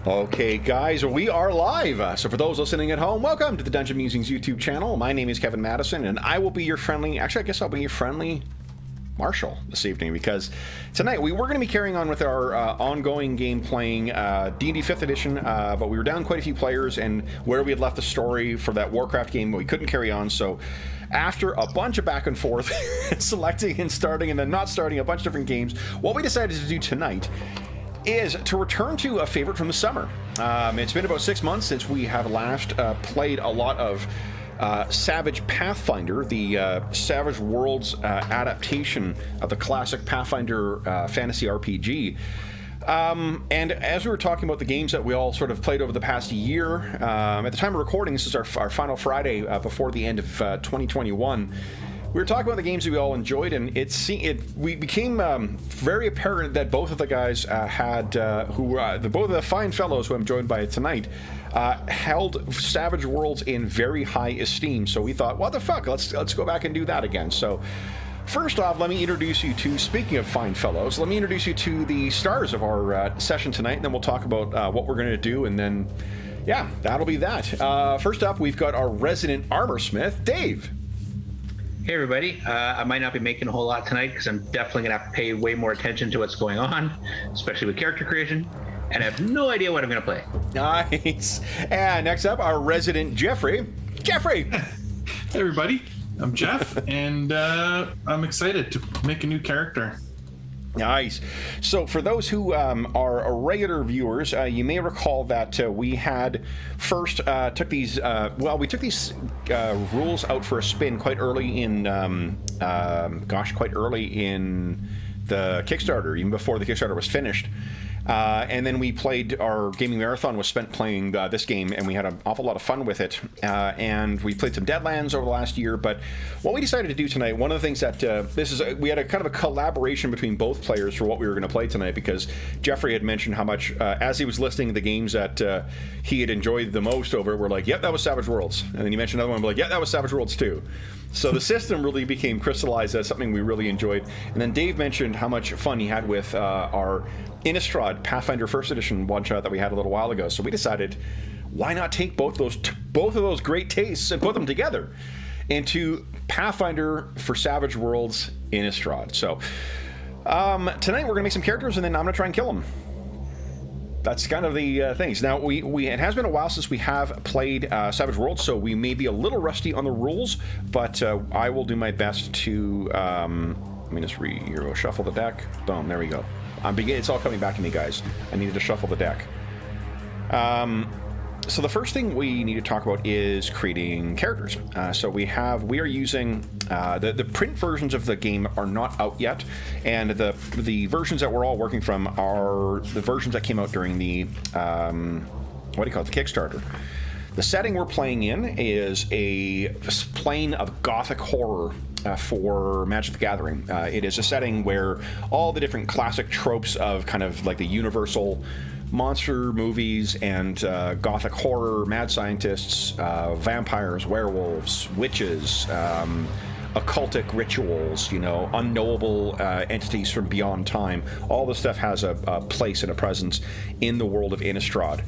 Okay, guys, we are live. So for those listening at home, welcome to the Dungeon Musings YouTube channel. My name is Kevin Madison, and I will be your friendly... Actually, I guess I'll be your friendly marshal this evening, because tonight we're going to be carrying on with our ongoing game playing D&D 5th edition, but we were down quite a few players, and where we had left the story for that Warcraft game, we couldn't carry on, so after a bunch of back and forth, selecting and starting and then not starting a bunch of different games, what we decided to do tonight is to return to a favorite from the summer. It's been about 6 months since we have last played a lot of Savage Pathfinder, the Savage Worlds adaptation of the classic Pathfinder fantasy RPG. And as we were talking about the games that we all sort of played over the past year, at the time of recording, this is our final Friday before the end of 2021. We were talking about the games that we all enjoyed, and we became very apparent that both of the guys both of the fine fellows who I'm joined by tonight, held Savage Worlds in very high esteem. So we thought, what the fuck? Let's go back and do that again. So first off, let me introduce you to, speaking of fine fellows, let me introduce you to the stars of our session tonight, and then we'll talk about what we're going to do, and then, yeah, that'll be that. First up, we've got our resident armor smith, Dave. Hey everybody, I might not be making a whole lot tonight because I'm definitely going to have to pay way more attention to what's going on, especially with character creation, and I have no idea what I'm going to play. Nice. And next up, our resident Jeffrey. Jeffrey! Hey everybody, I'm Jeff, and I'm excited to make a new character. Nice. So for those who are regular viewers, you may recall that we had first took these rules out for a spin quite early in quite early in the Kickstarter, even before the Kickstarter was finished. And then we played, our gaming marathon was spent playing this game, and we had an awful lot of fun with it. And we played some Deadlands over the last year, but what we decided to do tonight, one of the things that we had a kind of a collaboration between both players for what we were going to play tonight, because Jeffrey had mentioned how much, as he was listing the games that he had enjoyed the most over, we're like, yep, that was Savage Worlds. And then he mentioned another one, we're like, yeah, that was Savage Worlds too. So the system really became crystallized as something we really enjoyed. And then Dave mentioned how much fun he had with our Innistrad Pathfinder First Edition one-shot that we had a little while ago. So we decided, why not take both of those great tastes and put them together into Pathfinder for Savage Worlds Innistrad. So tonight we're going to make some characters, and then I'm going to try and kill them. That's kind of the things. Now, it has been a while since we have played Savage Worlds, so we may be a little rusty on the rules, but I will do my best to... let me just shuffle the deck. Boom, there we go. It's all coming back to me, guys. I needed to shuffle the deck. So the first thing we need to talk about is creating characters. So we are using the print versions of the game are not out yet, and the versions that we're all working from are the versions that came out during the the Kickstarter. The setting we're playing in is a plane of Gothic horror for Magic the Gathering. It is a setting where all the different classic tropes of kind of like the universal monster movies and Gothic horror, mad scientists, vampires, werewolves, witches, occultic rituals, unknowable entities from beyond time. All this stuff has a place and a presence in the world of Innistrad.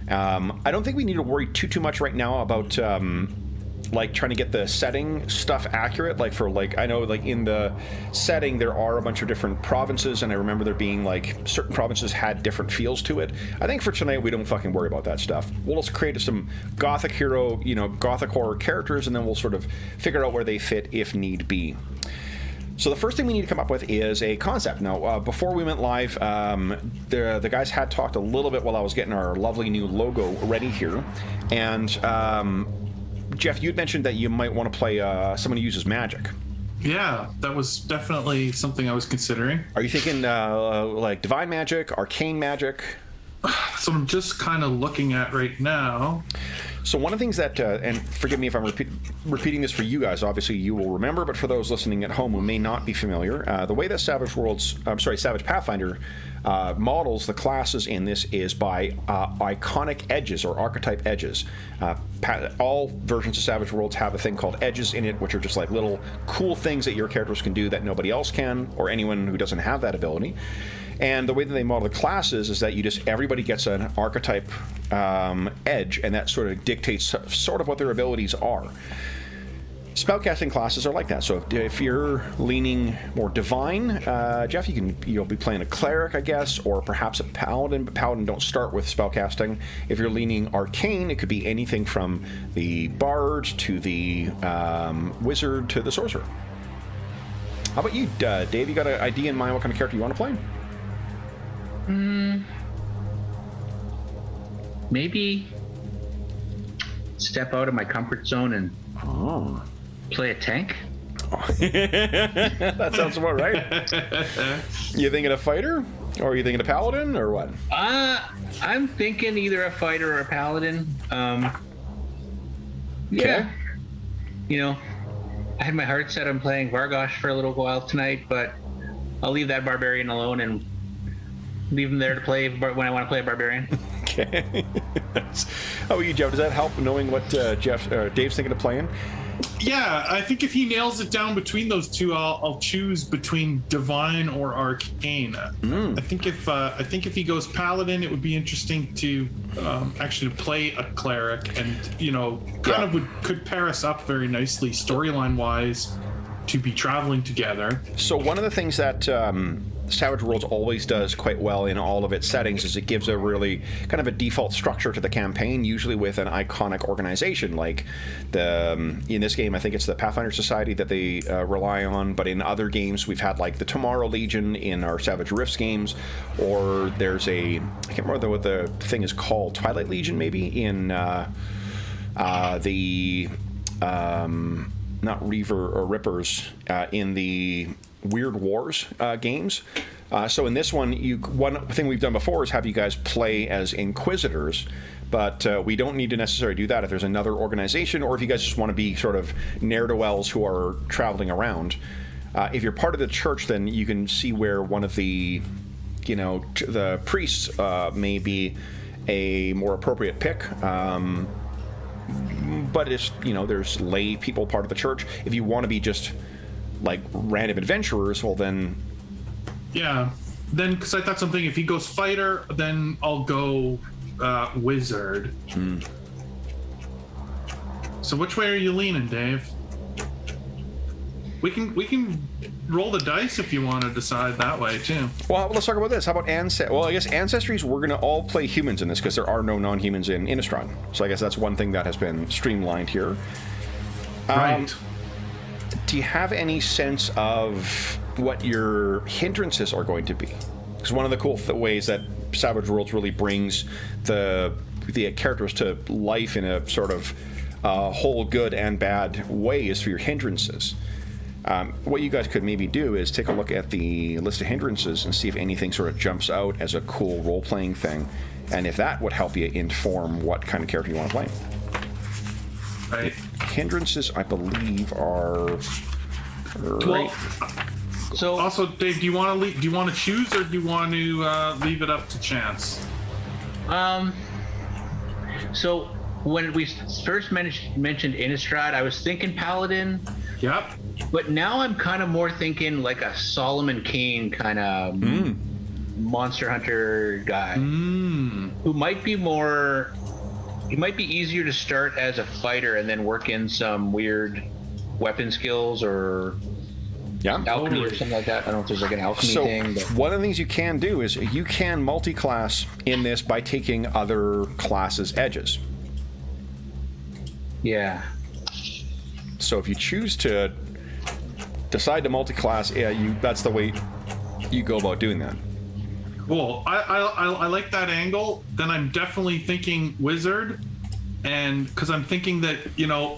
I don't think we need to worry too much right now about trying to get the setting stuff accurate. I know in the setting there are a bunch of different provinces, and I remember there being certain provinces had different feels to it. I think for tonight we don't fucking worry about that stuff. We'll just create some Gothic hero, Gothic horror characters, and then we'll sort of figure out where they fit if need be. So the first thing we need to come up with is a concept. Now, before we went live, the guys had talked a little bit while I was getting our lovely new logo ready here. And Jeff, you'd mentioned that you might want to play someone who uses magic. Yeah, that was definitely something I was considering. Are you thinking divine magic, arcane magic? So I'm just kind of looking at right now. So one of the things that, and forgive me if I'm repeating this for you guys, obviously you will remember, but for those listening at home who may not be familiar, the way that Savage Pathfinder models the classes in this is by iconic edges or archetype edges. All versions of Savage Worlds have a thing called edges in it, which are just like little cool things that your characters can do that nobody else can, or anyone who doesn't have that ability. And the way that they model the classes is that everybody gets an archetype edge, and that sort of dictates sort of what their abilities are. Spellcasting classes are like that. So if you're leaning more divine, Jeff, you'll be playing a cleric, I guess, or perhaps a paladin. But paladin don't start with spellcasting. If you're leaning arcane, it could be anything from the bard to the wizard to the sorcerer. How about you, Dave? You got an idea in mind what kind of character you want to play? Maybe step out of my comfort zone and play a tank. That sounds about right. You thinking a fighter, or are you thinking a paladin, or what? I'm thinking either a fighter or a paladin. Yeah. You know, I had my heart set on playing Vargosh for a little while tonight, but I'll leave that barbarian alone and leave him there to play when I want to play a barbarian. Okay. How about you, Jeff? Does that help knowing what Dave's thinking of playing? Yeah, I think if he nails it down between those two, I'll choose between divine or arcane. I think if he goes paladin, it would be interesting to actually play a cleric, and could pair us up very nicely storyline wise to be traveling together. So one of the things that Savage Worlds always does quite well in all of its settings is it gives a really kind of a default structure to the campaign, usually with an iconic organization. Like in this game, I think it's the Pathfinder Society that they rely on, but in other games we've had like the Tomorrow Legion in our Savage Rifts games, or there's I can't remember what the thing is called, Twilight Legion maybe, in not Reaver or Rippers, in the Weird Wars games. So in this one, one thing we've done before is have you guys play as Inquisitors, but we don't need to necessarily do that if there's another organization, or if you guys just want to be sort of ne'er-do-wells who are traveling around. If you're part of the church, then you can see where one of the the priests may be a more appropriate pick. But it's, there's lay people part of the church. If you want to be just like random adventurers, well then... Yeah, then, because I thought something, if he goes fighter, then I'll go wizard. So which way are you leaning, Dave? We can roll the dice if you want to decide that way too. Well, let's talk about this. How about ancestry? Well, I guess ancestries, we're going to all play humans in this because there are no non-humans in Innistrad. So I guess that's one thing that has been streamlined here. Right. Do you have any sense of what your hindrances are going to be? Because one of the cool ways that Savage Worlds really brings the characters to life in a sort of whole good and bad way is through your hindrances. What you guys could maybe do is take a look at the list of hindrances and see if anything sort of jumps out as a cool role-playing thing, and if that would help you inform what kind of character you want to play. Right. Hindrances, I believe, are right. So also, Dave, do you want to choose, or do you want to leave it up to chance? So when we first mentioned Innistrad, I was thinking paladin. Yep. But now I'm kind of more thinking like a Solomon Kane kind of monster hunter guy, who might be more. He might be easier to start as a fighter and then work in some weird weapon skills or alchemy or something like that. I don't know if there's like an alchemy thing. But one of the things you can do is you can multi-class in this by taking other classes' edges. Yeah. So if you choose to decide to multi-class, that's the way you go about doing that. Cool. I like that angle. Then I'm definitely thinking wizard, and because I'm thinking that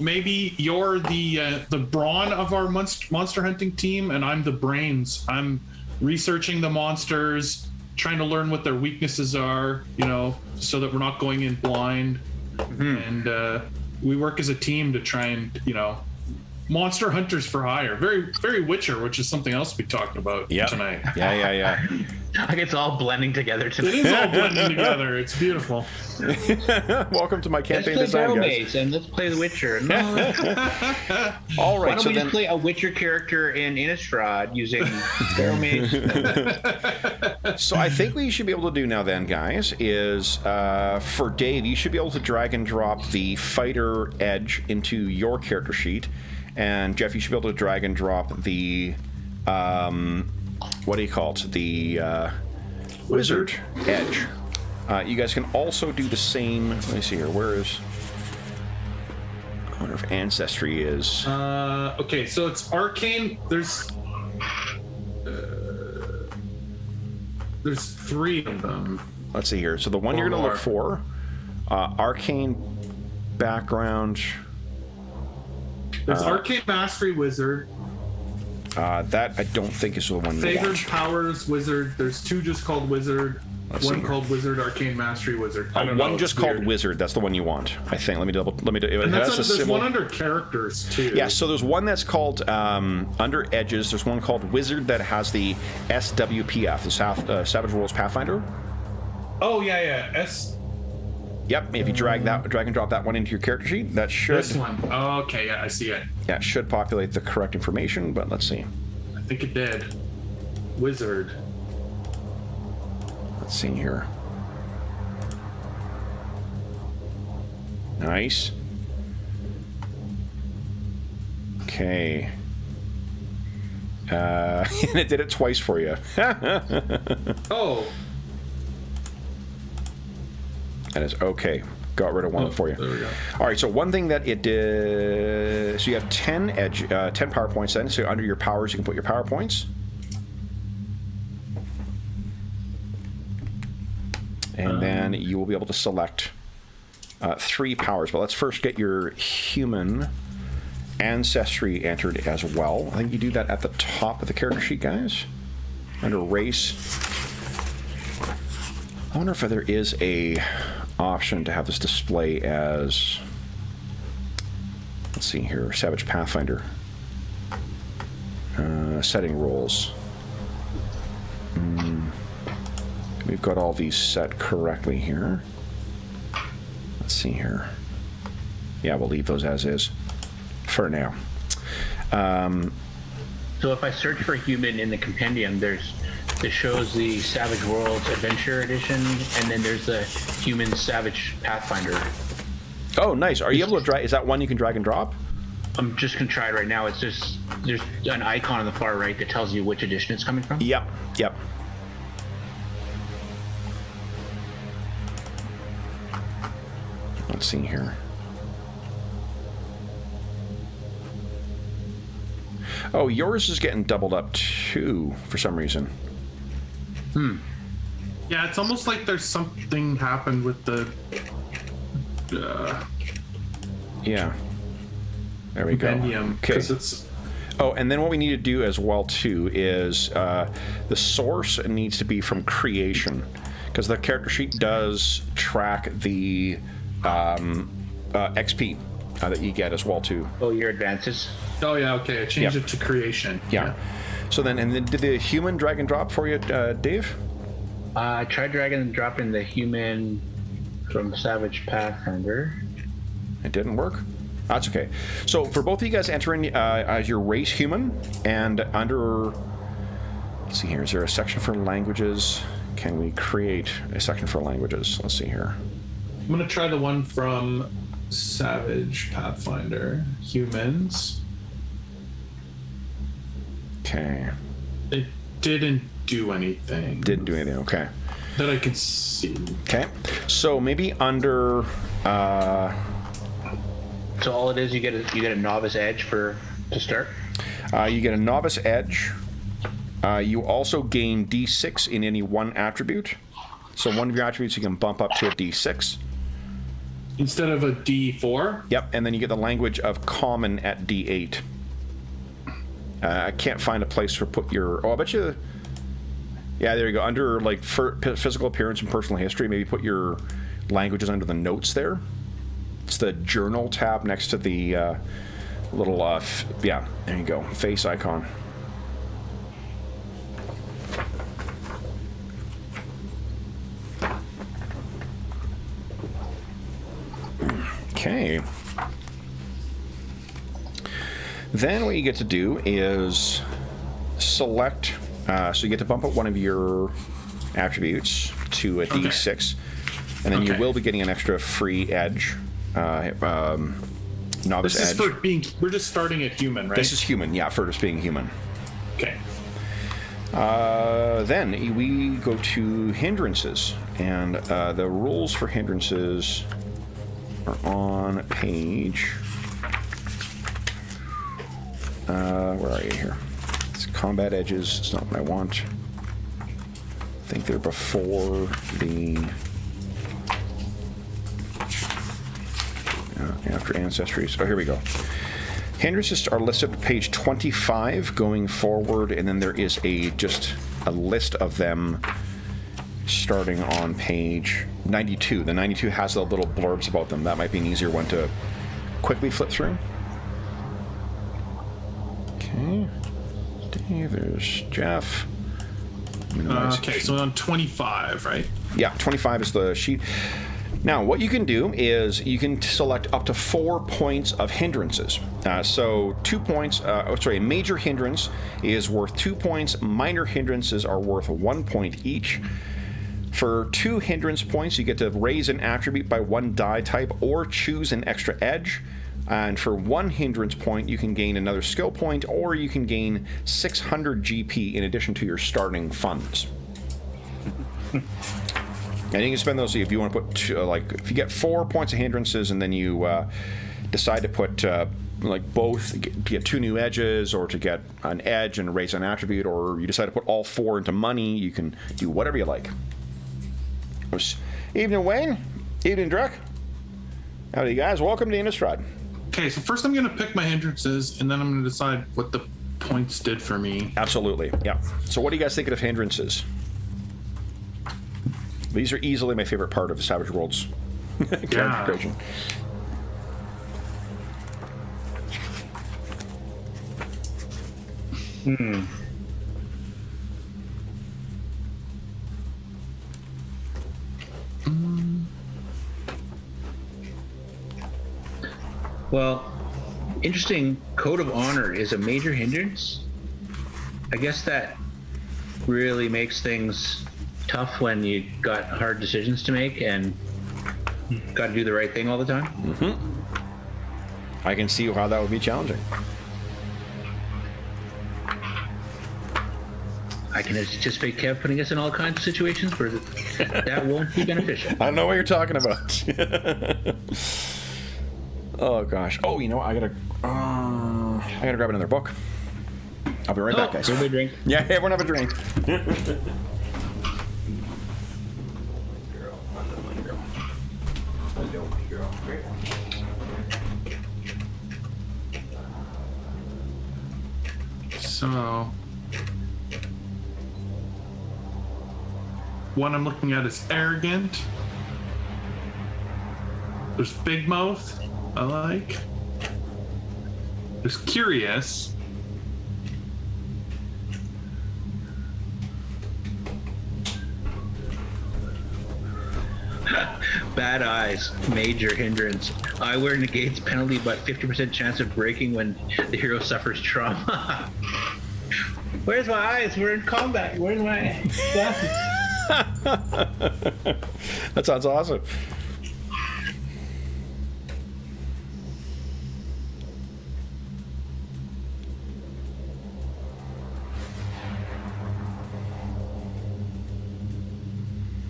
maybe you're the brawn of our monster hunting team, and I'm the brains. I'm researching the monsters, trying to learn what their weaknesses are, so that we're not going in blind. And we work as a team to try and monster hunters for hire. Very, very Witcher, which is something else we talked about tonight. Yeah. Like it's all blending together tonight. It is all blending together. It's beautiful. Welcome to my Let's campaign play design, Barrel guys. Maze and let's play The Witcher. No. All right, Why don't so we then just play a Witcher character in Innistrad using Barrel Maze? so I think what you should be able to do now then, guys, is for Dave, you should be able to drag and drop the fighter edge into your character sheet, and Jeff, you should be able to drag and drop the what do you call it? The wizard edge. You guys can also do the same. Let me see here. Where is? I wonder if ancestry is. Okay, so it's arcane. There's 3 of them. Let's see here. So the one you're going to look for, arcane background. There's arcane mastery wizard. That I don't think is the one you Favored want. powers wizard. There's 2 just called wizard. Let's see One here. called wizard, arcane mastery wizard. I don't know, One just it's called weird. wizard. That's the one you want. I think. Let me double. Let me do. And That's there's symbol. one under characters too. Yeah, so there's one that's called under edges. There's one called wizard that has the SWPF, the Savage Pathfinder. Oh yeah. Yep. If you drag and drop that one into your character sheet, that should This one. Oh, okay, yeah, I see it. should populate the correct information. But let's see. I think it did. Wizard. Let's see here. Nice. Okay. And it did it twice for you. Oh. That is okay. Got rid of one for you. There we go. All right. So one thing that it did. So you have 10 power points. Then, so under your powers, you can put your power points. And then you will be able to select 3 powers. But let's first get your human ancestry entered as well. I think you do that at the top of the character sheet, guys. Under race. I wonder if there is a option to have this display as, let's see here, Savage Pathfinder. Setting rules. We've got all these set correctly here. Let's see here. Yeah, we'll leave those as is for now. So if I search for human in the compendium, it shows the Savage Worlds Adventure Edition, and then there's the Human Savage Pathfinder. Oh, nice. Are you able to drag? Is that one you can drag and drop? I'm just gonna try it right now. It's just there's an icon on the far right that tells you which edition it's coming from. Yep. Yep. Let's see here. Oh, yours is getting doubled up too for some reason. Yeah, it's almost like there's something happened with the. Yeah. There we go. Compendium, Okay. 'cause it's. Oh, and then what we need to do as well too is the source needs to be from creation, because the character sheet does track the XP that you get as well too. Oh, your advances. Oh yeah, okay. I changed it to creation. Yeah. So then, and then did the human drag and drop for you, Dave? I tried dragging and dropping the human from Savage Pathfinder. It didn't work. That's okay. So for both of you guys, enter in as your race human, and under, let's see here, is there a section for languages? Can we create a section for languages? Let's see here. I'm gonna try the one from Savage Pathfinder. Humans. Okay. It didn't do anything. Didn't do anything. Okay. That I could see. Okay. So maybe under. So all it is, you get a novice edge to start. You get a novice edge. You also gain D6 in any one attribute. So one of your attributes you can bump up to a D6. Instead of a D4. Yep, and then you get the language of common at D8. I can't find a place to put your. Oh, I bet you. Yeah, there you go. Under like physical appearance and personal history, maybe put your languages under the notes there. It's the journal tab next to the little. Yeah, there you go. Face icon. Okay. Then what you get to do is select, so you get to bump up one of your attributes to a D6, and then you will be getting an extra free edge, novice This is edge. for being, we're just starting at human, right? This is human, yeah, for just being human. Okay. Then we go to hindrances, and the rules for hindrances are on page. Where are you here? It's combat edges. It's not what I want. I think they're before the after ancestries. Oh, here we go. Hindrances are listed at page 25 going forward, and then there is just a list of them starting on page 92. The 92 has the little blurbs about them. That might be an easier one to quickly flip through. Okay. Dave, there's Jeff. Okay, so on 25, right? Yeah, 25 is the sheet. Now, what you can do is you can select up to 4 points of hindrances. So 2 points, a major hindrance is worth 2 points. Minor hindrances are worth 1 point each. For 2 hindrance points, you get to raise an attribute by 1 die type or choose an extra edge. And for 1 hindrance point, you can gain another skill point, or you can gain 600 GP in addition to your starting funds. And you can spend those if you want to put, if you get 4 points of hindrances and then you decide to put, both, to get 2 new edges or to get an edge and raise an attribute, or you decide to put all 4 into money, you can do whatever you like. Evening, Wayne. Evening, Druck. Howdy, guys. Welcome to Innistrad. Okay, so first I'm going to pick my hindrances, and then I'm going to decide what the points did for me. Absolutely, yeah. So what do you guys think of hindrances? These are easily my favorite part of the Savage Worlds character creation. Well, interesting. Code of honor is a major hindrance. I guess that really makes things tough when you got hard decisions to make and got to do the right thing all the time. I can see how that would be challenging. I can anticipate Kev putting us in all kinds of situations where that won't be beneficial. I know what you're talking about. Oh gosh. Oh, you know what? I gotta grab another book. I'll be right back, guys. Everybody drink. Yeah, everyone have a drink. So, one I'm looking at is arrogant. There's big mouth. I like. There's curious. Bad eyes, major hindrance. Eyewear negates penalty, but 50% chance of breaking when the hero suffers trauma. Where's my eyes? We're in combat. Where's my glasses? That sounds awesome.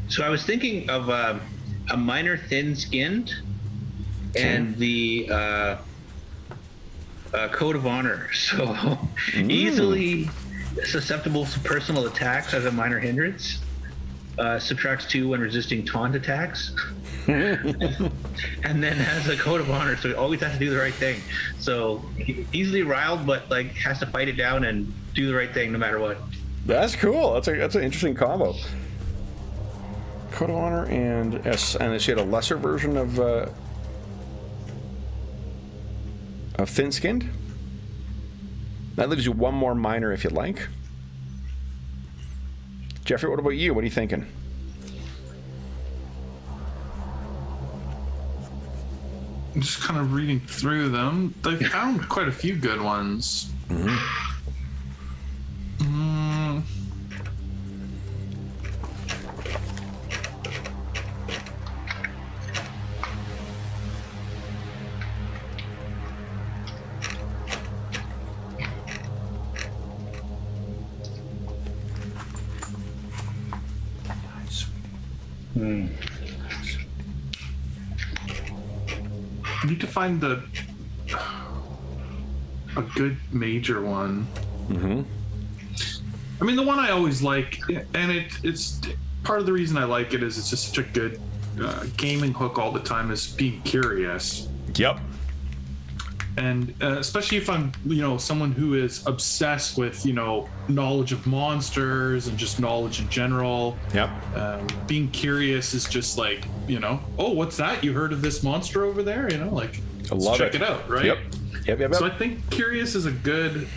So I was thinking of a minor thin-skinned and the code of honor. So easily susceptible to personal attacks as a minor hindrance. Subtracts 2 when resisting taunt attacks. And then has a code of honor, so he always has to do the right thing. So easily riled, but has to fight it down and do the right thing no matter what. That's cool. That's an interesting combo. Code of honor and she had a lesser version of thin-skinned. That leaves you one more minor if you'd like. Jeffrey, what about you? What are you thinking? I'm just kind of reading through them. They found quite a few good ones. I need to find a good major one. I mean, the one I always like, and it's part of the reason I like it is it's just such a good gaming hook all the time, is being curious. Yep. And especially if I'm, someone who is obsessed with, knowledge of monsters and just knowledge in general. Yep. Being curious is just like, oh, what's that? You heard of this monster over there? Let's check it out, right? Yep. So I think curious is a good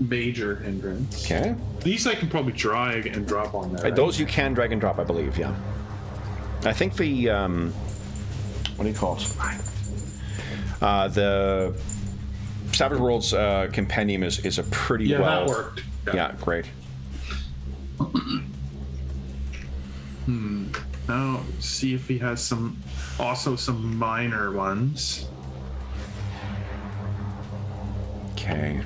major hindrance. Okay. These I can probably drag and drop on there. Right? Those you can drag and drop, I believe, yeah. I think the, what do you call it? The Savage Worlds compendium is a pretty well... Yeah, that worked. Yeah, great. Now, see if he has some minor ones. Okay.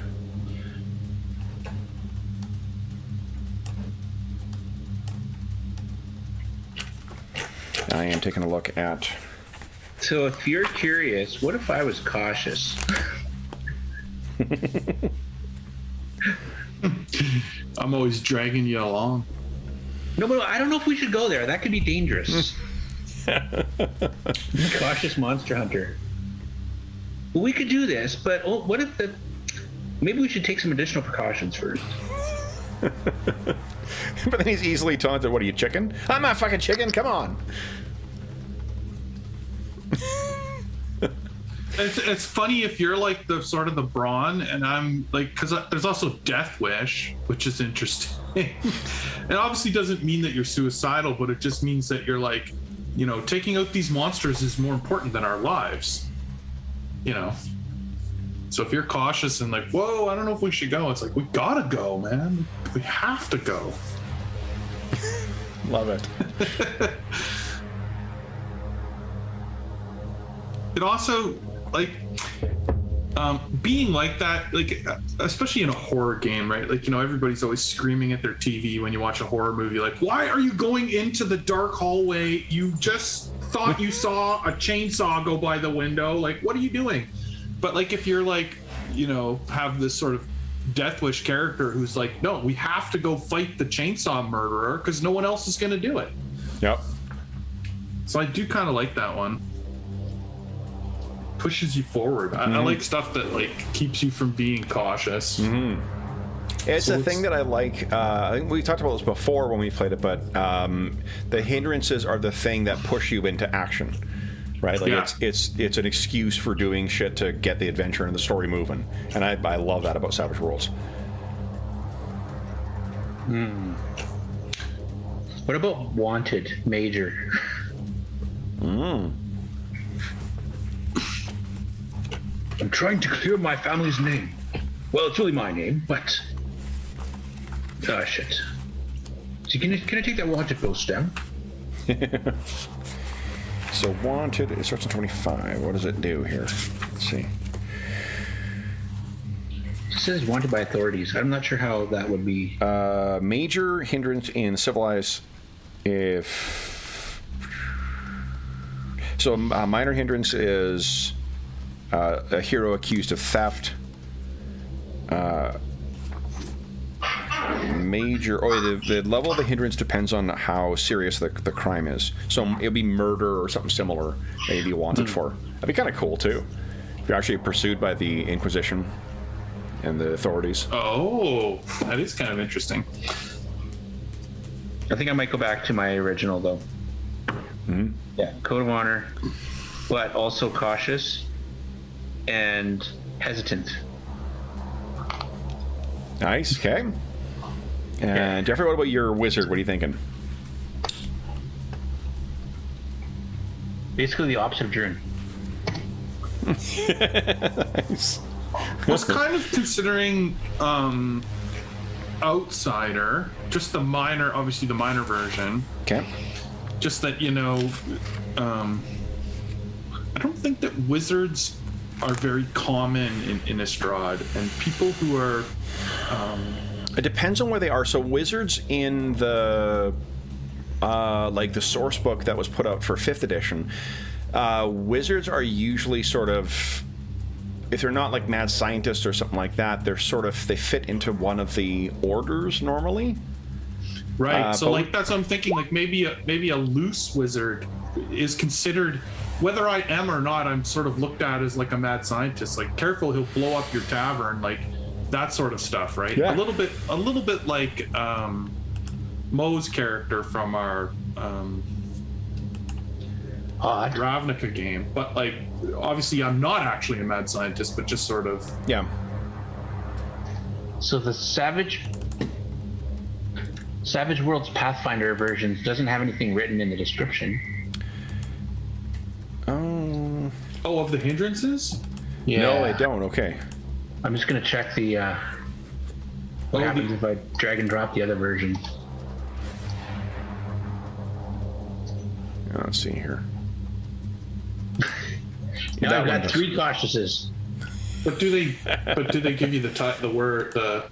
I am taking a look at... So if you're curious, what if I was cautious? I'm always dragging you along. No, but I don't know if we should go there. That could be dangerous. Cautious monster hunter. Well, we could do this, but what if maybe we should take some additional precautions first. But then he's easily taunted. What are you, chicken? I'm not fucking chicken. Come on. It's funny if you're like the sort of the brawn, and I'm like, because there's also Death Wish, which is interesting. It obviously doesn't mean that you're suicidal, but it just means that you're like, taking out these monsters is more important than our lives. So if you're cautious and like, whoa, I don't know if we should go, it's like, we gotta go, man. We have to go. Love it. It also, like, being like that, like, especially in a horror game, right? Like, everybody's always screaming at their TV when you watch a horror movie, like, why are you going into the dark hallway? You just thought you saw a chainsaw go by the window. Like, what are you doing? But, like, if you're, like, have this sort of Death Wish character who's like, no, we have to go fight the chainsaw murderer because no one else is going to do it. Yep. So I do kind of like that one. Pushes you forward. I like stuff that like keeps you from being cautious. It's a thing that I like. I think we talked about this before when we played it, but the hindrances are the thing that push you into action, right? Like it's an excuse for doing shit to get the adventure and the story moving, and I love that about Savage Worlds. What about Wanted Major? I'm trying to clear my family's name. Well, it's really my name, but... Oh, shit. So can I take that Wanted ghost down? So Wanted, it starts in 25. What does it do here? Let's see. It says wanted by authorities. I'm not sure how that would be. Major hindrance in civilized... If... So minor hindrance is... a hero accused of theft. Major, the level of the hindrance depends on how serious the crime is. So it'll be murder or something similar that you'd be wanted for. That'd be kind of cool too, if you're actually pursued by the Inquisition and the authorities. Oh, that is kind of interesting. I think I might go back to my original though. Yeah, code of honor, but also cautious and hesitant. Nice. Okay. And Jeffrey, what about your wizard? What are you thinking? Basically the opposite of Druin. Nice. I was kind of considering Outsider, just the minor, obviously the minor version. Okay. Just that, you know, I don't think that wizards are very common in Innistrad, and people who are It depends on where they are. So wizards in the like the source book that was put out for 5th edition, wizards are usually sort of, if they're not like mad scientists or something like that, they're sort of, they fit into one of the orders normally. right. So like that's what I'm thinking. Like maybe a loose wizard is considered, whether I am or not, I'm sort of looked at as like a mad scientist. Like, careful, he'll blow up your tavern, like that sort of stuff, right? Yeah. A little bit like Mo's character from our Odd. Ravnica game. But like, obviously, I'm not actually a mad scientist, but just sort of. Yeah. So the Savage Worlds Pathfinder version doesn't have anything written in the description. Oh, of the hindrances? Yeah. No, I don't. Okay. I'm just gonna check the what happens if I drag and drop the other version. Let's see here. Now That I've one got does. 3 cautiouses. But do they give you the word, the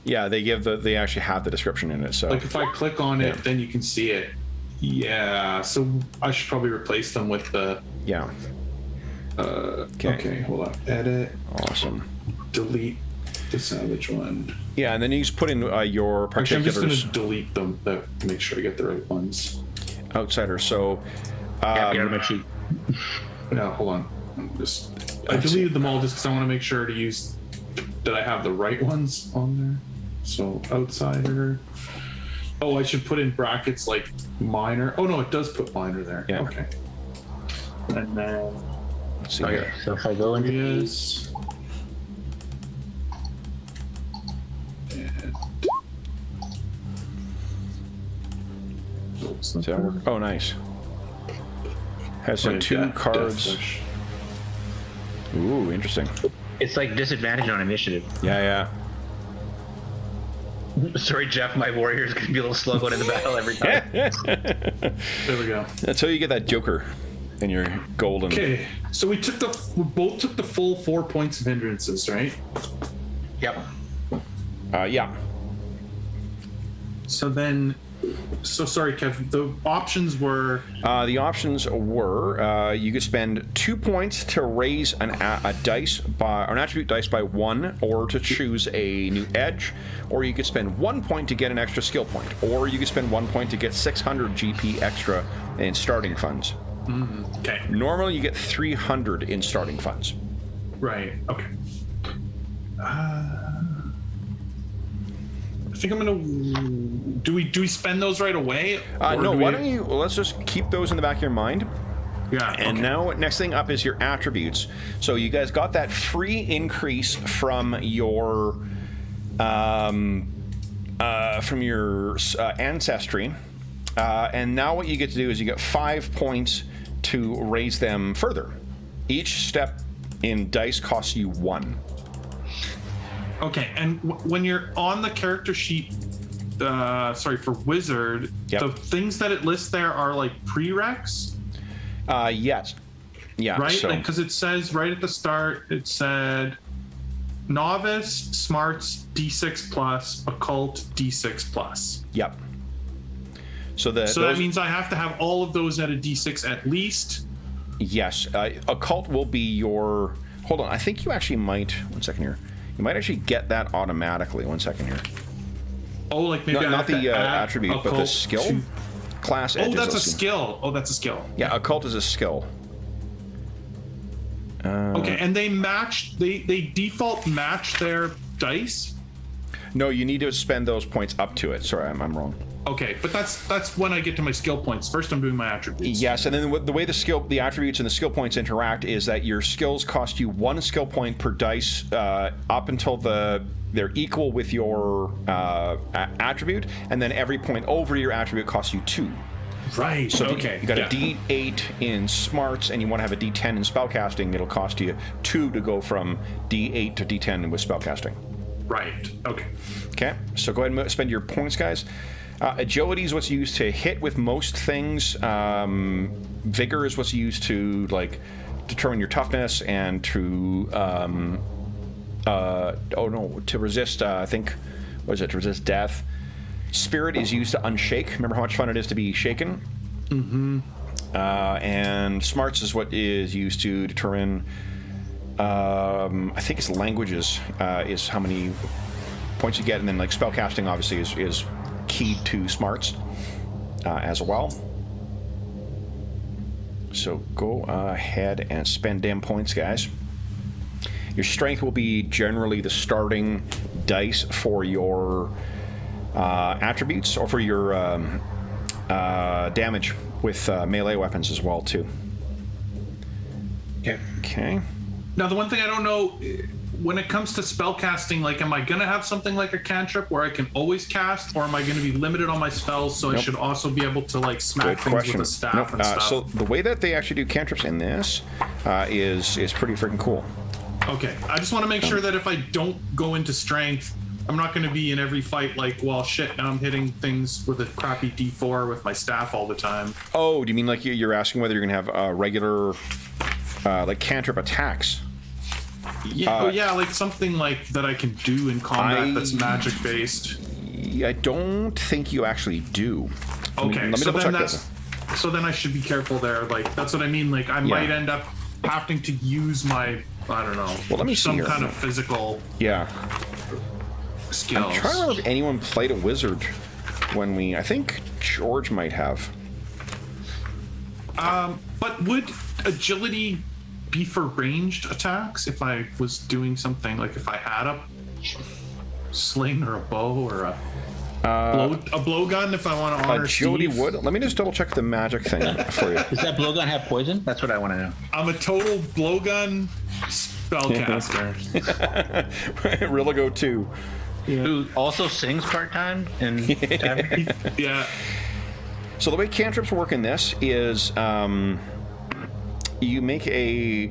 Yeah, they actually have the description in it. So like if I click on it, Yeah. then you can see it. Yeah, so I should probably replace them with the. yeah. Okay, hold on. Edit, Awesome. delete the Savage one. Yeah, and then you just put in your Actually, I'm just particulars. going to delete them to make sure I get the right ones. Outsider. So Yeah, get out of my sheet. No, hold on. I deleted them all just because I want to make sure to use that I have the right ones on there. So Outsider. Oh, I should put in brackets like minor. Oh no, it does put minor there. Yeah. Okay. And then let's see Okay, here. so if I go into yes. And Does that work? Oh, nice. Has some Right, 2 Death cards. Wish. Ooh, interesting. it's like disadvantage on initiative. Yeah, Sorry, Jeff, my warrior is gonna be a little slow going into battle every time. yeah. There we go. That's how you get that Joker in your golden. Okay, so we both took the full 4 points of hindrances, right? Yep. Yeah. So then, sorry, Kev. The options were The options were you could spend 2 points to raise an attribute dice by 1, or to choose a new edge, or you could spend 1 point to get an extra skill point, or you could spend 1 point to get 600 GP extra in starting funds. okay. Normally, you get 300 in starting funds. Right. Okay. I think I'm gonna. Do we spend those right away? Or No, do why we- don't you? Let's just keep those in the back of your mind. Yeah. And okay. now, next thing up is your attributes. So you guys got that free increase from your ancestry, and now what you get to do is you get 5 points to raise them further. Each step in dice costs you 1. Okay, and when you're on the character sheet, for wizard, Yep. the things that it lists there are like prereqs, Yes. Yeah. right? So, Like, because it says right at the start, it said novice, smarts, D6 plus, occult, D6 plus. yep. So So that means I have to have all of those at a D6 at least. yes, occult will be your. Hold on, I think you actually might. 1 second here. You might actually get that automatically. 1 second here. Oh, like maybe I Not have to the add attribute, but the occult skill to- class. Oh, edges, that's a let's see. skill. Oh, that's a skill. Yeah, occult is a skill. Okay, and they match. They default match their dice. No, you need to spend those points up to it. Sorry, I'm wrong. Okay, but that's when I get to my skill points. First, I'm doing my attributes. Yes, and then the way the attributes and the skill points interact is that your skills cost you 1 skill point per dice up until they're equal with your attribute, and then every point over your attribute costs you 2. Right. So okay. you got a D8 in smarts, and you want to have a D10 in spellcasting. It'll cost you 2 to go from D8 to D10 with spellcasting. Right. Okay. Okay. So go ahead and spend your points, guys. Agility is what's used to hit with most things. Vigor is what's used to determine your toughness and to to resist. I think to resist death. Spirit is used to unshake. Remember how much fun it is to be shaken? Mm-hmm. And smarts is what is used to determine. I think it's languages is how many points you get, and then spellcasting obviously is keyed to smarts as well. So go ahead and spend damn points, guys. Your strength will be generally the starting dice for your attributes, or for your damage with melee weapons as well, too. Okay. Now, the one thing I don't know, when it comes to spell casting, am I going to have something like a cantrip where I can always cast, or am I going to be limited on my spells, so I should also be able to, smack things with a staff and stuff? So the way that they actually do cantrips in this is pretty freaking cool. Okay. I just want to make sure that if I don't go into strength, I'm not going to be in every fight well, shit, now I'm hitting things with a crappy D4 with my staff all the time. Oh, do you mean you're asking whether you're going to have regular, cantrip attacks? Yeah, something that I can do in combat that's magic based. I don't think you actually do. Okay, let me double check this. So then I should be careful there. That's what I mean. I might end up having to use my, I don't know, let me see some here. kind of physical skills. I'm trying to remember if anyone played a wizard when I think George might have. But would agility be for ranged attacks if I was doing something, if I had a sling or a bow or a blowgun, if I want to honor agility Steve? would. Let me just double check the magic thing for you. Does that blowgun have poison? That's what I want to know. I'm a total blowgun spellcaster. Religo 2. Who also sings part-time in tavern? Yeah. So the way cantrips work in this is you make a...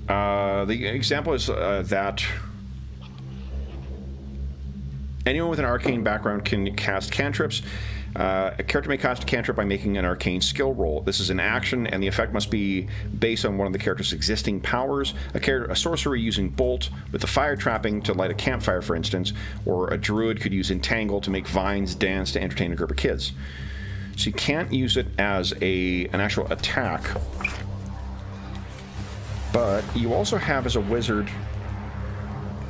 the example is that anyone with an arcane background can cast cantrips. A character may cast a cantrip by making an arcane skill roll. This is an action, and the effect must be based on one of the character's existing powers. A sorcerer using bolt with a fire trapping to light a campfire, for instance, or a druid could use entangle to make vines dance to entertain a group of kids. So you can't use it as an actual attack. But you also have, as a wizard,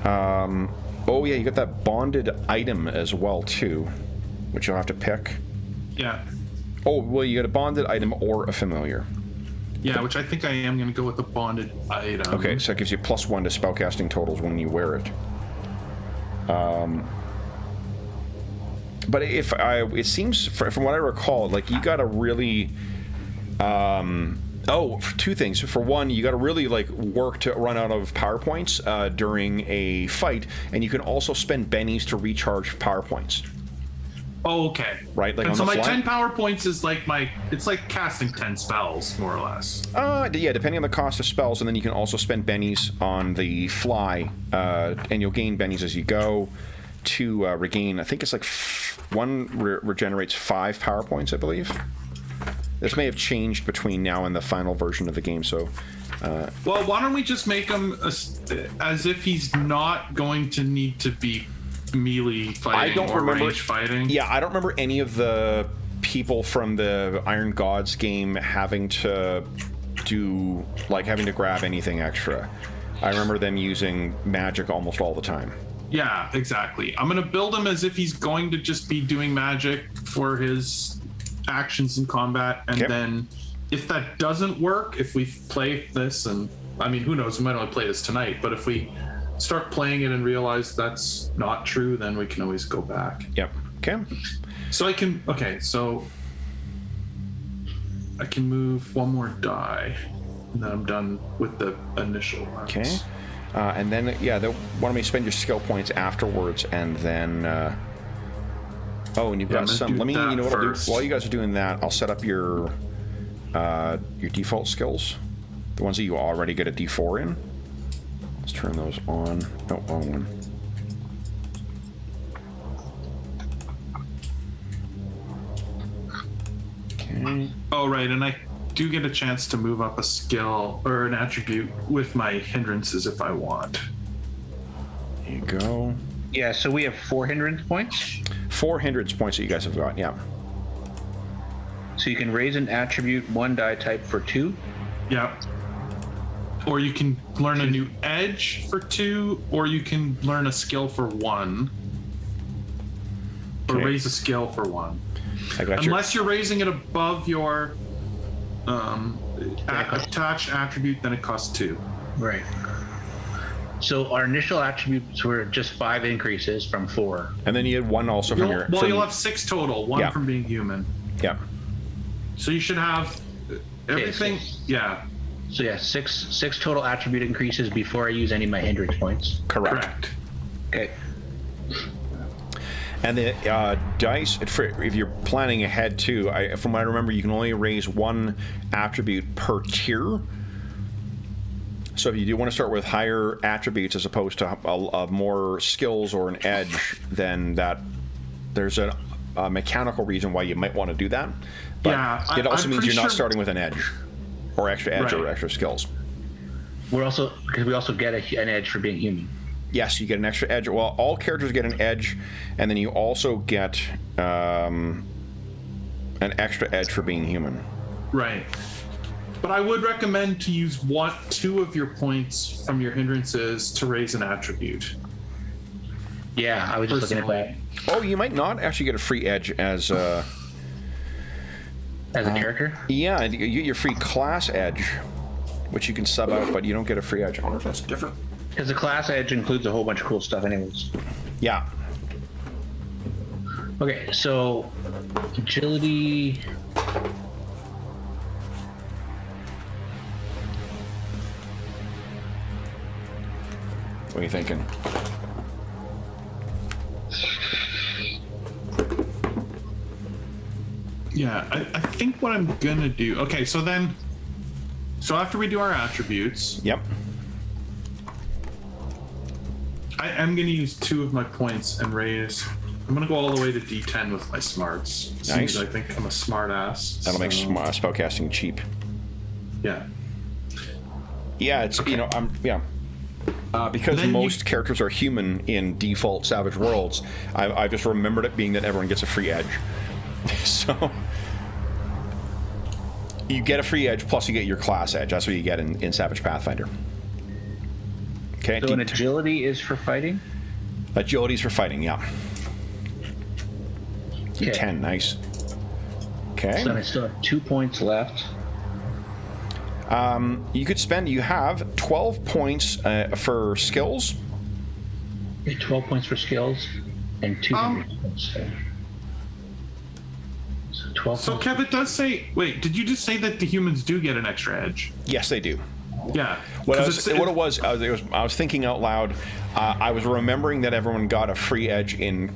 oh yeah, you got that bonded item as well too, which you'll have to pick. Yeah. Oh, well, you got a bonded item or a familiar. Yeah, which I think I am going to go with the bonded item. Okay, so that gives you +1 to spellcasting totals when you wear it. But it seems, from what I recall, you got to really... for 2 things. For one, you got to really work to run out of power points during a fight, and you can also spend bennies to recharge power points. Oh, okay. Right, and on so the my fly? 10 power points is it's like casting 10 spells, more or less. Yeah, depending on the cost of spells, and then you can also spend bennies on the fly, and you'll gain bennies as you go to regain. I think it's one regenerates 5 power points, I believe. This may have changed between now and the final version of the game, so... well, why don't we just make him as if he's not going to need to be melee fighting range fighting? Yeah, I don't remember any of the people from the Iron Gods game having to do, having to grab anything extra. I remember them using magic almost all the time. Yeah, exactly. I'm going to build him as if he's going to just be doing magic for his actions in combat, and then if that doesn't work, if we play this, and I mean, who knows, we might only play this tonight, but if we start playing it and realize that's not true, then we can always go back. Yep. Okay. So I can move 1 more die, and then I'm done with the initial ones. Okay. And then, they'll want me to spend your skill points afterwards, and then Oh, and you've got some. Let me. You know what I'll do? While you guys are doing that, I'll set up your default skills, the ones that you already get a D4 in. Let's turn those on. No, wrong one. Okay. Oh, right, and I do get a chance to move up a skill or an attribute with my hindrances if I want. There you go. Yeah, so we have 4 hindrance points. 4 hindrance points that you guys have got, yeah. So you can raise an attribute 1 die type for 2. Yeah. Or you can learn a new edge for 2, or you can learn a skill for 1. Or Okay. raise a skill for 1. I got Unless you're raising it above your attached attribute, then it costs 2. Right. So our initial attributes were just 5 increases from 4. And then you had 1 also from your... You'll have 6 total, 1 from being human. Yeah. So you should have everything. Okay, Yeah. So yeah, six total attribute increases before I use any of my hindrance points. Correct. Okay. And the dice, if you're planning ahead too, from what I remember, you can only raise 1 attribute per tier. So if you do want to start with higher attributes as opposed to more skills or an edge, then there's a mechanical reason why you might want to do that. But Yeah, it also I'm means pretty you're not sure- starting with an edge, or extra edge, or Right. extra skills. Because we also get an edge for being human. Yes, you get an extra edge. Well, all characters get an edge, and then you also get an extra edge for being human. Right. But I would recommend to use 2 of your points from your hindrances to raise an attribute. Yeah, I was just looking at that. Oh, you might not actually get a free edge as As a character? yeah, you get your free class edge, which you can sub out, but you don't get a free edge. I wonder if that's different. Because the class edge includes a whole bunch of cool stuff anyways. Yeah. Okay, so agility. What are you thinking? Yeah, I think what I'm gonna do. Okay, so after we do our attributes, Yep. I am gonna use 2 of my points and raise. I'm gonna go all the way to D10 with my smarts. Nice. I think I'm a smart ass. That'll make spellcasting cheap. Yeah. Yeah, it's because Then most characters are human in default Savage Worlds. I just remembered it being that everyone gets a free edge. So you get a free edge plus you get your class edge. That's what you get in Savage Pathfinder. Okay. So an agility is for fighting? Agility's for fighting, yeah. D10, nice. Okay. So I still have 2 points left. You have 12 points for skills. Okay, 12 points for skills and 200 points. So 12 So points. Kev, it does say. Wait, did you just say that the humans do get an extra edge? Yes, they do. Yeah. I 'Cause was thinking out loud. I was remembering that everyone got a free edge in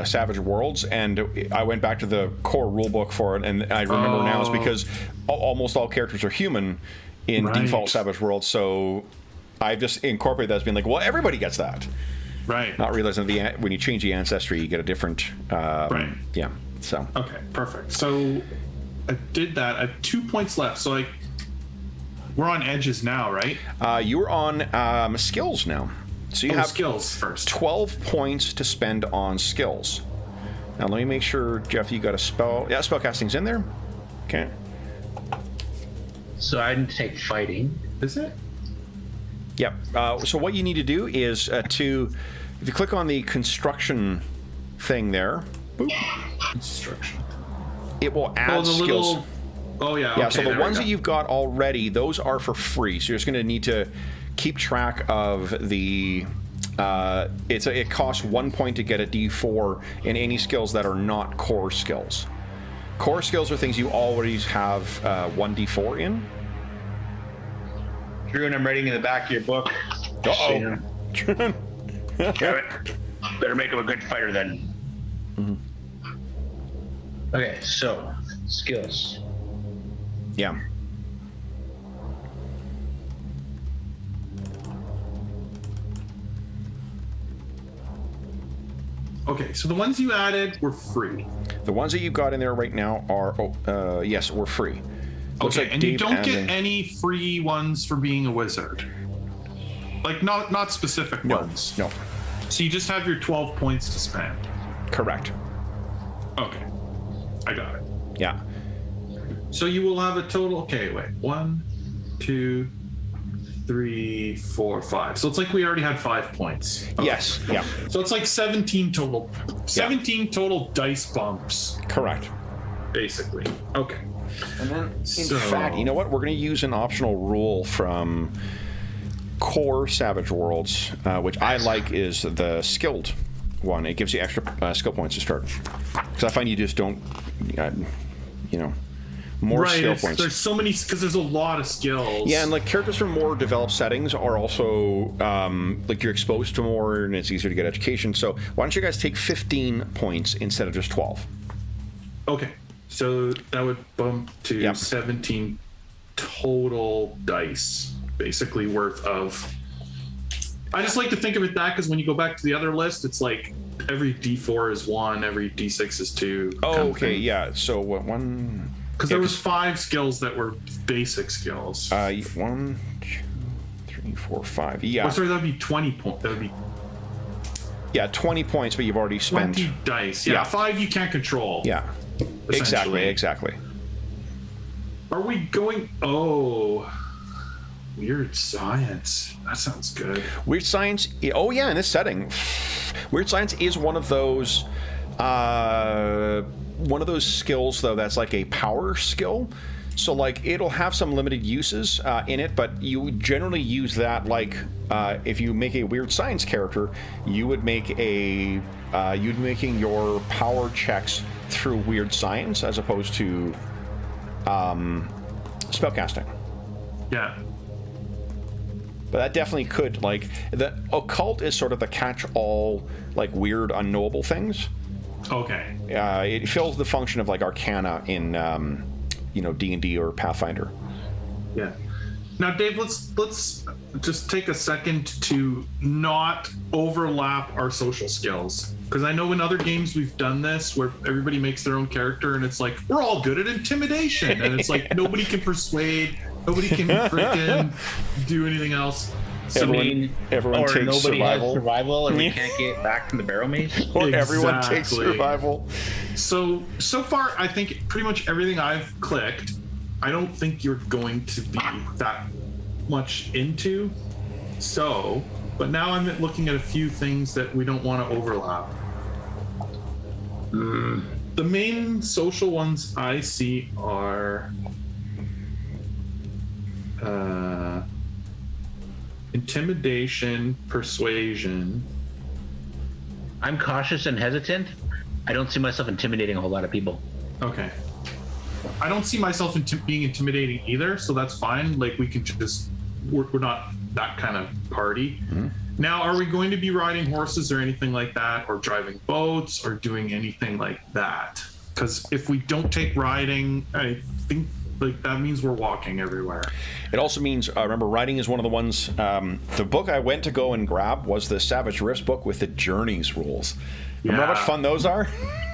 Savage Worlds, and I went back to the core rulebook for it, and I remember now it's because almost all characters are human in Right. default Savage Worlds, so I just incorporated that as being like, well, everybody gets that. Right. Not realizing when you change the ancestry, you get a different. Right. Yeah. So. Okay, perfect. So I did that. I have 2 points left. So we're on edges now, right? You're on skills now. So you have skills first. 12 points to spend on skills. Now let me make sure, Jeff, you got a spell. Yeah, spellcasting's in there. Okay. So I didn't take fighting. Is it? Yep. So what you need to do is if you click on the construction thing there, boop, Construction. it will add skills. Little. Oh yeah. Yeah, okay, so the there we ones go. that you've got already, those are for free. So you're just going to need to keep track of the. It costs 1 point to get a D4 in any skills that are not core skills. Core skills are things you already have 1 D4 in. Drew, and I'm writing in the back of your book. Uh-oh. Better make him a good fighter then. Mm-hmm. Okay, so skills. Yeah. Okay, so the ones you added were free. The ones that you got in there right now are, yes, were free. Looks Okay, like and you Dave don't get added- any free ones for being a wizard. Like, not specific ones. No, So you just have your 12 points to spend. correct. Okay, I got it. Yeah. So you will have a total. Okay, wait. 1, 2, 3, 4, 5. So it's like we already had 5 points. Okay. Yes, yeah, So it's like 17 total. 17 total dice bumps, correct. basically. Okay. And then, in So- fact, you know what? We're going to use an optional rule from Core Savage Worlds, which I like, is the skilled one. It gives you extra skill points to start. Because I find you just don't, more skill points. There's so many, because there's a lot of skills. Yeah, and like characters from more developed settings are also like you're exposed to more, and it's easier to get education. So why don't you guys take 15 points instead of just 12? Okay. So that would bump to Yep. 17 total dice, basically, worth of. I just like to think of it that, because when you go back to the other list, it's like every D4 is 1, every D6 is 2. Oh, okay, yeah. So what one? Because there was 5 skills that were basic skills. 1, 2, 3, 4, 5. Yeah. Oh, sorry, that would be 20 points. That would be Yeah, 20 points, but you've already spent. 20 dice. Yeah, Yeah. 5 you can't control. Yeah. Essentially. Exactly. Are we going? Oh, weird science. That sounds good. Weird Science. Oh, yeah, in this setting. Weird Science is one of those skills, though, that's like a power skill. So, like, it'll have some limited uses in it, but you generally use that, like, if you make a Weird Science character, you would make you'd making your power checks through Weird Science as opposed to spellcasting. Yeah. But that definitely could, like, the occult is sort of the catch-all, like, weird, unknowable things. Okay. It fills the function of, like, Arcana in, D&D or Pathfinder. Yeah. Now, Dave, let's just take a second to not overlap our social skills, because I know in other games we've done this where everybody makes their own character, and it's like we're all good at intimidation, and it's like nobody can persuade, nobody can freaking do anything else. So Everyone or takes nobody survival. has survival, and we can't get back from the barrel maze. Or everyone takes Exactly. survival. So far, I think pretty much everything I've clicked, I don't think you're going to be that much into. So, but now I'm looking at a few things that we don't want to overlap. The main social ones I see are intimidation, persuasion. I'm cautious and hesitant. I don't see myself intimidating a whole lot of people. Okay. I don't see myself being intimidating either, so that's fine. Like, we can just, we're not that kind of party. Mm-hmm. Now, are we going to be riding horses or anything like that, or driving boats, or doing anything like that? Because if we don't take riding, I think like that means we're walking everywhere. It also means, remember, writing is one of the ones, the book I went to go and grab was the Savage Rifts book with the Journeys rules. Remember how much fun those are?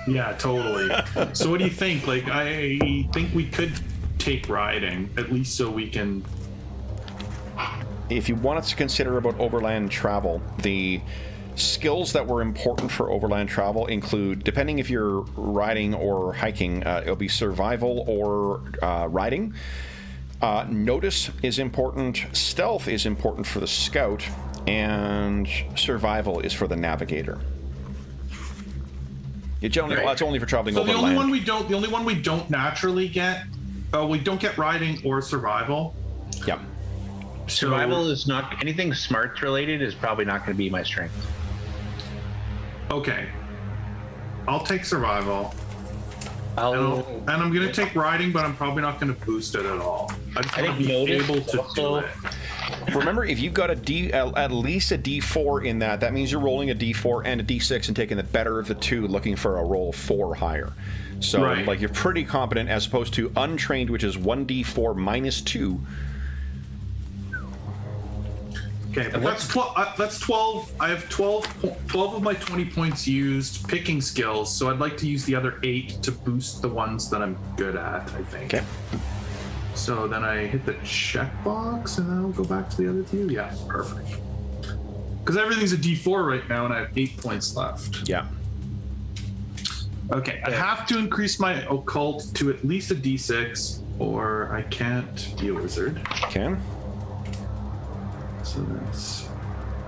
Yeah, totally. So what do you think? Like, I think we could take riding, at least so we can... If you wanted to consider about overland travel, the skills that were important for overland travel include, depending if you're riding or hiking, it'll be survival or riding. Notice is important, stealth is important for the scout, and survival is for the navigator. It generally, Right. that's only for traveling So overland. the only one we don't naturally get, we don't get riding or survival. Yeah. Survival is not anything smarts related. Is probably not going to be my strength. Okay. I'll take survival. And I'm going to take riding, but I'm probably not going to boost it at all. I just I want think to be notice able to do also- it. Remember, if you've got at least a D4 in that means you're rolling a D4 and a D6 and taking the better of the two, looking for a roll of 4 or higher. So, like, you're pretty competent, as opposed to untrained, which is 1D4 minus 2. Okay, but that's 12. I have 12 of my 20 points used picking skills, so I'd like to use the other 8 to boost the ones that I'm good at, I think. Okay. So then I hit the checkbox, and then I'll go back to the other 2. Yeah, perfect. Because everything's a D4 right now, and I have 8 points left. Yeah. Okay, I have to increase my occult to at least a D6, or I can't be a wizard. Okay. So that's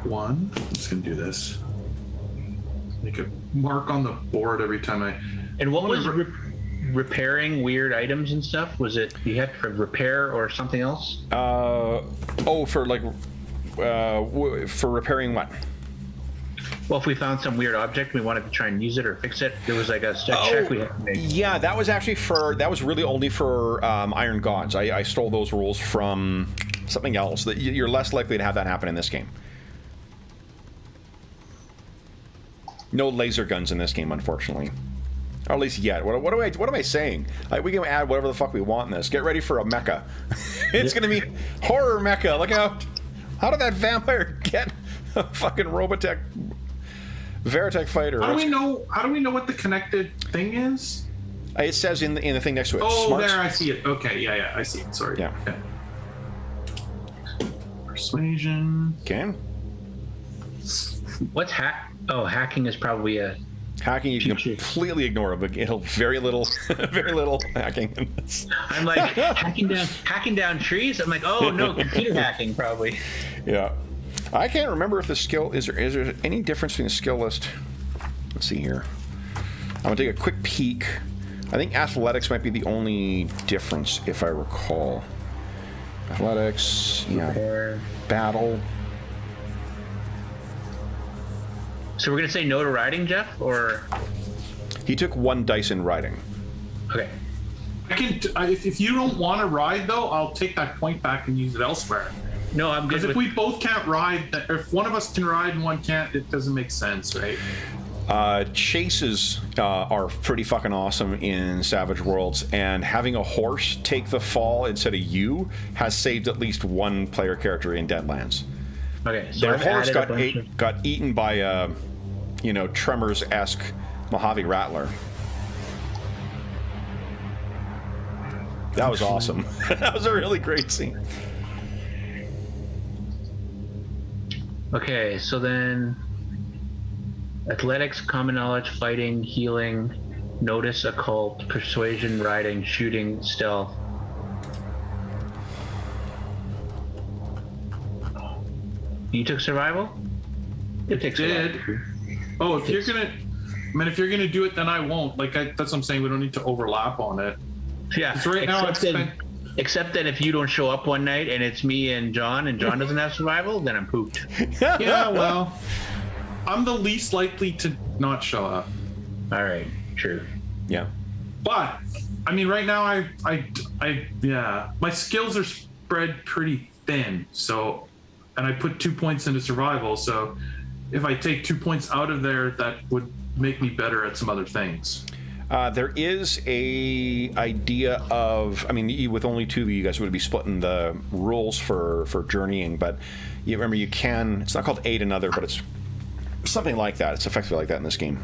1. I'm just gonna do this. Make a mark on the board every time I. And what was repairing weird items and stuff? Was it you have to repair or something else? For repairing what? Well, if we found some weird object, we wanted to try and use it or fix it. There was like a check we had to make. Yeah, that was actually really only for Iron Gods. I stole those rules from something else. That you're less likely to have that happen in this game. No laser guns in this game, unfortunately. Or at least yet. What am I saying? We can add whatever the fuck we want in this. Get ready for a mecha. It's gonna be horror mecha. Look out! How did that vampire get a fucking Robotech Veritech fighter? How do we know what the connected thing is? It says in the thing next to it. Oh, Smarts. there, I see it. Okay, yeah, I see it. Sorry. Yeah. Okay. Persuasion. Okay. What's hack? Oh, hacking is probably a. Hacking you can completely ignore it, but it'll very little hacking in this. I'm like hacking down trees. I'm like, oh no, computer hacking probably. Yeah, I can't remember if the skill is there any difference between the skill list. Let's see here. I'm gonna take a quick peek. I think athletics might be the only difference, if I recall. Athletics, yeah. Repair. Battle. So we're gonna say no to riding, Jeff, or He took 1 dice in riding. okay. I can. If you don't want to ride, though, I'll take that point back and use it elsewhere. No, I'm good. Because if we both can't ride, if one of us can ride and one can't, it doesn't make sense, right? Chases are pretty fucking awesome in Savage Worlds, and having a horse take the fall instead of you has saved at least 1 player character in Deadlands. Okay, so Their I've horse added got eaten by a, Tremors-esque Mojave Rattler. That was awesome. That was a really great scene. Okay, so then athletics, common knowledge, fighting, healing, notice, occult, persuasion, riding, shooting, stealth. You took survival? It takes Did. Oh, if you're gonna do it, then I won't. That's what I'm saying. We don't need to overlap on it. Yeah. 'Cause right now except that if you don't show up one night and it's me and John doesn't have survival, then I'm pooped. Yeah, well, I'm the least likely to not show up. All right, true. Yeah. But I mean, right now, yeah, my skills are spread pretty thin. So, and I put 2 points into survival. So, if I take 2 points out of there, that would make me better at some other things. There is a idea of, with only 2 of you guys would be splitting the rules for journeying, but you remember you can, it's not called aid another, but it's something like that. It's effectively like that in this game.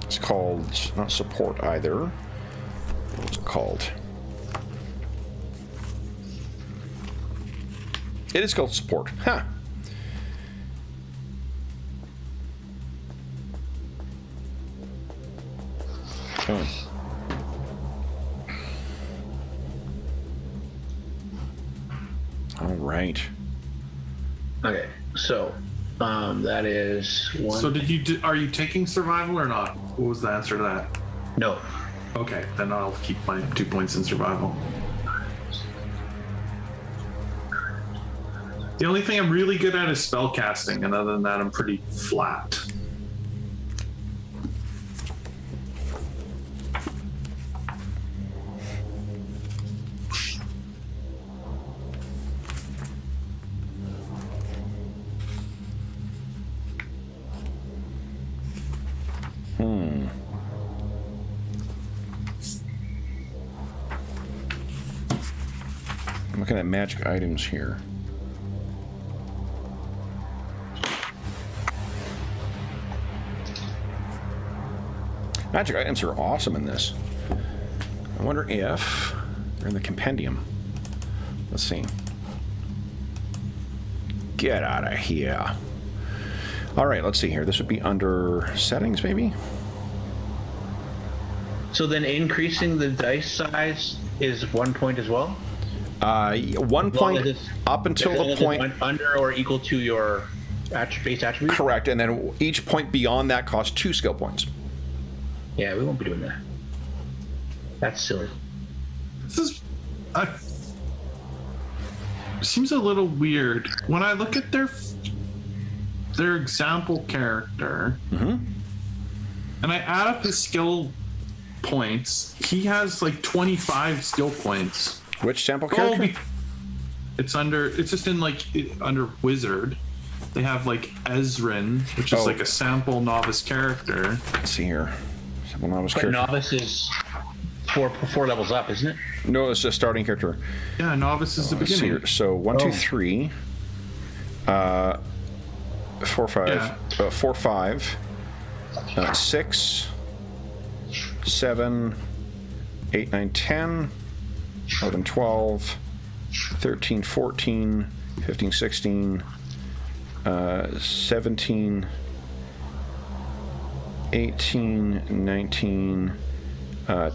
It's called, not support either. What's it called? It is called support. Huh. Okay. All right. Okay, so that is one. So are you taking survival or not? What was the answer to that? No. Okay, then I'll keep my 2 points in survival. The only thing I'm really good at is spell casting, and other than that, I'm pretty flat. I'm looking at magic items here. Magic items are awesome in this. I wonder if they're in the compendium. Let's see. Get out of here. All right, let's see here. This would be under settings, maybe? So then increasing the dice size is 1 point as well? 1 point up until the point... Under or equal to your base attribute? Correct, and then each point beyond that costs 2 skill points. Yeah, we won't be doing that. That's silly. This is... seems a little weird. When I look at their example character, and I add up his skill points, he has like 25 skill points. Which sample character? It's just in like under wizard. They have like Ezrin, which is like a sample novice character. Let's see here. Sample novice But character. novice is four levels up, isn't it? No, it's a starting character. Yeah, novice is the Let's see beginning. here. So 1, 2, 3, 4, 5, 6, 7, 8, 9, 10, 11, 12, 13, 14, 15, 16, 17, 18, 19,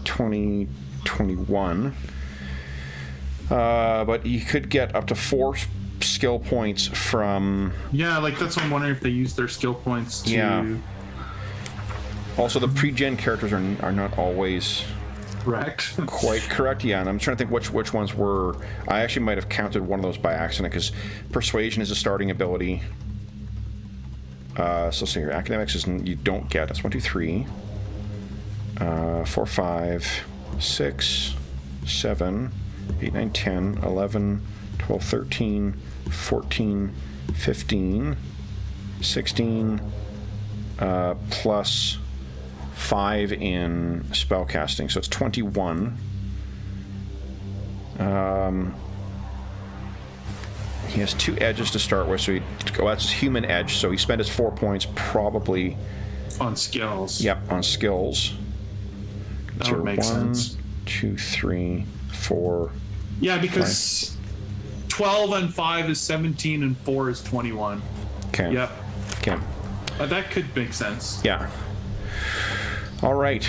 20, 21. But you could get up to 4 skill points from... Yeah, like that's what I'm wondering if they use their skill points to... Yeah. Also, the pre-gen characters are not always... Correct. Quite correct, yeah. And I'm trying to think which ones were... I actually might have counted one of those by accident, because Persuasion is a starting ability. So see here, Academics is you don't get. That's 1, 2, 3, 4, 5, 6, 7, 8, 9, 10, 11, 12, 13, 14, 15, 16, plus 5 in spellcasting, so it's 21. He has 2 edges to start with, so that's his human edge, so he spent his 4 points probably... On skills. Yep, on skills. That would make sense. 2, 3, 4... Yeah, because 12 and 5 is 17 and 4 is 21. Okay. Yep. Okay. That could make sense. Yeah. All right.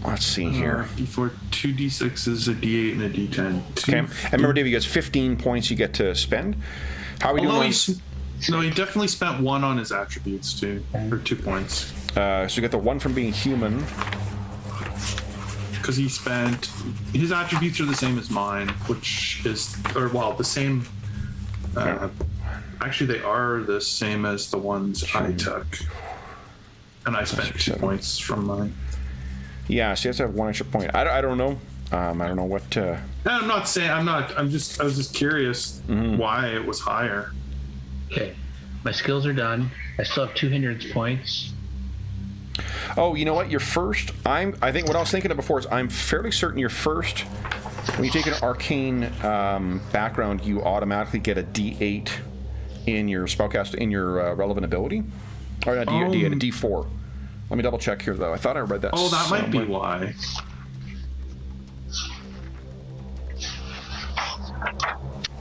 Let's see here. Before 2d6 is a d8 and a d10. Okay. And remember, Dave, he gets 15 points you get to spend. How are we doing? No, he definitely spent 1 on his attributes too, or 2 points. So you get the 1 from being human. Because he spent... His attributes are the same as mine, which is... Or, well, the same... Actually, they are the same as the ones I took. And I spent 2 points from mine. Yeah, so you have to have 1 extra point. I don't know. I don't know what... I'm not saying... I was just curious why it was higher. Okay. My skills are done. I still have 2 hindrance points. Oh, you know what? Your first... I think what I was thinking of before is I'm fairly certain your first... When you take an arcane background, you automatically get a D8 in your spellcast, in your relevant ability. Or not D8, a D4. Let me double check here, though. I thought I read that. Oh, that somewhere. might be why.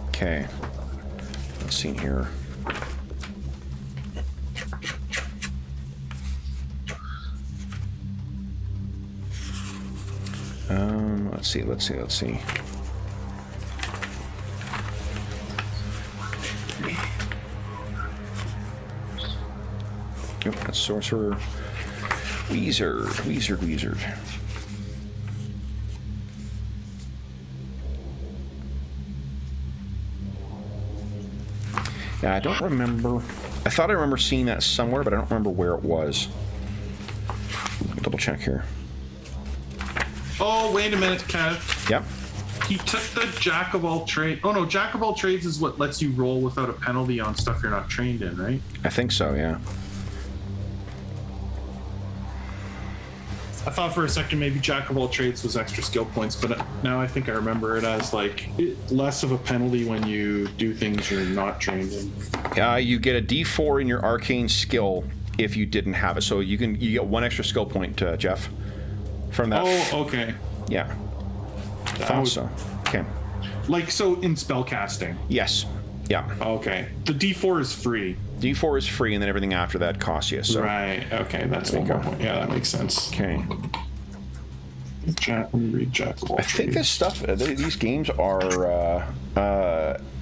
Okay. Let's see here. Let's see. Yep, that's Sorcerer. Wizard. Yeah, I don't remember. I thought I remember seeing that somewhere, but I don't remember where it was. Let me double check here. Oh, wait a minute, Kev. Yep. He took the Jack of all trades. Oh, no, Jack of all trades is what lets you roll without a penalty on stuff you're not trained in, right? I think so, yeah. I thought for a second maybe Jack of all trades was extra skill points, but now I think I remember it as like less of a penalty when you do things you're not trained in. You get a D4 in your arcane skill if you didn't have it. So you get 1 extra skill point, Jeff, from that. Oh, okay. Yeah. I thought so. Okay. Like, so in spellcasting? Yes. Yeah. Okay. The D4 is free. D4 is free, and then everything after that costs you. So. Right. Okay. That's one more point. Yeah, that makes sense. Okay. Let me read Jack of all I think this stuff, these games are.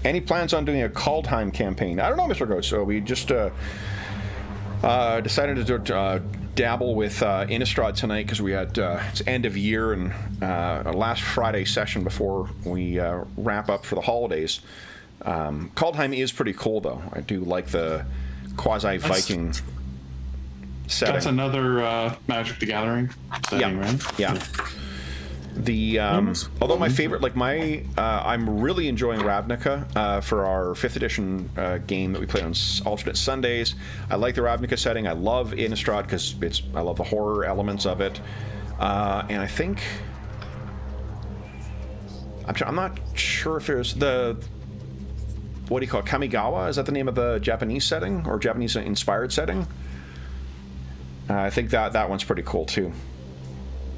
Any plans on doing a Kaldheim campaign? I don't know, Mr. Ghost. So we just decided to dabble with Innistrad tonight because we had it's end of year and our last Friday session before we wrap up for the holidays. Kaldheim is pretty cool, though. I do like the quasi-Viking setting. That's another Magic the Gathering setting, right? Yeah. The although my favorite, like I'm really enjoying Ravnica for our 5th edition game that we play on alternate Sundays. I like the Ravnica setting. I love Innistrad because I love the horror elements of it, and I think I'm not sure if there's what do you call it? Kamigawa? Is that the name of the Japanese setting or Japanese inspired setting? I think that one's pretty cool too.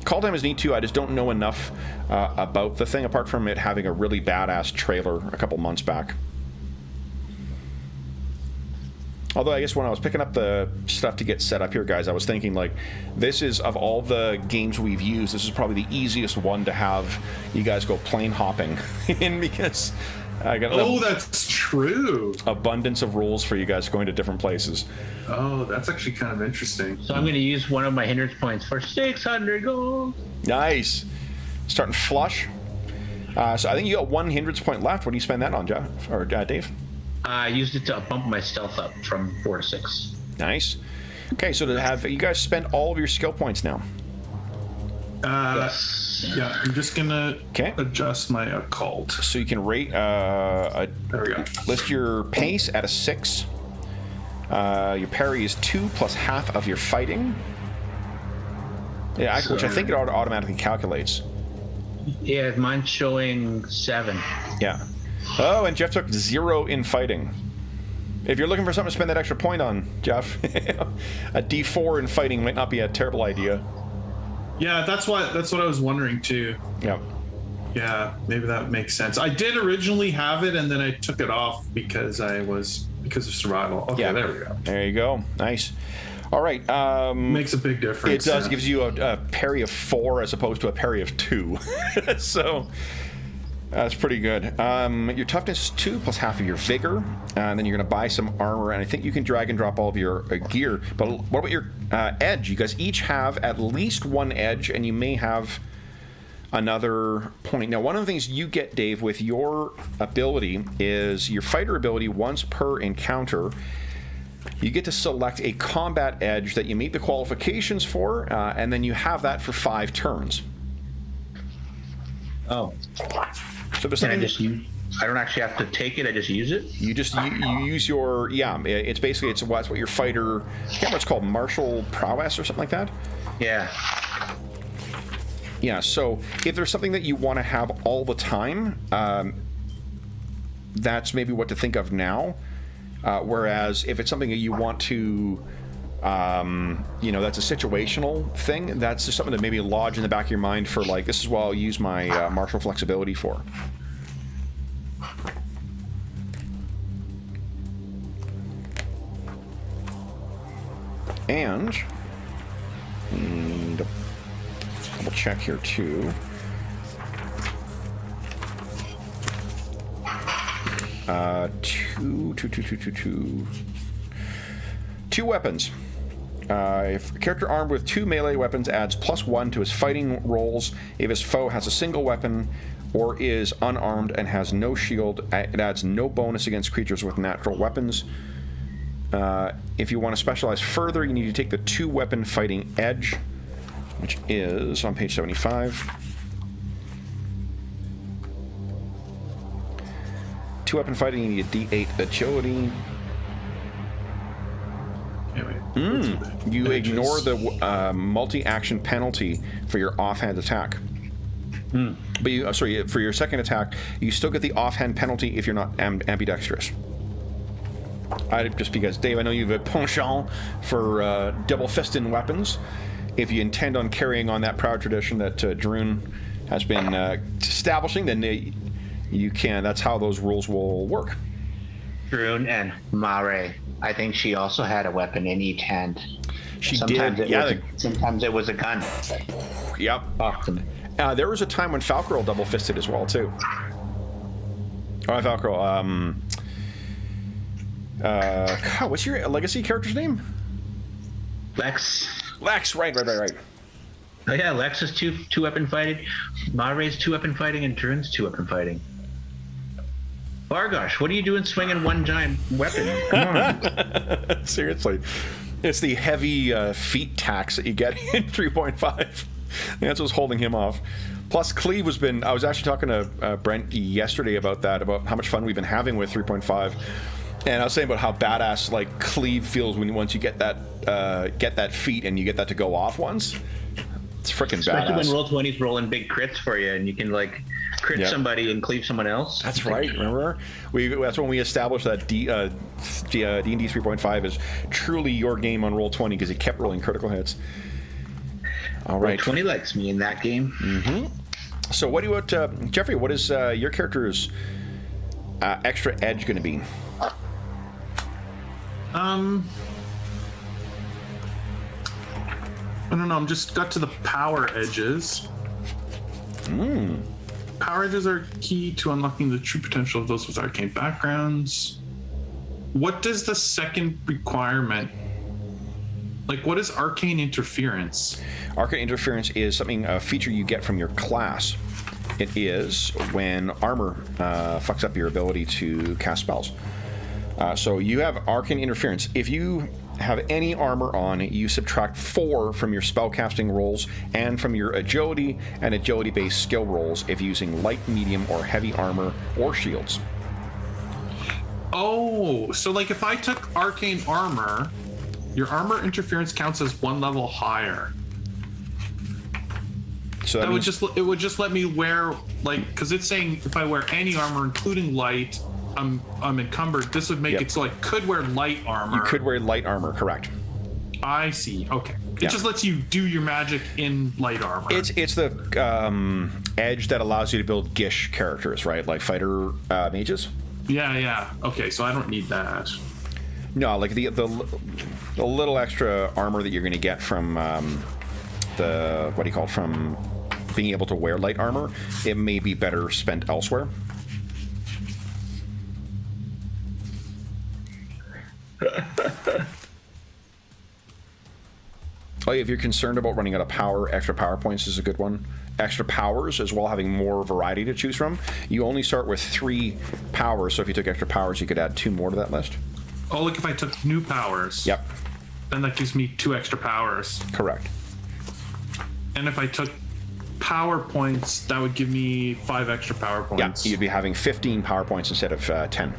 Kaldheim is neat too. I just don't know enough about the thing apart from it having a really badass trailer a couple months back. Although I guess when I was picking up the stuff to get set up here, guys, I was thinking like, this is, of all the games we've used, this is probably the easiest one to have you guys go plane hopping in because I got that's true. Abundance of rules for you guys going to different places. Oh, that's actually kind of interesting. So I'm going to use one of my hindrance points for 600 gold. Nice. Starting flush. So I think you got 1 hindrance point left. What do you spend that on, Jeff or Dave? I used it to bump my stealth up from 4 to 6. Nice. Okay, so to have you guys spend all of your skill points now. Yes. Yeah, I'm just gonna adjust my occult. So you can rate. There we go. List your pace at a 6. Your parry is 2 plus half of your fighting. Yeah, which I think it automatically calculates. Yeah, mine's showing 7. Yeah. Oh, and Jeff took 0 in fighting. If you're looking for something to spend that extra point on, Jeff, a D4 in fighting might not be a terrible idea. Yeah, that's what I was wondering too. Yep. Yeah, maybe that makes sense. I did originally have it, and then I took it off because of survival. Okay, yeah. There we go. There you go. Nice. All right. Makes a big difference. It does. Gives you a parry of 4 as opposed to a parry of 2. So that's pretty good. Your toughness is 2 plus half of your vigor, and then you're going to buy some armor, and I think you can drag and drop all of your gear. But what about your edge? You guys each have at least 1 edge, and you may have another point. Now, one of the things you get, Dave, with your ability is your fighter ability. Once per encounter, you get to select a combat edge that you meet the qualifications for, and then you have that for 5 turns. Oh. So there's something I don't actually have to take it. I just use it. You use your It's basically it's what your fighter. I can't remember what it's called, martial prowess or something like that. Yeah. Yeah. So if there's something that you want to have all the time, that's maybe what to think of now. Whereas if it's something that you want to, that's a situational thing. That's just something to maybe lodge in the back of your mind for like, this is what I'll use my martial flexibility for. And double check here too. Two weapons. If a character armed with 2 melee weapons adds +1 to his fighting rolls. If his foe has a single weapon or is unarmed and has no shield, it adds no bonus against creatures with natural weapons. If you want to specialize further, you need to take the 2-weapon fighting edge, which is on page 75. 2-weapon fighting, you need a D8 agility. You ignore the multi-action penalty for your offhand attack. But you, for your second attack, you still get the offhand penalty if you're not ambidextrous. Just because, Dave, I know you have a penchant for double-fisted weapons. If you intend on carrying on that proud tradition that Droon has been establishing, then you can. That's how those rules will work. Droon and Mare. I think she also had a weapon in each hand. Sometimes did. Sometimes it was a gun. Yep. Often. There was a time when Falcrel double-fisted as well, too. All right, Falcrel. God, what's your legacy character's name? Lex, right. Oh yeah, Lex is two weapon fighting, Mare's 2-weapon fighting, and Droon's 2-weapon fighting. Bargosh, what are you doing swinging one giant weapon? Come on. Seriously. It's the heavy feet tax that you get in 3.5. That's what's holding him off. Plus, Cleave I was actually talking to Brent yesterday about how much fun we've been having with 3.5. And I was saying about how badass Cleave feels once you get that feat and you get that to go off once. It's freaking badass. Especially when Roll20's rolling big crits for you, and you can crit somebody and cleave someone else. That's right. Remember, that's when we established that D&D 3.5 is truly your game on Roll20 because it kept rolling critical hits. All right. Roll20 likes me in that game. Mm-hmm. So what do you want, Jeffrey? What is your character's extra edge going to be? I don't know. I'm just got to the power edges. Power edges are key to unlocking the true potential of those with arcane backgrounds. What does the second requirement? What is arcane interference? Arcane interference is a feature you get from your class. It is when armor fucks up your ability to cast spells. So you have arcane interference. If you have any armor on, you subtract 4 from your spellcasting rolls and from your agility and agility-based skill rolls if using light, medium, or heavy armor or shields. Oh, so if I took arcane armor, your armor interference counts as 1 level higher. So that it would just let me wear because it's saying if I wear any armor, including light, I'm encumbered. This would make it so I could wear light armor. You could wear light armor, correct? I see. Okay. It just lets you do your magic in light armor. It's the edge that allows you to build Gish characters, right? Like fighter mages. Yeah. Okay, so I don't need that. No, the little extra armor that you're going to get from from being able to wear light armor, it may be better spent elsewhere. If you're concerned about running out of power, extra power points is a good one. Extra powers as well, having more variety to choose from. You only start with 3 powers, so if you took extra powers, you could add 2 more to that list. Oh, if I took new powers. Yep. Then that gives me 2 extra powers. Correct. And if I took power points, that would give me 5 extra power points. Yeah, you'd be having 15 power points instead of 10.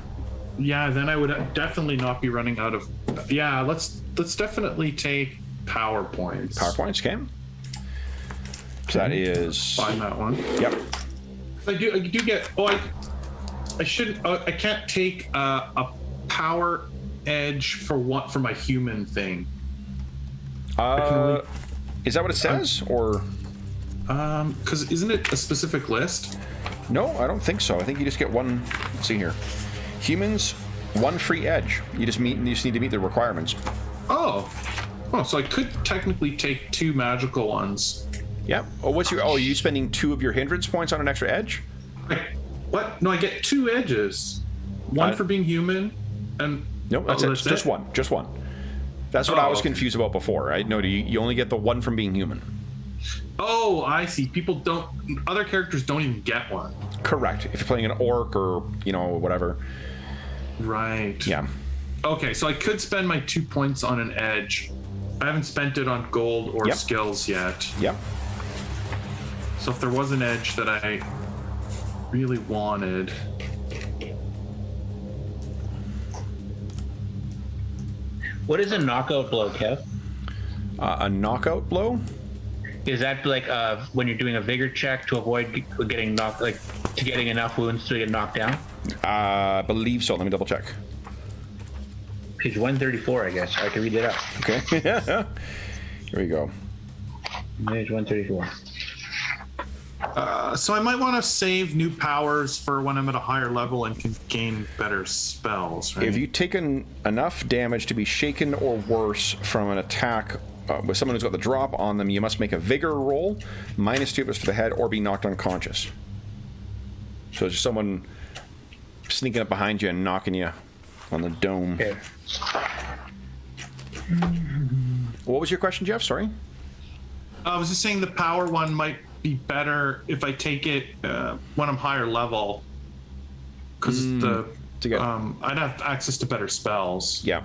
Yeah, then I would definitely not be running out of. Yeah, let's definitely take power points. Power points, okay. So that is. Find that one. Yep. I do get. I shouldn't. I can't take a power edge for my human thing. Is that what it says, or? Because isn't it a specific list? No, I don't think so. I think you just get one. Let's see here. Humans, 1 free edge. You just need to meet the requirements. Oh, so I could technically take 2 magical ones. Yeah. Are you spending 2 of your hindrance points on an extra edge? What? No, I get 2 edges. One for being human, and no, that's it. Just one. Just one. That's what I was confused about before. I know you only get the 1 from being human. Oh, I see. Other characters don't even get 1. Correct. If you're playing an orc or whatever. Right. Yeah. Okay, so I could spend my 2 points on an edge. I haven't spent it on gold or skills yet. Yep. So if there was an edge that I really wanted. What is a knockout blow, Kev? A knockout blow? Is that like when you're doing a vigor check to avoid getting knocked, like to getting enough wounds to get knocked down? I believe so. Let me double check. Page 134, I guess. I can read it up. Okay. Here we go. Page 134. So I might want to save new powers for when I'm at a higher level and can gain better spells, right? If you take enough damage to be shaken or worse from an attack with someone who's got the drop on them, you must make a vigor roll, -2 if it's for the head, or be knocked unconscious. So it's just someone sneaking up behind you and knocking you on the dome. Okay. What was your question, Jeff? Sorry? I was just saying the power one might be better if I take it when I'm higher level, because I'd have access to better spells. Yeah.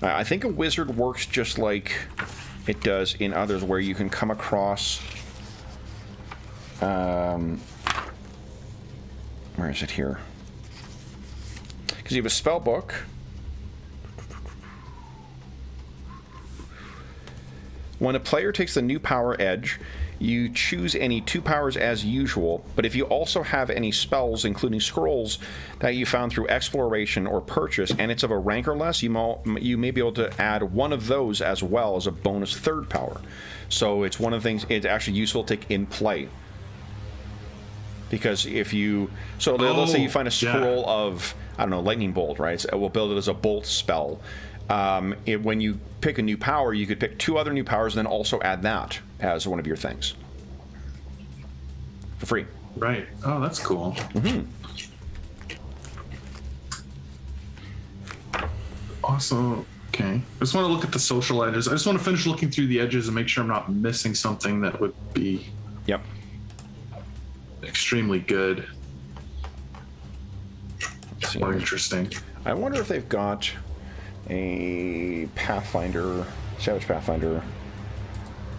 I think a wizard works just like it does in others, where you can come across... where is it here? Because you have a spell book. When a player takes the new power edge, you choose any 2 powers as usual, but if you also have any spells, including scrolls, that you found through exploration or purchase, and it's of a rank or less, you may be able to add one of those as well as a bonus 3rd power. So it's one of the things it's actually useful to take in play. Because if you... So let's say you find a scroll of, I don't know, lightning bolt, right? So we'll build it as a bolt spell. When you pick a new power, you could pick 2 other new powers and then also add that as one of your things. For free. Right. Oh, that's cool. Mm-hmm. Also, okay. I just want to look at the social edges. I just want to finish looking through the edges and make sure I'm not missing something that would be... Yep. Extremely good. More interesting. I wonder if they've got a Pathfinder, Savage Pathfinder.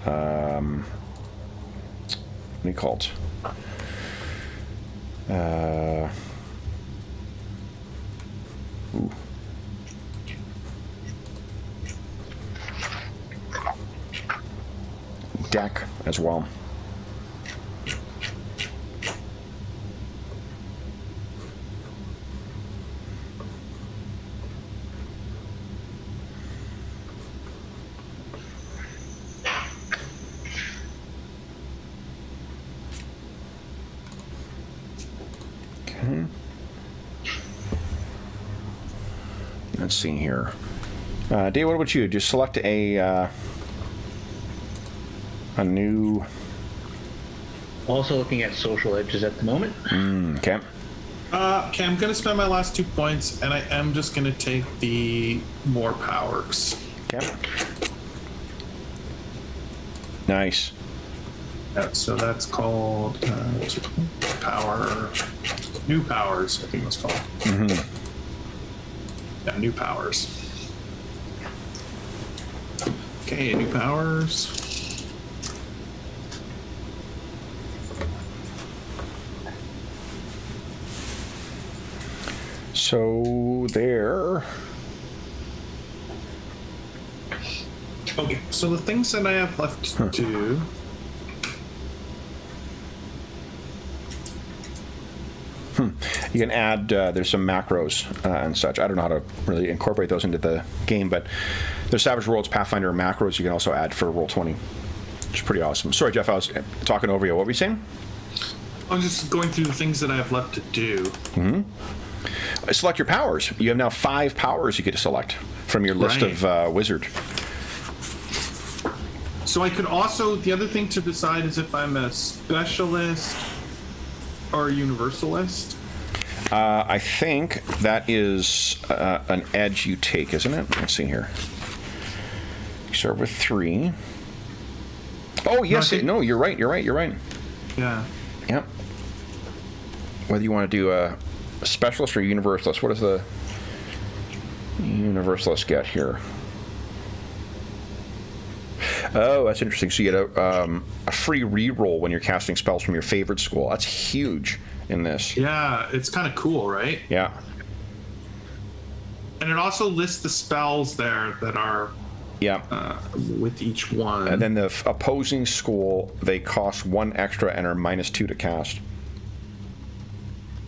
What do you call it? Ooh. Deck as well. Let's see here. Dave, what about you? Just select a new... Also looking at social edges at the moment. Okay. Okay, I'm going to spend my last 2 points, and I am just going to take the more powers. Okay. Nice. Yeah, so that's called power... New powers, I think it's called. Mm-hmm. Yeah, new powers. Okay, new powers. So there. Okay, so the things that I have left to do. You can add, there's some macros and such. I don't know how to really incorporate those into the game, but there's Savage Worlds Pathfinder macros you can also add for Roll20, which is pretty awesome. Sorry, Jeff, I was talking over you. What were you saying? I'm just going through the things that I have left to do. Mm-hmm. Select your powers. You have now 5 powers you get to select from your list of wizard. So I could also, the other thing to decide is if I'm a specialist or a universalist. I think that is an edge you take, isn't it? Let's see here. You start with 3. Oh, yes. No, you're right. Yeah. Yep. Whether you want to do a specialist or a universalist. What does the universalist get here? Oh, that's interesting. So you get a free reroll when you're casting spells from your favorite school. That's huge in this. Yeah, it's kind of cool, right? Yeah. And it also lists the spells there that are with each one. And then the opposing school, they cost 1 extra and are -2 to cast.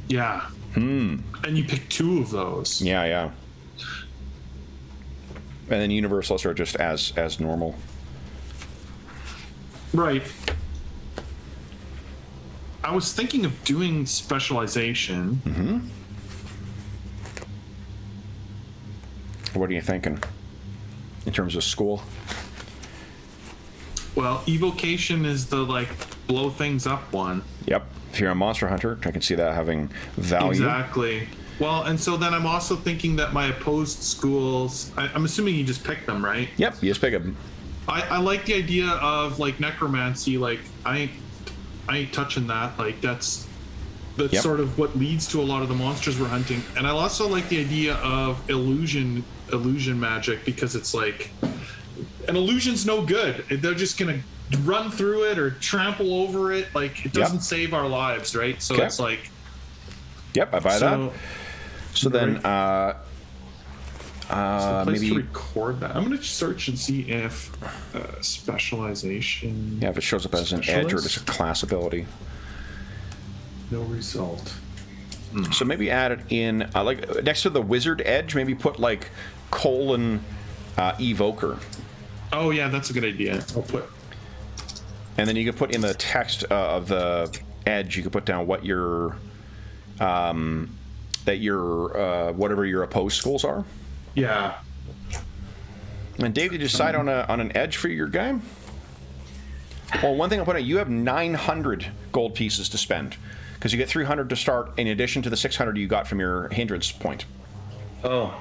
Yeah. And you pick 2 of those. Yeah. And then universals are just as normal. Right. I was thinking of doing specialization. Mm-hmm. What are you thinking in terms of school? Well, evocation is the like blow things up one. Yep. If you're a monster hunter, I can see that having value. Exactly. Well, and so then I'm also thinking that my opposed schools, I'm assuming you just pick them, right? Yep, you just pick them. I like the idea of like necromancy. Like I ain't touching that. Like that's sort of what leads to a lot of the monsters we're hunting. And I also like the idea of illusion magic, because it's like an illusion's no good. They're just gonna run through it or trample over it. Like it doesn't save our lives, right? So it's like, yep, I buy that. So then, place maybe to record that. I'm gonna search and see if specialization. Yeah, if it shows up as an edge or just a class ability. No result. So maybe add it in like next to the wizard edge. Maybe put like evoker. Oh yeah, that's a good idea. I'll put. And then you can put in the text of the edge. You can put down what your whatever your opposed schools are. Yeah. And Dave, did you decide on an edge for your game? Well, one thing I'll put out, you have 900 gold pieces to spend, because you get 300 to start in addition to the 600 you got from your hindrance point. Oh,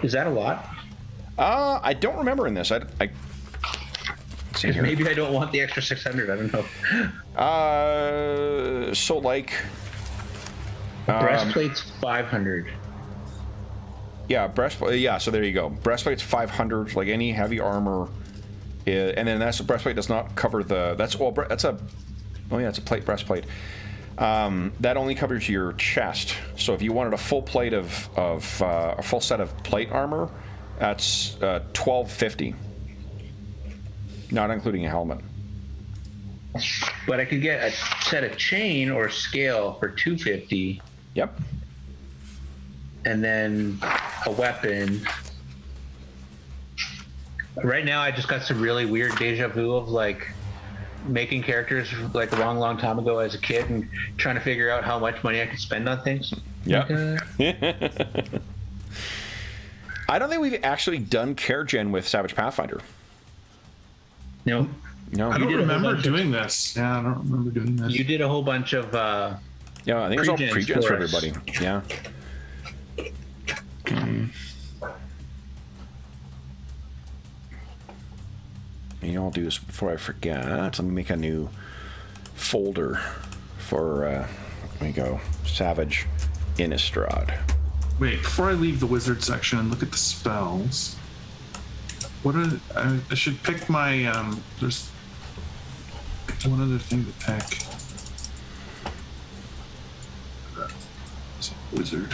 is that a lot? I don't remember in this. I maybe I don't want the extra 600. I don't know. So like breastplate's 500. Yeah, breastplate. Yeah, so there you go. Breastplate's 500. Like any heavy armor, and then that's breastplate does not cover the. It's a plate breastplate. That only covers your chest. So if you wanted a full plate of a full set of plate armor, that's $12.50, not including a helmet. But I could get a set of chain or scale for $250. Yep. And then a weapon. Right now, I just got some really weird deja vu of like making characters like a long time ago as a kid and trying to figure out how much money I could spend on things. Yeah. I don't think we've actually done care gen with Savage Pathfinder. No. I don't remember doing this. Yeah, I don't remember doing this. You did a whole bunch of yeah, I think it was all pre-gens for everybody. Yeah. You know, I'll do this before I forget. Let me make a new folder for let me go. Savage Innistrad. Wait, before I leave the wizard section and look at the spells, what are I should pick my there's one other thing to pick. Wizard.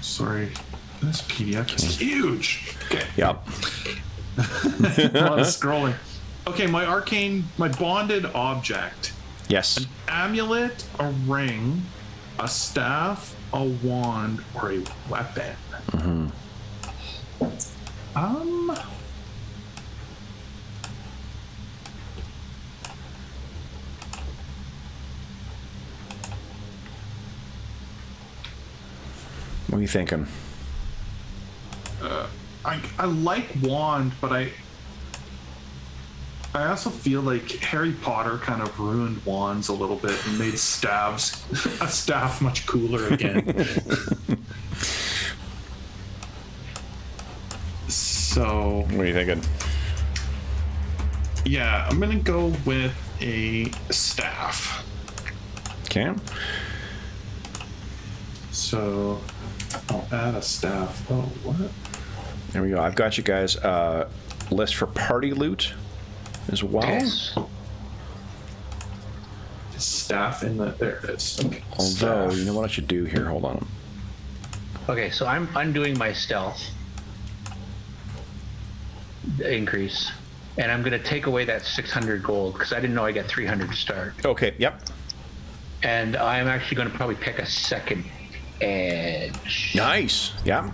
Sorry, this PDF is huge. Okay. Yep. A lot of scrolling. Okay, my bonded object. Yes. An amulet, a ring, a staff, a wand, or a weapon. Mm-hmm. What are you thinking? I like wand, but I also feel like Harry Potter kind of ruined wands a little bit and made a staff much cooler again. So What are you thinking? Yeah, I'm gonna go with a staff. Okay. So I'll add a staff. Oh, what? There we go. I've got you guys list for party loot as well. Yes. staff in the. There it is. Okay. Although, Staff. you know what I should do here? Hold on. Okay, so I'm undoing my stealth increase, and I'm going to take away that 600 gold because I didn't know I got 300 to start. Okay, yep. And I'm actually going to probably pick a second edge. Nice. Yeah.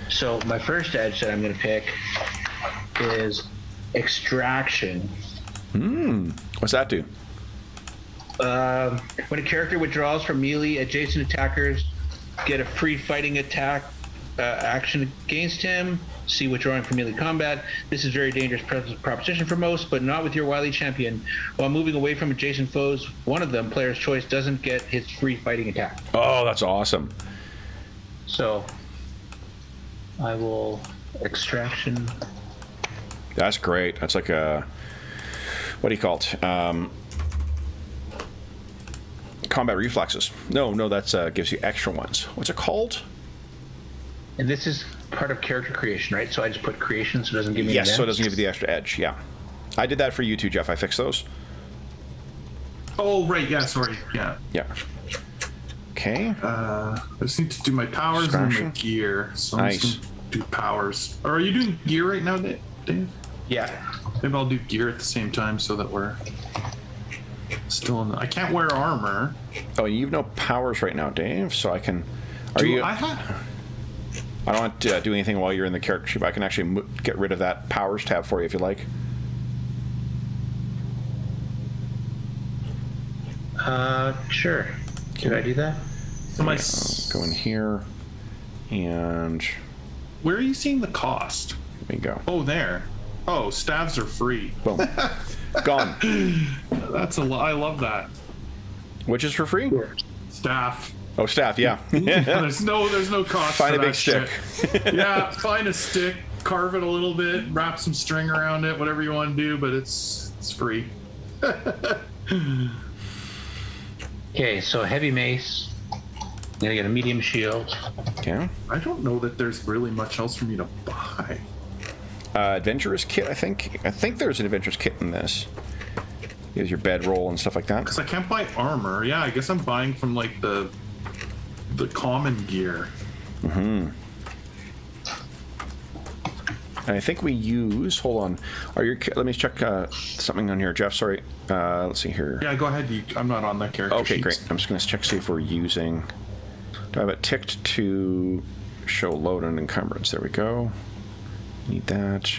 So my first edge that I'm going to pick is extraction. What's that do? When a character withdraws from melee, adjacent attackers get a free fighting attack action against him. See withdrawing from melee combat. This is very dangerous proposition for most, but not with your wily champion. While moving away from adjacent foes, one of them, player's choice, doesn't get his free fighting attack. Oh, that's awesome. So I will extraction. That's great. That's like a, what do you call it? Combat reflexes. No, that's gives you extra ones. What's it called? And this is part of character creation, right? So I just put creation so it doesn't give me Yes, so it doesn't give you the extra edge. Yeah. I did that for you too, Jeff. I fixed those. Oh, right. Yeah, sorry. Yeah. Yeah. Okay. I just need to do my powers and my Extraction. gear. So Nice. I'm just gonna do powers. Or are you doing gear right now, Dave? Yeah. Maybe I'll do gear at the same time so that we're still in the... I can't wear armor. Oh, you've no powers right now, Dave, so I can... I don't want to do anything while you're in the character sheet, but I can actually get rid of that powers tab for you if you like. Sure. Should I do that? So my... Go in here, and Where are you seeing the cost? there you go. Oh, there. Oh, staves are free. Boom. Gone. That's a lot. I love that. Which is for free? Staff. Oh, staff, yeah. There's no cost. Find for a big that stick. shit. Yeah, find a stick, carve it a little bit, wrap some string around it, whatever you want to do, but it's free. Okay, so heavy mace. I'm gonna get a medium shield. Okay. I don't know that there's really much else for me to buy. Adventurous kit, I think. I think there's an adventurous kit in this. Gives your bedroll and stuff like that. Because I can't buy armor. Yeah, I guess I'm buying from like the common gear. And I think we use. Hold on. Let me check something on here, Jeff. Sorry. Let's see here. Yeah, go ahead. I'm not on that character Okay, sheets. great. I'm just going to check see if we're using. Do I have it ticked to show load and encumbrance? There we go. Need that.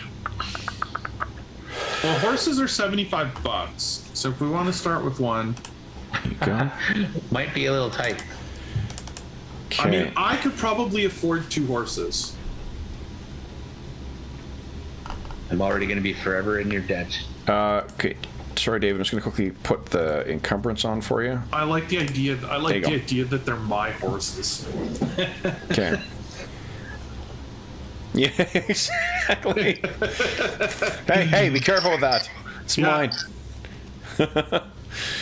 Well, horses are $75. So if we want to start with one, There you go. Might be a little tight. Okay. I mean, I could probably afford 2 horses. I'm already gonna be forever in your debt. Okay. Sorry, David. I'm just going to quickly put the encumbrance on for you. I like the idea. I There like you the go. idea that they're my horses. Okay. Yeah, exactly. hey, be careful with that. It's Yeah. mine.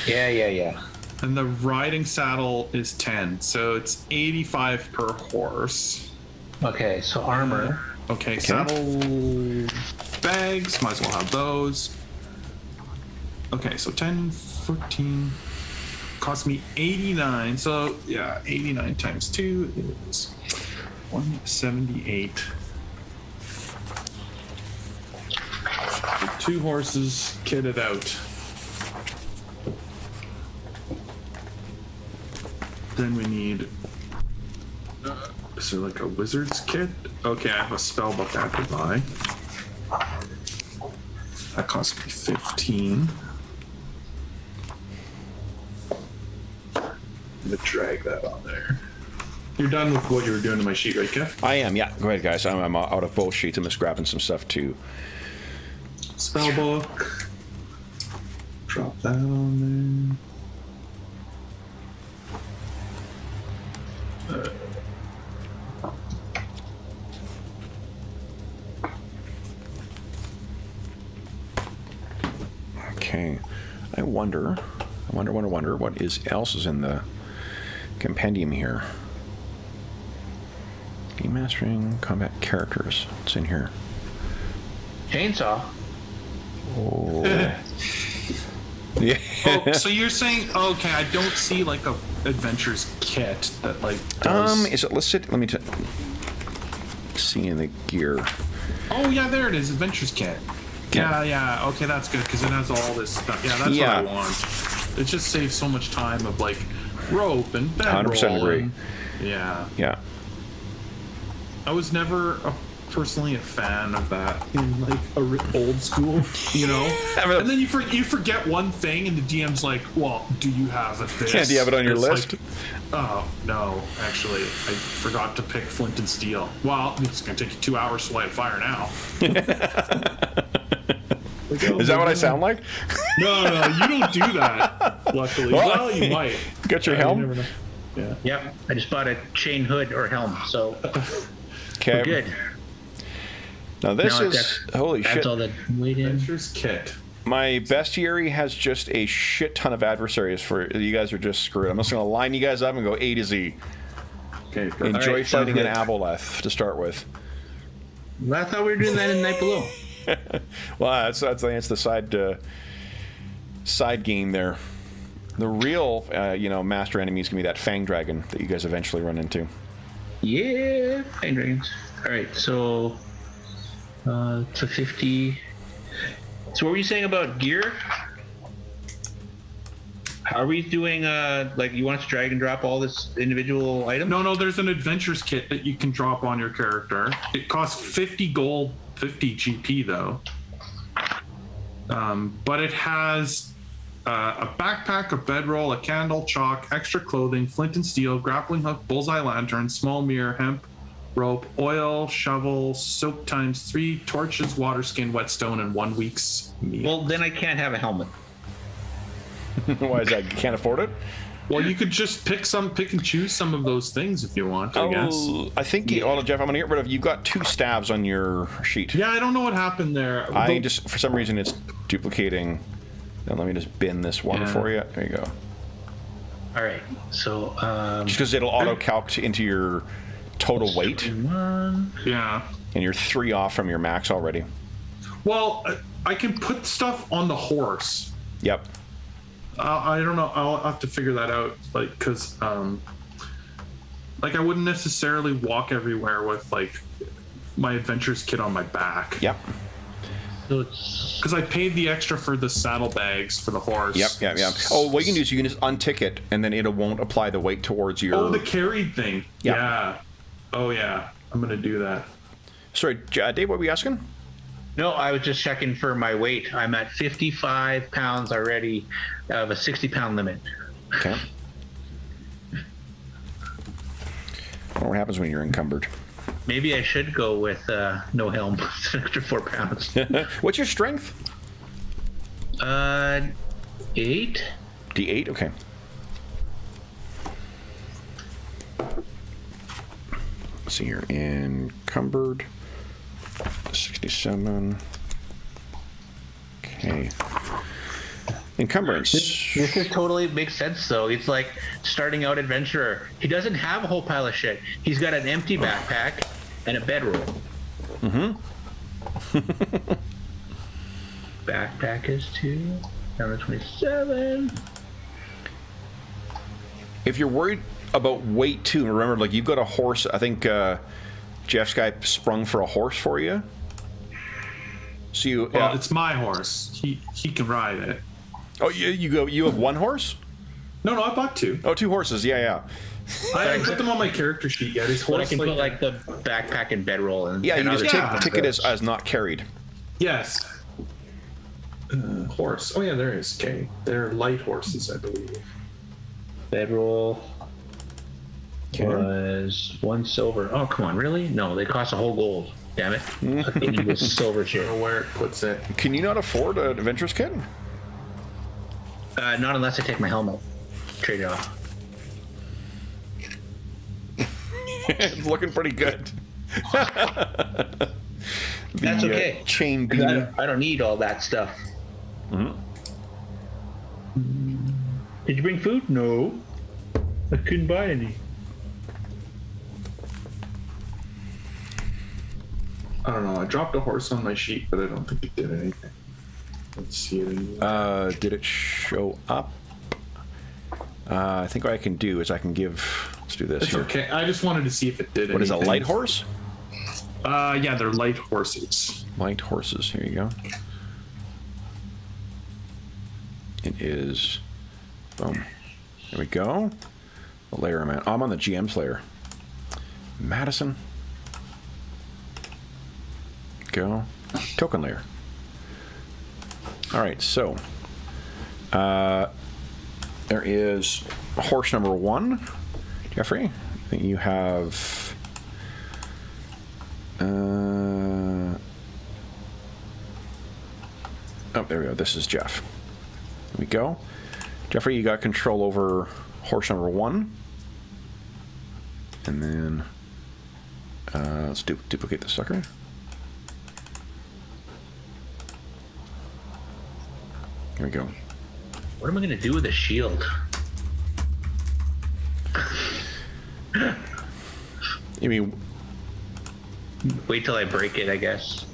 Yeah. And the riding saddle is 10, so it's 85 per horse. Okay, so armor. Okay, saddle bags, might as well have those. Okay, so 10, 14, cost me 89. So yeah, 89 times 2 is 178. 2 horses kitted out. Then we need. Is there like a wizard's kit? Okay, I have a spell book I have to buy. That cost me 15. I'm gonna drag that on there. You're done with what you were doing to my sheet, right, Kev? I am, yeah. Go ahead, guys. I'm out of both sheets. I'm just grabbing some stuff too. Spell book. Drop that on there. Okay. I wonder what else is in the compendium here. Game mastering, combat characters. What's in here? Chainsaw. Oh. Yeah. Oh, so you're saying, okay, I don't see like a adventures kit that like does... Is it listed? Let me see in the gear. Oh yeah, there it is, adventures kit. Yeah, okay, that's good because it has all this stuff. Yeah, that's what I want. It just saves so much time of like rope and bedroll. 100% agree. Yeah. I was never personally a fan of that in like old school, you know. And then you forget one thing, and the DM's like, "Well, do you have this? Yeah, do you have it on your list?" Like, oh no, actually, I forgot to pick flint and steel. Well, it's gonna take you 2 hours to light a fire now. Is that what I sound like? No, you don't do that. Luckily, well, you might. Got your helm? You never know. Yeah. Yep. I just bought a chain hood or helm, so we're good. Now this is holy shit. That's all the weight in. Adventures kit. My bestiary has just a shit ton of adversaries for you guys are just screwed. I'm just gonna line you guys up and go A to Z. Okay. Enjoy fighting an Aboleth to start with. Well, I thought we were doing that in Night Below. Well, that's the side game there. The real, master enemy is gonna be that Fang Dragon that you guys eventually run into. Yeah, Fang Dragons. All right, so to 50. So what were you saying about gear? Are we doing like you want us to drag and drop all this individual item? No, there's an adventures kit that you can drop on your character. It costs 50 gold, 50 GP though. But it has a backpack, a bedroll, a candle, chalk, extra clothing, flint and steel, grappling hook, bullseye lantern, small mirror, hemp, rope, oil, shovel, soap ×3, torches, water skin, whetstone, and 1 week's meal. Well, then I can't have a helmet. Why is that? You can't afford it? Well, you could just pick and choose some of those things if you want, I guess. I think, Jeff, I'm going to get rid of, you've got 2 stabs on your sheet. Yeah, I don't know what happened there. For some reason, it's duplicating. Now, let me just bin this one for you. There you go. All right, so... just because it'll auto-calc into your total weight. Yeah. And you're 3 off from your max already. Well, I can put stuff on the horse. Yep. I don't know. I'll have to figure that out. Like, because, I wouldn't necessarily walk everywhere with, like, my adventures kit on my back. Yep. Because I paid the extra for the saddlebags for the horse. Yep. Oh, what you can do is you can just untick it, and then it won't apply the weight towards your... Oh, the carried thing. Yep. Yeah. Oh, yeah. I'm going to do that. Sorry, Dave, what were you asking? No, I was just checking for my weight. I'm at 55 pounds already of a 60-pound limit. Okay. What happens when you're encumbered? Maybe I should go with no helm. It's an extra 4 pounds. What's your strength? 8. D8? Okay. Let's see here. Encumbered. 67. Okay. Encumbrance. This is totally makes sense though. It's like starting out adventurer. He doesn't have a whole pile of shit. He's got an empty backpack and a bedroll. Backpack is 2. Down to 27. If you're worried about weight too, remember, like, you've got a horse. I think Jeff's guy sprung for a horse for you. So you. Well, it's my horse. He can ride it. Oh, you have 1 horse? No, I bought 2. Oh, 2 horses. Yeah. I haven't put them on my character sheet yet. His horse, But I can put like the backpack and bedroll and yeah. You and just other tick it as not carried. Yes. Horse. Oh yeah, there is. Okay, they're light horses, I believe. bedroll was 1 silver. Oh, come on, really? No, they cost a whole gold. Damn it. I think it was silver I shit. don't know where it puts it. Can you not afford an adventurous kit? Not unless I take my helmet. Trade it off. It's looking pretty good. That's okay. Chain beanie. I don't need all that stuff. Did you bring food? No. I couldn't buy any. I don't know. I dropped a horse on my sheet, but I don't think it did anything. Let's see it. Did it show up? I think what I can do is I can give. Let's do this. It's here. okay. I just wanted to see if it did. What is a light horse? Yeah, they're light horses. Light horses. Here you go. It is. Boom. There we go. The layer I'm at. I'm on the GM's layer. Madison. Go. Token layer. All right, so there is horse number 1. Jeffrey, I think you have. Oh, there we go. This is Jeff. There we go. Jeffrey, you got control over horse number 1. And then let's duplicate the sucker. Here we go. What am I going to do with a shield? You mean? Wait till I break it, I guess.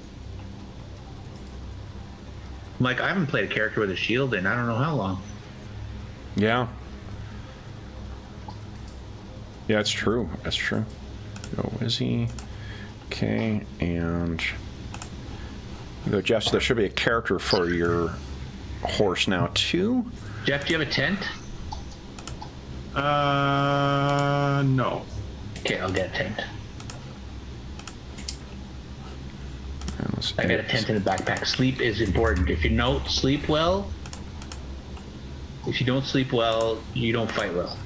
Like, I haven't played a character with a shield in I don't know how long. Yeah. Yeah, it's true. That's true. Go Izzy. Okay, and go Jeff. So there should be a character for your horse now too. Jeff, do you have a tent? No. Okay, I'll get a tent. I got a tent in the backpack. Sleep is important. If you don't sleep well, you don't fight well.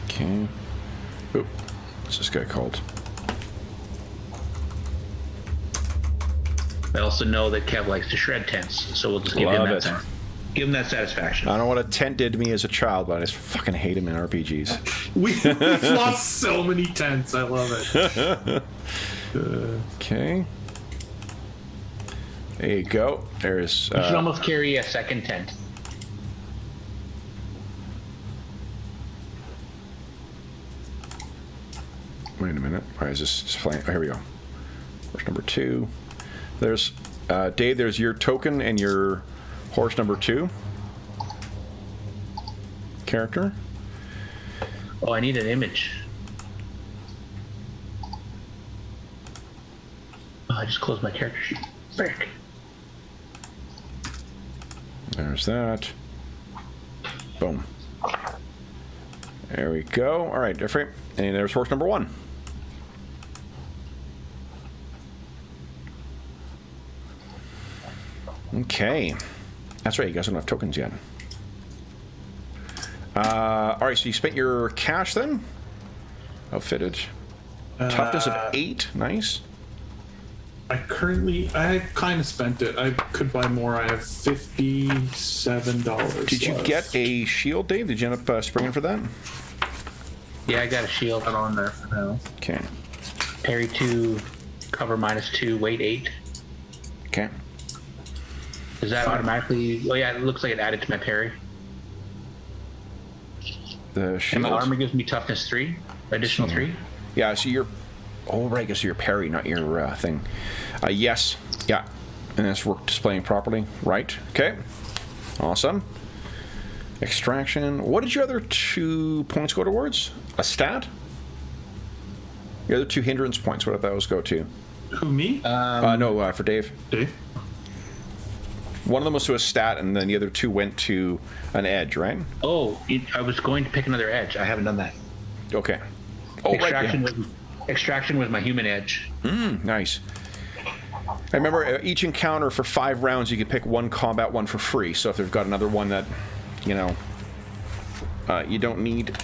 Okay. Oop. What's this guy called? I also know that Kev likes to shred tents, so we'll just give him that. Give him that satisfaction. I don't know what a tent did to me as a child, but I just fucking hate him in RPGs. We've lost so many tents. I love it. Okay. There you go. There's. You should almost carry a second tent. Wait a minute. Why is this just playing? Oh, here we go. Horse number 2. There's Dave. There's your token and your horse number 2 character. Oh, I need an image. Oh, I just closed my character sheet. Frick. There's that. Boom. There we go. All right, Jeffrey. And there's horse number 1. Okay. That's right, you guys don't have tokens yet. All right, so you spent your cash then? Outfitted. Toughness of 8. Nice. I kind of spent it. I could buy more. I have $57. Did you get a shield, Dave? Did you end up springing for that? Yeah, I got a shield. Got on there for now. Okay. Parry 2, cover -2, weight 8. Okay. Does that automatically... Oh yeah, it looks like it added to my parry. The shield. And my armor gives me toughness 3, additional 3. Yeah, so you're... Oh, right, so your parry, not your thing. Yes. Yeah. And that's work displaying properly. Right. Okay. Awesome. Extraction. What did your other 2 points go towards? A stat? The other 2 hindrance points, what did those go to? Who, me? No, for Dave. Dave? One of them was to a stat, and then the other 2 went to an edge, right? Oh, I was going to pick another edge. I haven't done that. Okay. Oh, Extraction, right. Yeah. Extraction was my human edge. Nice. I remember each encounter for 5 rounds, you can pick one combat one for free. So if they've got another one that, you know, you don't need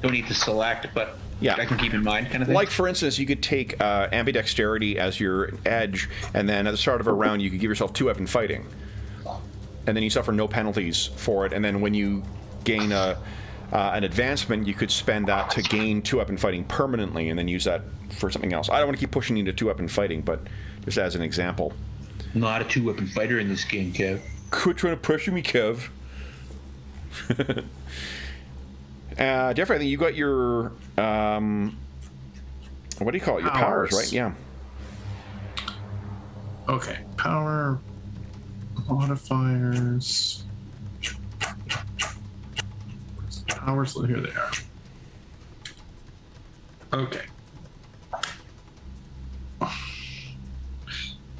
to select, but yeah, I can keep in mind, kind of thing. Like, for instance, you could take ambidexterity as your edge, and then at the start of a round, you could give yourself 2-weapon fighting. And then you suffer no penalties for it. And then when you gain an advancement, you could spend that to gain 2-weapon fighting permanently, and then use that for something else. I don't want to keep pushing you into 2-weapon fighting, but just as an example. Not a 2-weapon fighter in this game, Kev. Quit trying to pressure me, Kev. Jeffrey, I think you got your What do you call it? Your powers, right? Yeah. Okay, power modifiers. Powers, here they are. Okay.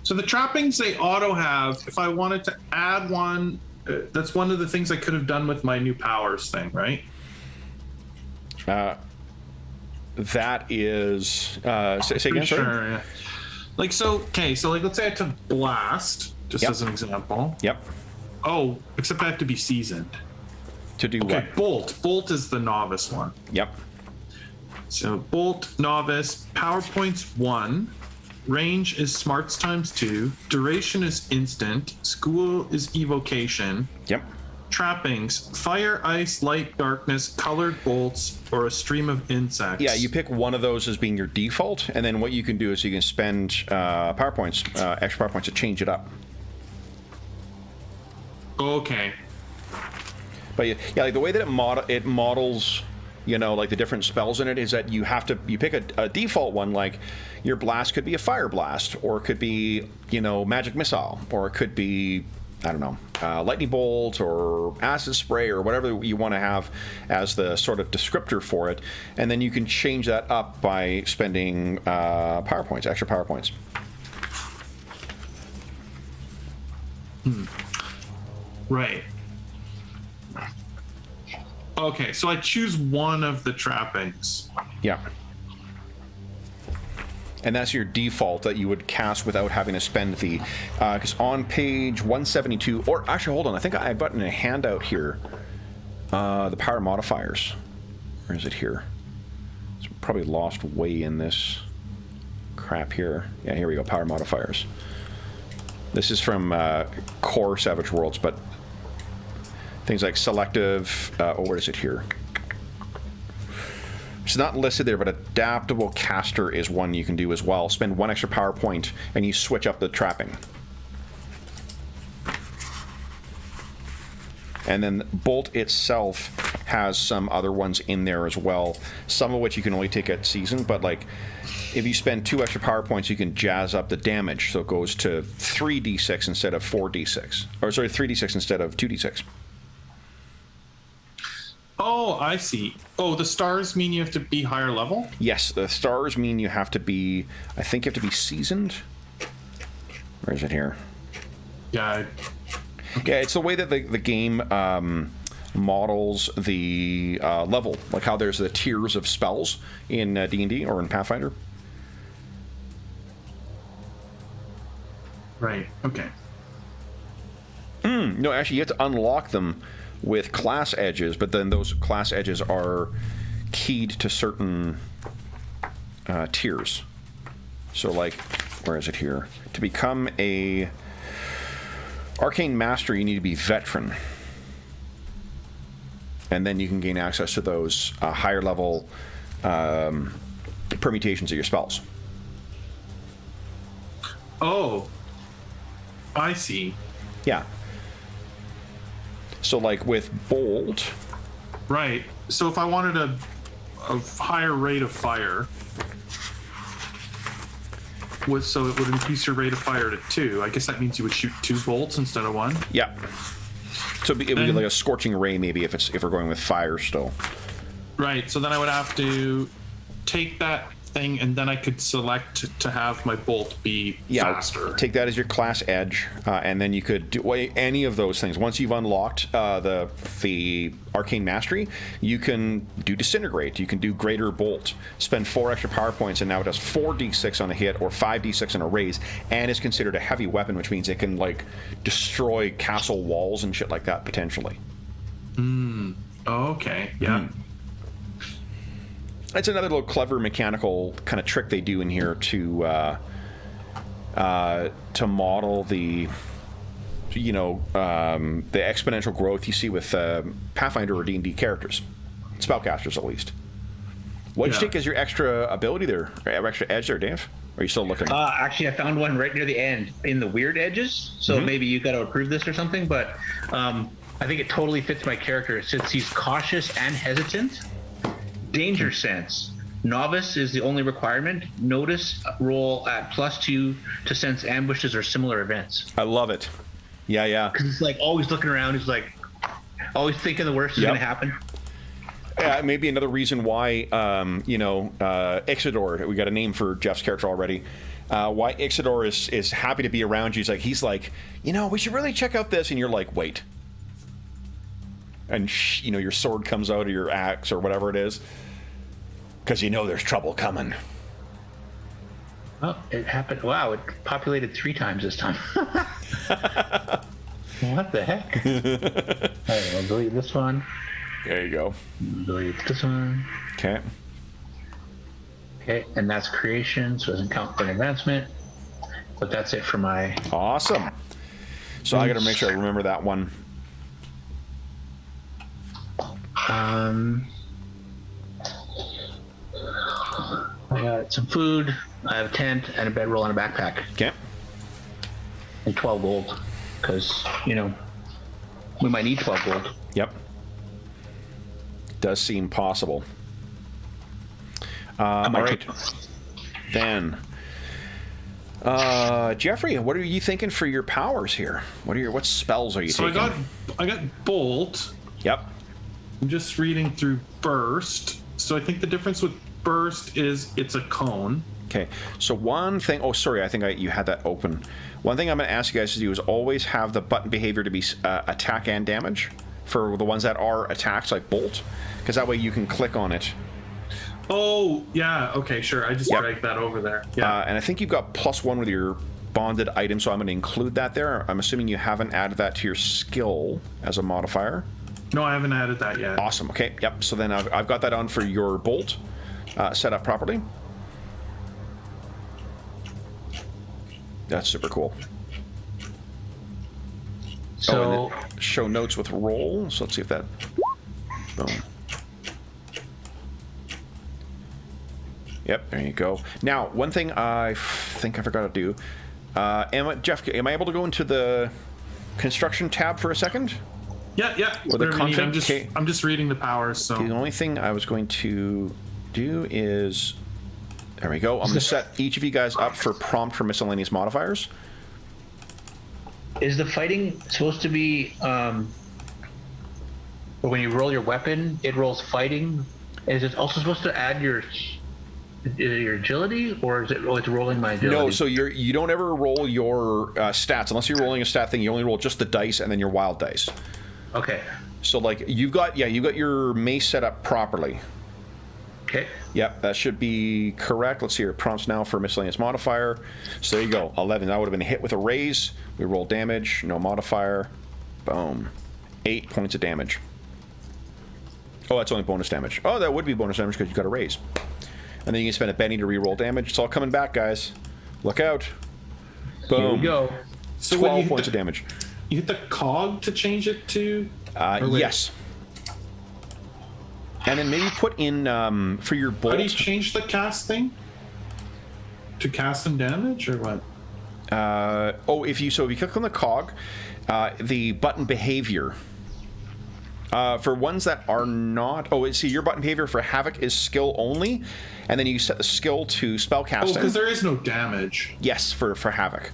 So the trappings they auto have, if I wanted to add one, that's one of the things I could have done with my new powers thing, right? That is, say again, Sure, yeah. Like, so, okay, so like, let's say I took Blast, just as an example. Yep. Oh, except I have to be seasoned. To do Okay, what? Bolt. Bolt is the novice one. Yep. So Bolt, novice, power points 1, range is smarts ×2, duration is instant, school is evocation. Yep. Trappings: fire, ice, light, darkness, colored bolts, or a stream of insects. Yeah, you pick one of those as being your default, and then what you can do is you can spend power points, extra power points to change it up. Okay. But yeah, like the way that it models, you know, like the different spells in it is that you pick a default one, like your blast could be a fire blast, or it could be, you know, magic missile, or it could be, I don't know, lightning bolt or acid spray or whatever you want to have as the sort of descriptor for it, and then you can change that up by spending power points, extra power points. Right. Okay, so I choose one of the trappings. Yeah. And that's your default that you would cast without having to spend the... Because on page 172... Or actually, hold on. I think I've got in a handout here the power modifiers. Where is it here? It's probably lost way in this crap here. Yeah, here we go. Power modifiers. This is from core Savage Worlds, but things like selective... where is it here? It's not listed there, but adaptable caster is one you can do as well. Spend one extra power point, and you switch up the trapping. And then Bolt itself has some other ones in there as well, some of which you can only take at season, but like if you spend 2 extra power points, you can jazz up the damage, so it goes to 3d6 instead of 4d6. Or sorry, 3d6 instead of 2d6. Oh, I see. Oh, the stars mean you have to be higher level? Yes, the stars mean you have to be, I think you have to be seasoned. Where is it here? Yeah. Yeah, it's the way that the game models the level, like how there's the tiers of spells in D&D or in Pathfinder. Right, okay. No, actually, you have to unlock them with class edges, but then those class edges are keyed to certain tiers. So, like, where is it here? To become a Arcane Master, you need to be Veteran. And then you can gain access to those higher level permutations of your spells. Oh, I see. Yeah. So, like with Bolt... Right. So if I wanted a higher rate of fire, so it would increase your rate of fire to 2. I guess that means you would shoot 2 bolts instead of 1. Yeah. So it would be like a scorching ray, maybe, if we're going with fire still. Right. So then I would have to take that thing, and then I could select to have my bolt be faster. Take that as your class edge, and then you could do any of those things. Once you've unlocked the Arcane Mastery, you can do Disintegrate. You can do Greater Bolt. Spend 4 extra power points, and now it does 4d6 on a hit or 5d6 on a raise, and is considered a heavy weapon, which means it can like destroy castle walls and shit like that potentially. Okay. Yeah. It's another little clever mechanical kind of trick they do in here to model the, you know, the exponential growth you see with Pathfinder or D&D characters, spellcasters at least. What did you take as your extra ability there, or extra edge there, Dave? Or are you still looking? Actually, I found one right near the end in the weird edges. So maybe you got to approve this or something. But I think it totally fits my character since he's cautious and hesitant. Danger sense. Novice is the only requirement. Notice roll at +2 to sense ambushes or similar events. I love it. Yeah. Because he's like always looking around. He's like always thinking the worst is going to happen. Yeah, maybe another reason why, Ixidor, we got a name for Jeff's character already, why Ixidor is happy to be around you. He's like, we should really check out this. And you're like, wait. And, your sword comes out, or your axe, or whatever it is. Because there's trouble coming. Oh, it happened. Wow, it populated 3 times this time. What the heck? Alright, I'll delete this one. There you go. Delete this one. Okay. Okay, and that's creation, so it doesn't count for an advancement. But that's it for my... Awesome. So I got to make sure I remember that one. I got some food, I have a tent, and a bedroll and a backpack. Okay. And 12 gold. Because, we might need 12 gold. Yep. Does seem possible. All right. Then, Jeffrey, what are you thinking for your powers here? What spells are you taking? So I got Bolt. Yep. I'm just reading through Burst. So I think the difference with Burst is it's a cone. Okay. So one thing. Oh, sorry. I think you had that open. One thing I'm going to ask you guys to do is always have the button behavior to be attack and damage for the ones that are attacks, like Bolt, because that way you can click on it. Oh, yeah. Okay, sure. I just dragged that over there. Yeah. And I think you've got +1 with your bonded item, so I'm going to include that there. I'm assuming you haven't added that to your skill as a modifier. No, I haven't added that yet. Awesome. Okay. Yep. So then I've got that on for your Bolt set up properly. That's super cool. So and then show notes with roll. So let's see if that. Boom. Yep, there you go. Now, one thing I think I forgot to do. Jeff, am I able to go into the construction tab for a second? Yeah. Or the content? I'm just reading the powers. So the only thing I was going to do is, there we go. I'm going to set each of you guys up for prompt for miscellaneous modifiers. is the fighting supposed to be, when you roll your weapon, it rolls fighting? Is it also supposed to add your agility, or is it rolling my agility? No, so you don't ever roll your stats unless you're rolling a stat thing. You only roll just the dice and then your wild dice. Okay. So like you've got your mace set up properly. Okay. Yep, that should be correct. Let's see here. Prompts now for miscellaneous modifier. So there you go. 11. That would have been a hit with a raise. We roll damage. No modifier. Boom. 8 points of damage. Oh, that's only bonus damage. Oh, that would be bonus damage because you got a raise. And then you can spend a penny to re-roll damage. It's all coming back, guys. Look out. Boom. Here we go. So 12 points of damage. You hit the cog to change it to? Yes. And then maybe put in for your bolt. How do you change the cast thing? To cast some damage or what? If you click on the cog, the button behavior. For ones that are not... see, your button behavior for Havoc is skill only, and then you set the skill to spellcasting. Oh, because there is no damage. Yes, for Havoc.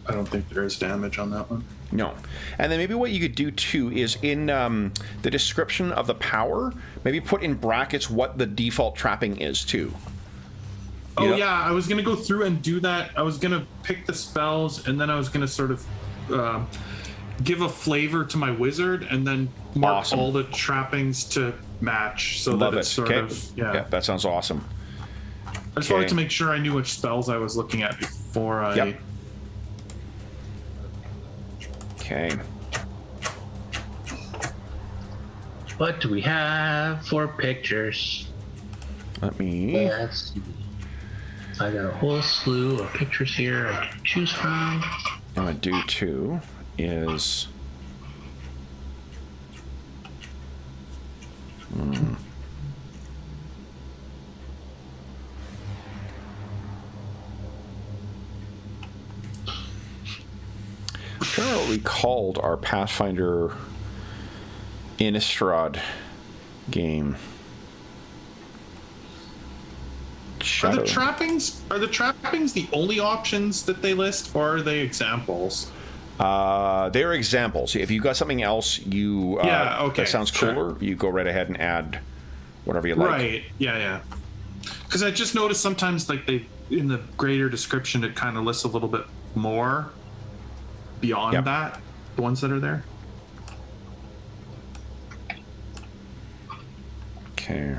I don't think there is damage on that one. No. And then maybe what you could do, too, is in the description of the power, maybe put in brackets what the default trapping is, too. Yeah, I was going to go through and do that. I was going to pick the spells, and then I was going to sort of... give a flavor to my wizard and then mark all the trappings to match so that it's sort of yeah, that sounds awesome. I just wanted to make sure I knew which spells I was looking at before I Okay. What do we have for pictures? Let me Let's see. I got a whole slew of pictures here I can choose from. I'm gonna do too is I'm trying to remember what we called our Pathfinder Innistrad game. Are the trappings the only options that they list, or are they examples? They're examples. If you've got something else that sounds cooler, you go right ahead and add whatever you like. Right. Yeah. Because I just noticed sometimes, like, they in the greater description, it kind of lists a little bit more beyond that, the ones that are there. Okay.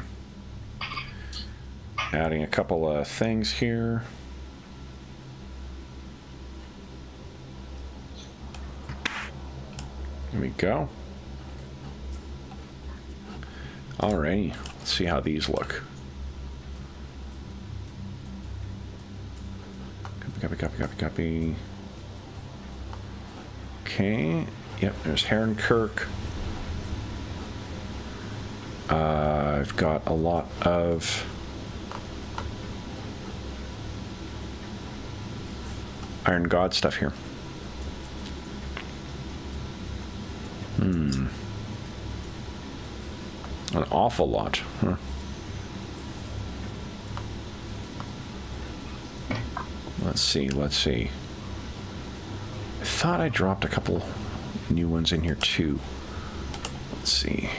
Adding a couple of things here. Here we go. Alrighty, let's see how these look. Copy. Okay, yep, there's Herrenkirk. I've got a lot of Iron God stuff here. An awful lot. Huh. Let's see. I thought I dropped a couple new ones in here too. Let's see.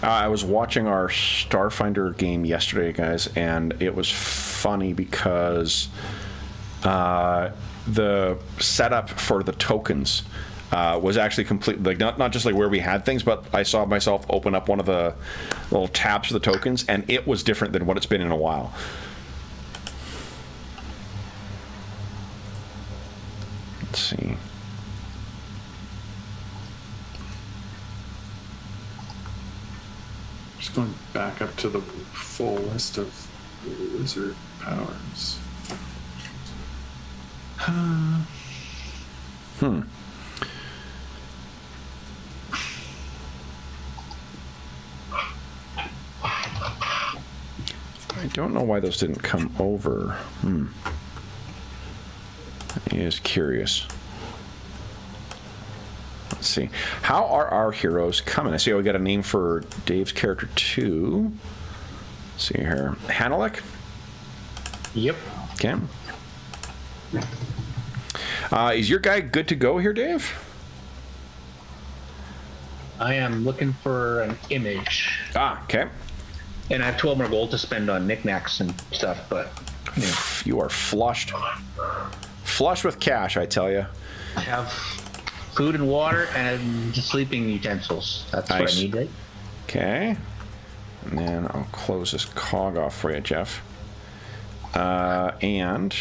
I was watching our Starfinder game yesterday, guys, and it was funny because the setup for the tokens was actually complete, like not just like where we had things, but I saw myself open up one of the little tabs for the tokens, and it was different than what it's been in a while. Let's see. Just going back up to the full list of wizard powers. I don't know why those didn't come over. He is curious. Let's see. How are our heroes coming? I see we got a name for Dave's character too. Let's see here. Hanalek? Yep. Okay. Is your guy good to go here, Dave? I am looking for an image. Okay. And I have 12 more gold to spend on knickknacks and stuff, but You are flushed. Flush with cash, I tell you. I have food and water and sleeping utensils. That's Nice. what I need, right? Okay. And then I'll close this cog off for you, Jeff. And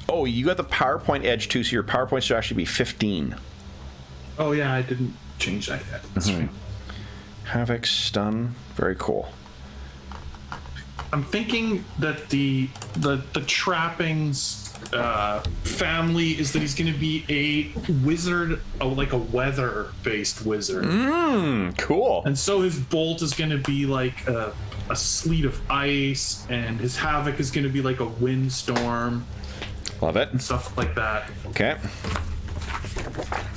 oh, you got the PowerPoint edge too, so your PowerPoint should actually be 15. Oh yeah, I didn't change that yet. That's right. Havoc, stun, very cool. I'm thinking that the trappings family is that he's going to be a wizard, like a weather-based wizard. Cool. And so his bolt is going to be like a sleet of ice, and his havoc is going to be like a windstorm. Love it. And stuff like that. Okay.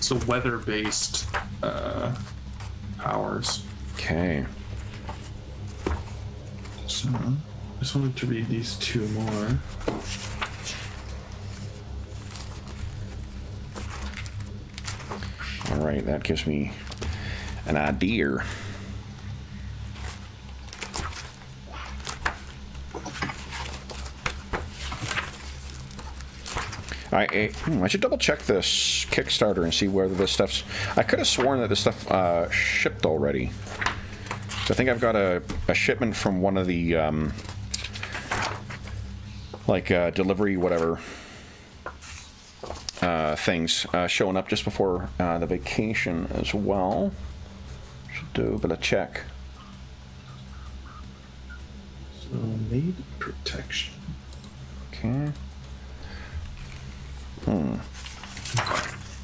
So weather-based powers. Okay. So I just wanted to read these two more. All right, that gives me an idea. I should double check this Kickstarter and see whether this stuff's... I could have sworn that this stuff shipped already. So I think I've got a shipment from one of the delivery whatever things showing up just before the vacation as well. Should do a bit of check. So need protection. Okay.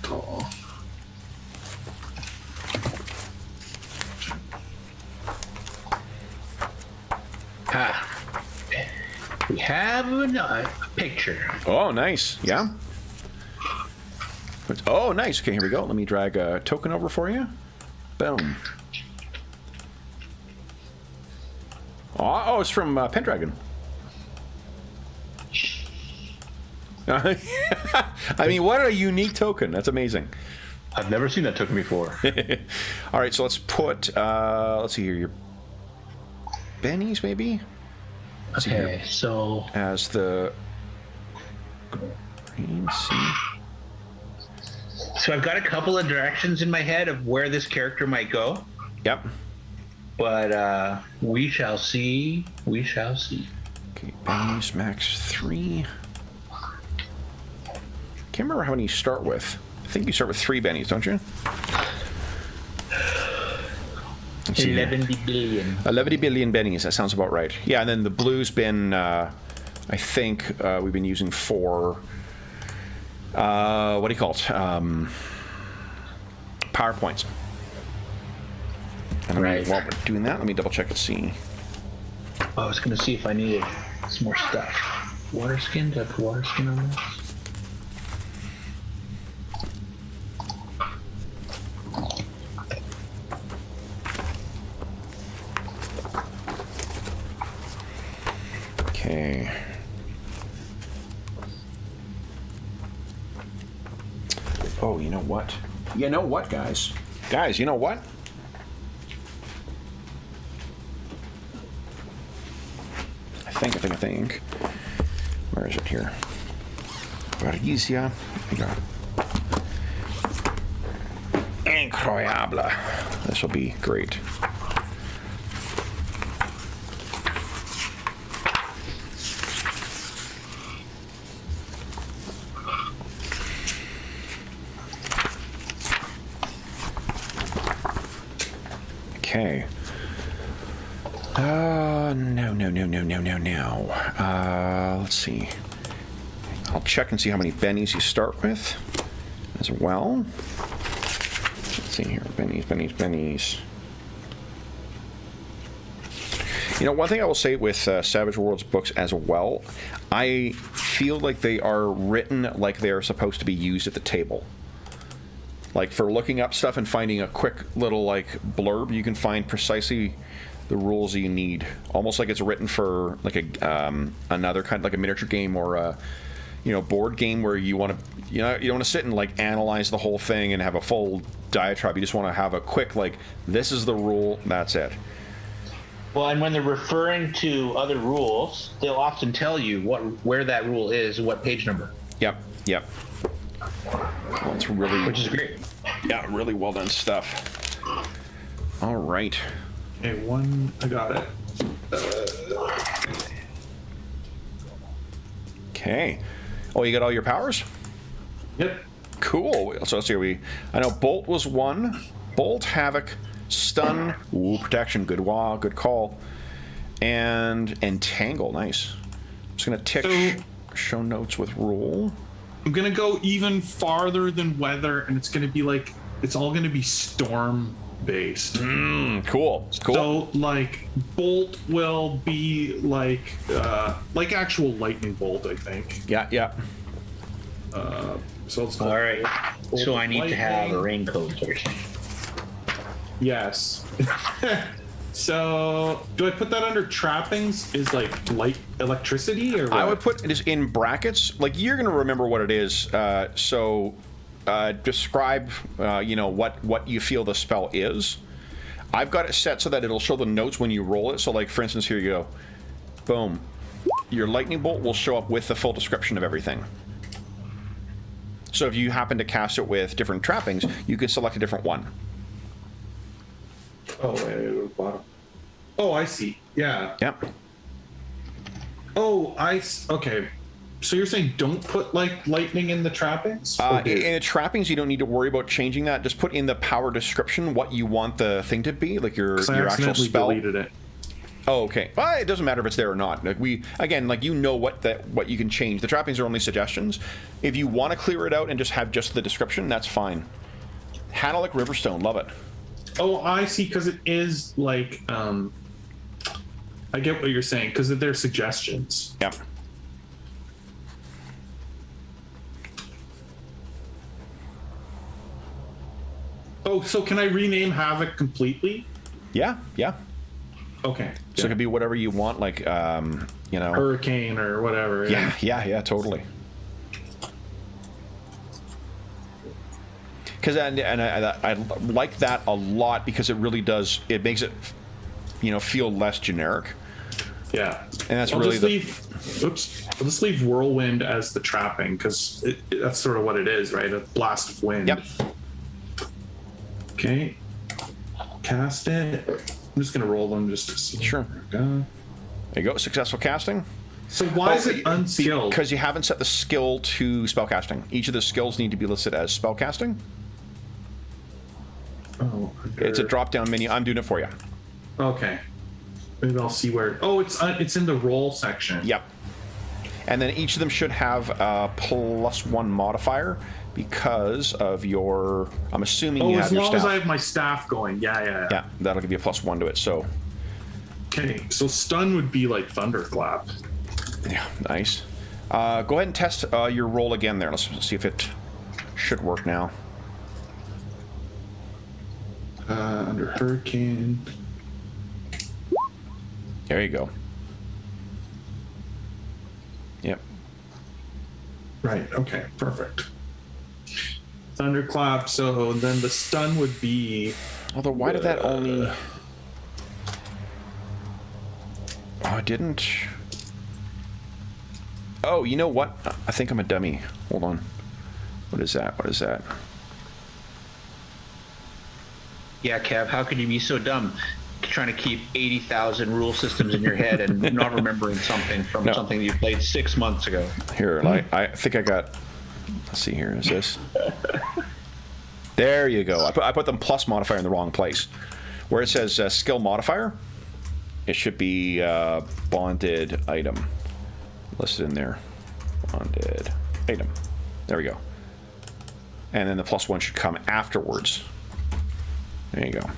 Tall. We have a picture. Oh, nice. Yeah. Oh, nice. Okay, here we go. Let me drag a token over for you. Boom. Oh, it's from Pendragon. I mean, what a unique token. That's amazing. I've never seen that token before. All right, so let's put, let's see here, your bennies, maybe? Okay, so... As the green sea. So I've got a couple of directions in my head of where this character might go. Yep. But we shall see. We shall see. Okay, bennies, max 3. Can't remember how many you start with. I think you start with 3 bennies, don't you? 11 billion. 11 billion bennies, that sounds about right. Yeah, and then the blue's been, I think we've been using 4, what do you call it? PowerPoints. And Right. while we're doing that, let me double check and see. I was going to see if I needed some more stuff. Water skin? Do I put water skin on this? Okay. Oh, you know what? You know what, guys? Guys, you know what? I think. Where is it here? Varisia. Incroyable. This will be great. Okay. No. Let's see. I'll check and see how many bennies you start with as well. Let's see here. Bennies. You know, one thing I will say with Savage Worlds books as well, I feel like they are written like they are supposed to be used at the table. Like, for looking up stuff and finding a quick little, like, blurb, you can find precisely the rules you need. Almost like it's written for, like, a another kind, like a miniature game or a, board game where you want to, you don't want to sit and, like, analyze the whole thing and have a full diatribe. You just want to have a quick, like, this is the rule, that's it. Well, and when they're referring to other rules, they'll often tell you where that rule is and what page number. Yep. Well, it's really... Which is great. Yeah, really well done stuff. All right. Okay, one. I got it. Okay. Oh, you got all your powers? Yep. Cool. So let's see. I know Bolt was 1. Bolt, Havoc, Stun, Protection. Good call. And Entangle. Nice. I'm just gonna tick show notes with rule. I'm gonna go even farther than weather, and it's gonna be like it's all gonna be storm based. Cool. So like bolt will be like actual lightning bolt, I think. Yeah. So it's All right. So I need to have a raincoat or something. Yes. So do I put that under trappings? Is like light electricity or what? I would put it in brackets. Like, you're gonna remember what it is. Describe, what you feel the spell is. I've got it set so that it'll show the notes when you roll it. So, like, for instance, here you go. Boom. Your lightning bolt will show up with the full description of everything. So if you happen to cast it with different trappings, you can select a different one. Oh, wait, bottom. Oh, I see. Yeah. Yep. Oh, okay. So you're saying don't put like lightning in the trappings? In the trappings, you don't need to worry about changing that. Just put in the power description what you want the thing to be, like your actual spell. Deleted it. Oh, okay. Well, it doesn't matter if it's there or not. Like like you know what you can change. The trappings are only suggestions. If you want to clear it out and just have just the description, that's fine. Hanalik Riverstone, love it. Oh, I see. Because it is like, I get what you're saying. Because they're suggestions. Yep. Oh, so can I rename Havoc completely? Yeah. Okay. So it could be whatever you want, like Hurricane or whatever. Yeah, totally. Because I like that a lot because it really does. It makes it, feel less generic. Yeah. And that's I'll really I'll just leave Whirlwind as the trapping because that's sort of what it is, right? A blast of wind. Yep. Okay. Cast it. I'm just gonna roll them just to see. Sure. There you go. Successful casting. So why is it unskilled? Because you haven't set the skill to spellcasting. Each of the skills need to be listed as spellcasting. Oh, it's a drop-down menu. I'm doing it for you. Okay. Maybe I'll see where. Oh, it's in the roll section. Yep. And then each of them should have a +1 modifier because of your. I'm assuming you have your staff. As long as I have my staff going. Yeah. Yeah, that'll give you a +1 to it. So. Okay, so stun would be like thunderclap. Yeah, nice. Go ahead and test your roll again there. Let's see if it should work now. Under Hurricane. There you go. Yep. Right, okay, perfect. Thunderclap, so then the stun would be... Although, why did that only... Oh, it didn't... Oh, you know what? I think I'm a dummy. Hold on. What is that? Yeah, Kev, how could you be so dumb? Trying to keep 80,000 rule systems in your head and not remembering something from something you played 6 months ago. Here, I think I got... Let's see here. Is this... There you go. I put them plus modifier in the wrong place. Where it says skill modifier, it should be bonded item. Listed in there. Bonded item. There we go. And then the +1 should come afterwards. There you go.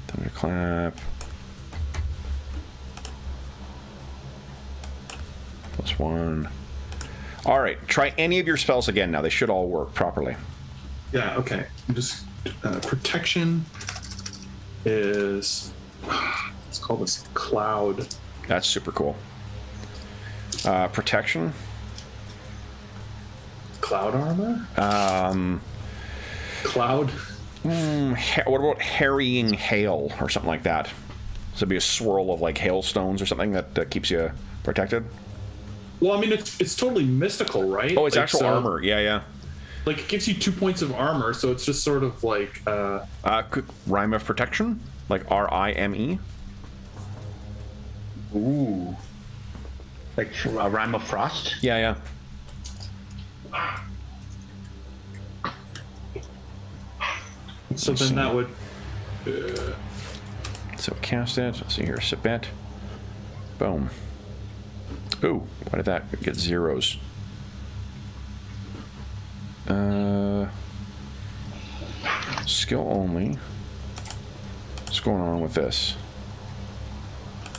Thunderclap. +1. All right. Try any of your spells again now. They should all work properly. Yeah, okay. Just protection is... Let's call this cloud. That's super cool. Protection. Cloud armor? Cloud? What about harrying hail or something like that? So it'd be a swirl of like hailstones or something that keeps you protected? Well, I mean, it's totally mystical, right? Oh, it's like, actual armor. Yeah. Like, it gives you 2 points of armor, so it's just sort of like... quick rhyme of protection? Like R-I-M-E? Ooh. Like a rhyme of frost? Yeah. So then that would... So cast it. Let's see here. Submit. Boom. Ooh, why did that get zeros? Skill only. What's going on with this?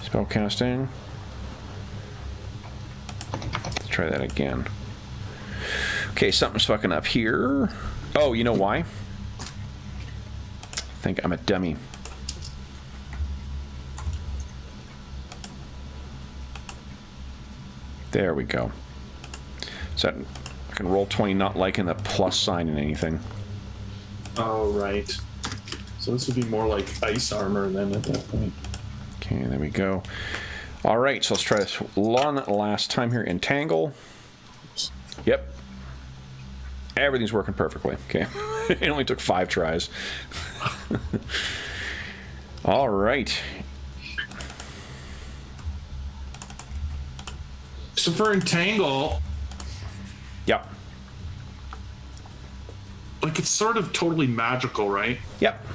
Spellcasting. Let's try that again. Okay, something's fucking up here. Oh, you know why? I think I'm a dummy. There we go. So I can roll 20 not liking the plus sign in anything. Oh, right. So this would be more like ice armor then at that point. Okay, there we go. All right, so let's try this one last time here. Entangle. Yep. Everything's working perfectly. Okay. It only took 5 tries. All right. So for Entangle... Yep. Like, it's sort of totally magical, right? Yep.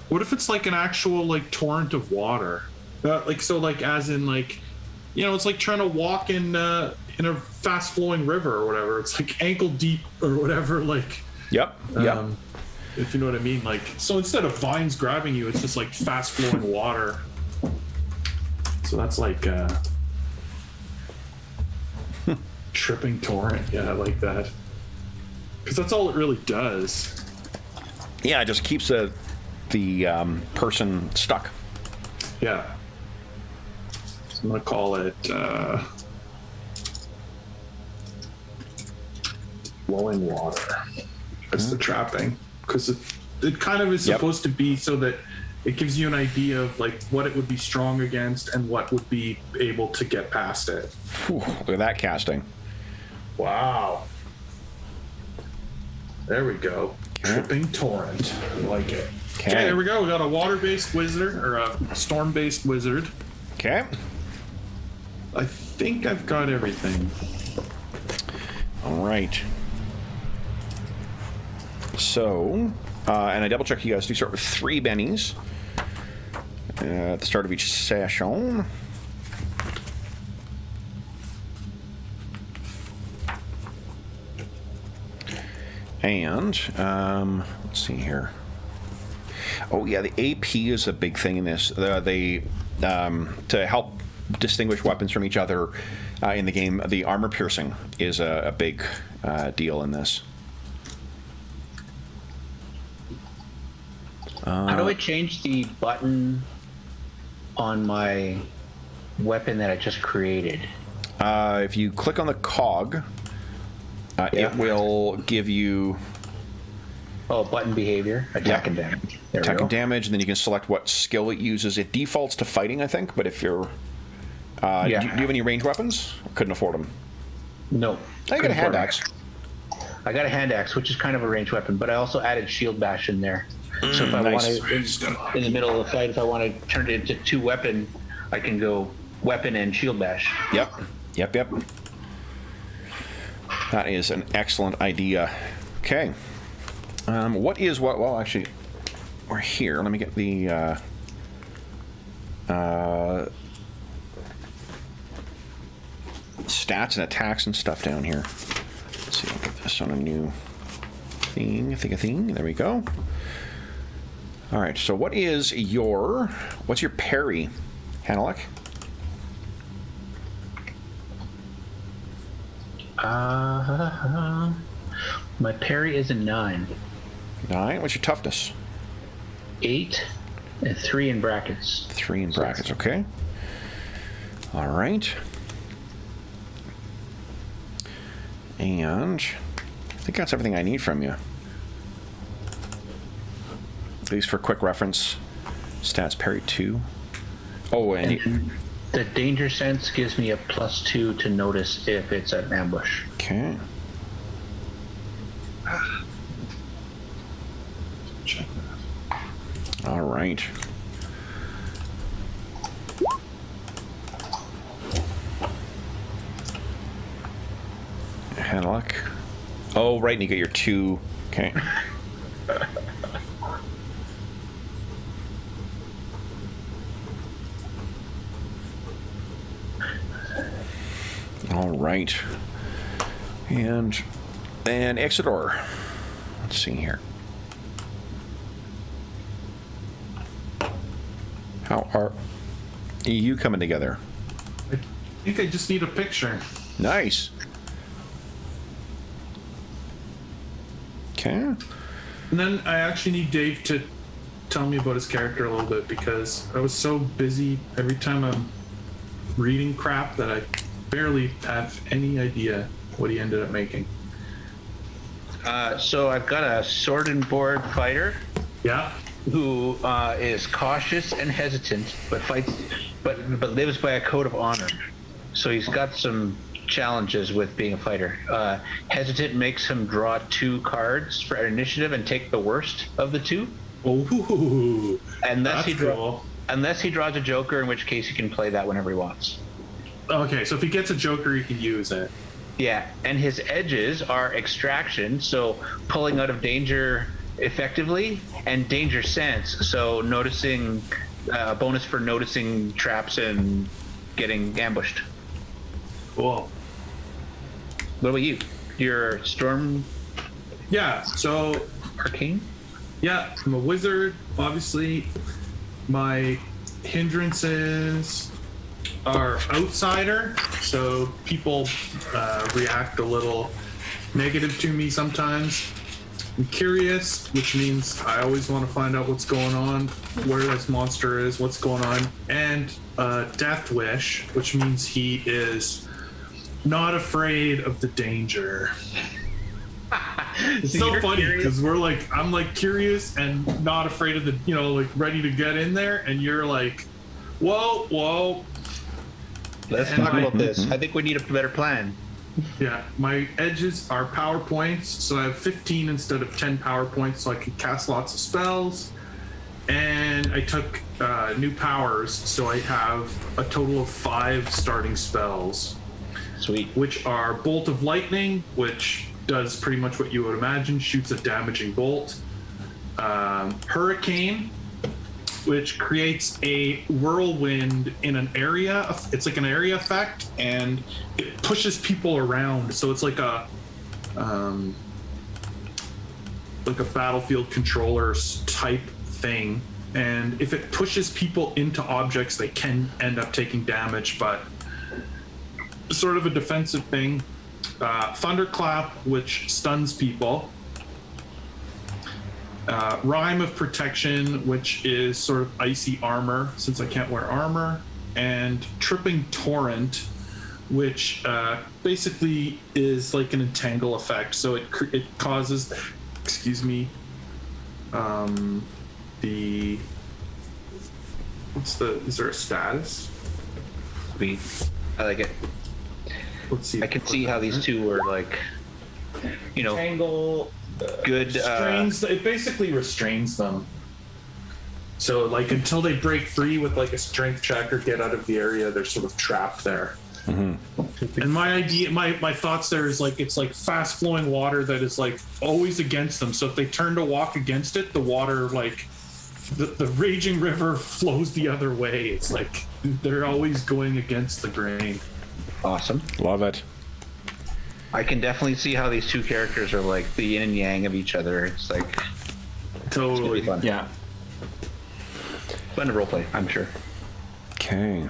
What if it's like an actual like torrent of water? As in like, it's like trying to walk in a fast flowing river or whatever. It's like ankle deep or whatever. Like, Yep. if you know what I mean. Like, so instead of vines grabbing you, it's just like fast flowing water. So that's like tripping torrent. Yeah, I like that. Because that's all it really does. Yeah, it just keeps the person stuck. Yeah. So I'm going to call it flowing water. That's the trapping. Because it kind of is supposed to be so that it gives you an idea of like what it would be strong against and what would be able to get past it. Whew, look at that casting. Wow. There we go. Tripping torrent. I like it. Okay, there we go. We got a water-based wizard or a storm-based wizard. Okay. I think I've got everything. All right. So, and I double-checked you guys do start with 3 bennies at the start of each session. And let's see here. Oh yeah, the AP is a big thing in this. They to help distinguish weapons from each other in the game. The armor piercing is a big deal in this. How do I change the button on my weapon that I just created? If you click on the cog, it will give you button behavior, attack and damage. There attack we go. and damage, and then you can select what skill it uses. It defaults to fighting, I think, but if you're do you have any ranged weapons? Couldn't afford them. No. I got a hand axe. I got a hand axe, which is kind of a ranged weapon, but I also added shield bash in there. So if I want to, in the middle of the fight, if I want to turn it into 2 weapon, I can go weapon and shield bash. Yep. That is an excellent idea. Okay. Well, actually, we're here. Let me get the stats and attacks and stuff down here. Let's see. I'll get this on a new thing. There we go. All right. So, what's your parry, Hanalek? My parry is a 9. 9. What's your toughness? 8 and 3 in brackets. 3 in brackets. Okay. All right. And I think that's everything I need from you. At least for quick reference. Stats parry 2. Oh, and the danger sense gives me a +2 to notice if it's an ambush. Okay. Check that. All right. Hanlock. Oh, right, and you get your 2. Okay. All right. And then Exodor. Let's see here. How are you coming together? I think I just need a picture. Nice. Okay. And then I actually need Dave to tell me about his character a little bit, because I was so busy every time I'm reading crap that I barely have any idea what he ended up making. So I've got a sword and board fighter. Yeah. Who is cautious and hesitant, but fights, but lives by a code of honor. So he's got some challenges with being a fighter. Hesitant makes him draw 2 cards for initiative and take the worst of the 2. Ooh, unless he draws a joker, in which case he can play that whenever he wants. Okay, so if he gets a joker, he can use it. Yeah, and his edges are extraction, so pulling out of danger effectively, and danger sense. So noticing, bonus for noticing traps and getting ambushed. Cool. What about you? Your storm Yeah. So arcane? yeah, I'm a wizard. Obviously, my hindrances are outsider, so people react a little negative to me sometimes. I'm curious, which means I always want to find out what's going on, where this monster is, what's going on, and Death Wish, which means he is not afraid of the danger. It's so funny because I'm like curious and not afraid of the, like ready to get in there, and you're like, whoa. Let's talk about this. I think we need a better plan. Yeah, my edges are power points, so I have 15 instead of 10 power points, so I can cast lots of spells. And I took new powers, so I have a total of 5 starting spells. Sweet. Which are Bolt of Lightning, which does pretty much what you would imagine, shoots a damaging bolt. Hurricane, which creates a whirlwind in an area. It's like an area effect, and it pushes people around. So it's like a battlefield controller type thing. And if it pushes people into objects, they can end up taking damage, but sort of a defensive thing. Thunderclap, which stuns people. Rhyme of Protection, which is sort of icy armor, since I can't wear armor. And Tripping Torrent, which basically is like an entangle effect. So it causes, is there a status? Sweet. I like it. Let's see. I can see how these two were like, Entangle. good. It basically restrains them. So like until they break free with like a strength check or get out of the area, they're sort of trapped there. Mm-hmm. And my idea, my thoughts there is like, it's like fast flowing water that is like always against them. So if they turn to walk against it, the water, like the raging river flows the other way. It's like they're always going against the grain. Awesome. Love it. I can definitely see how these two characters are like the yin and yang of each other. It's like Totally. fun. Yeah. Fun to roleplay, I'm sure. Okay.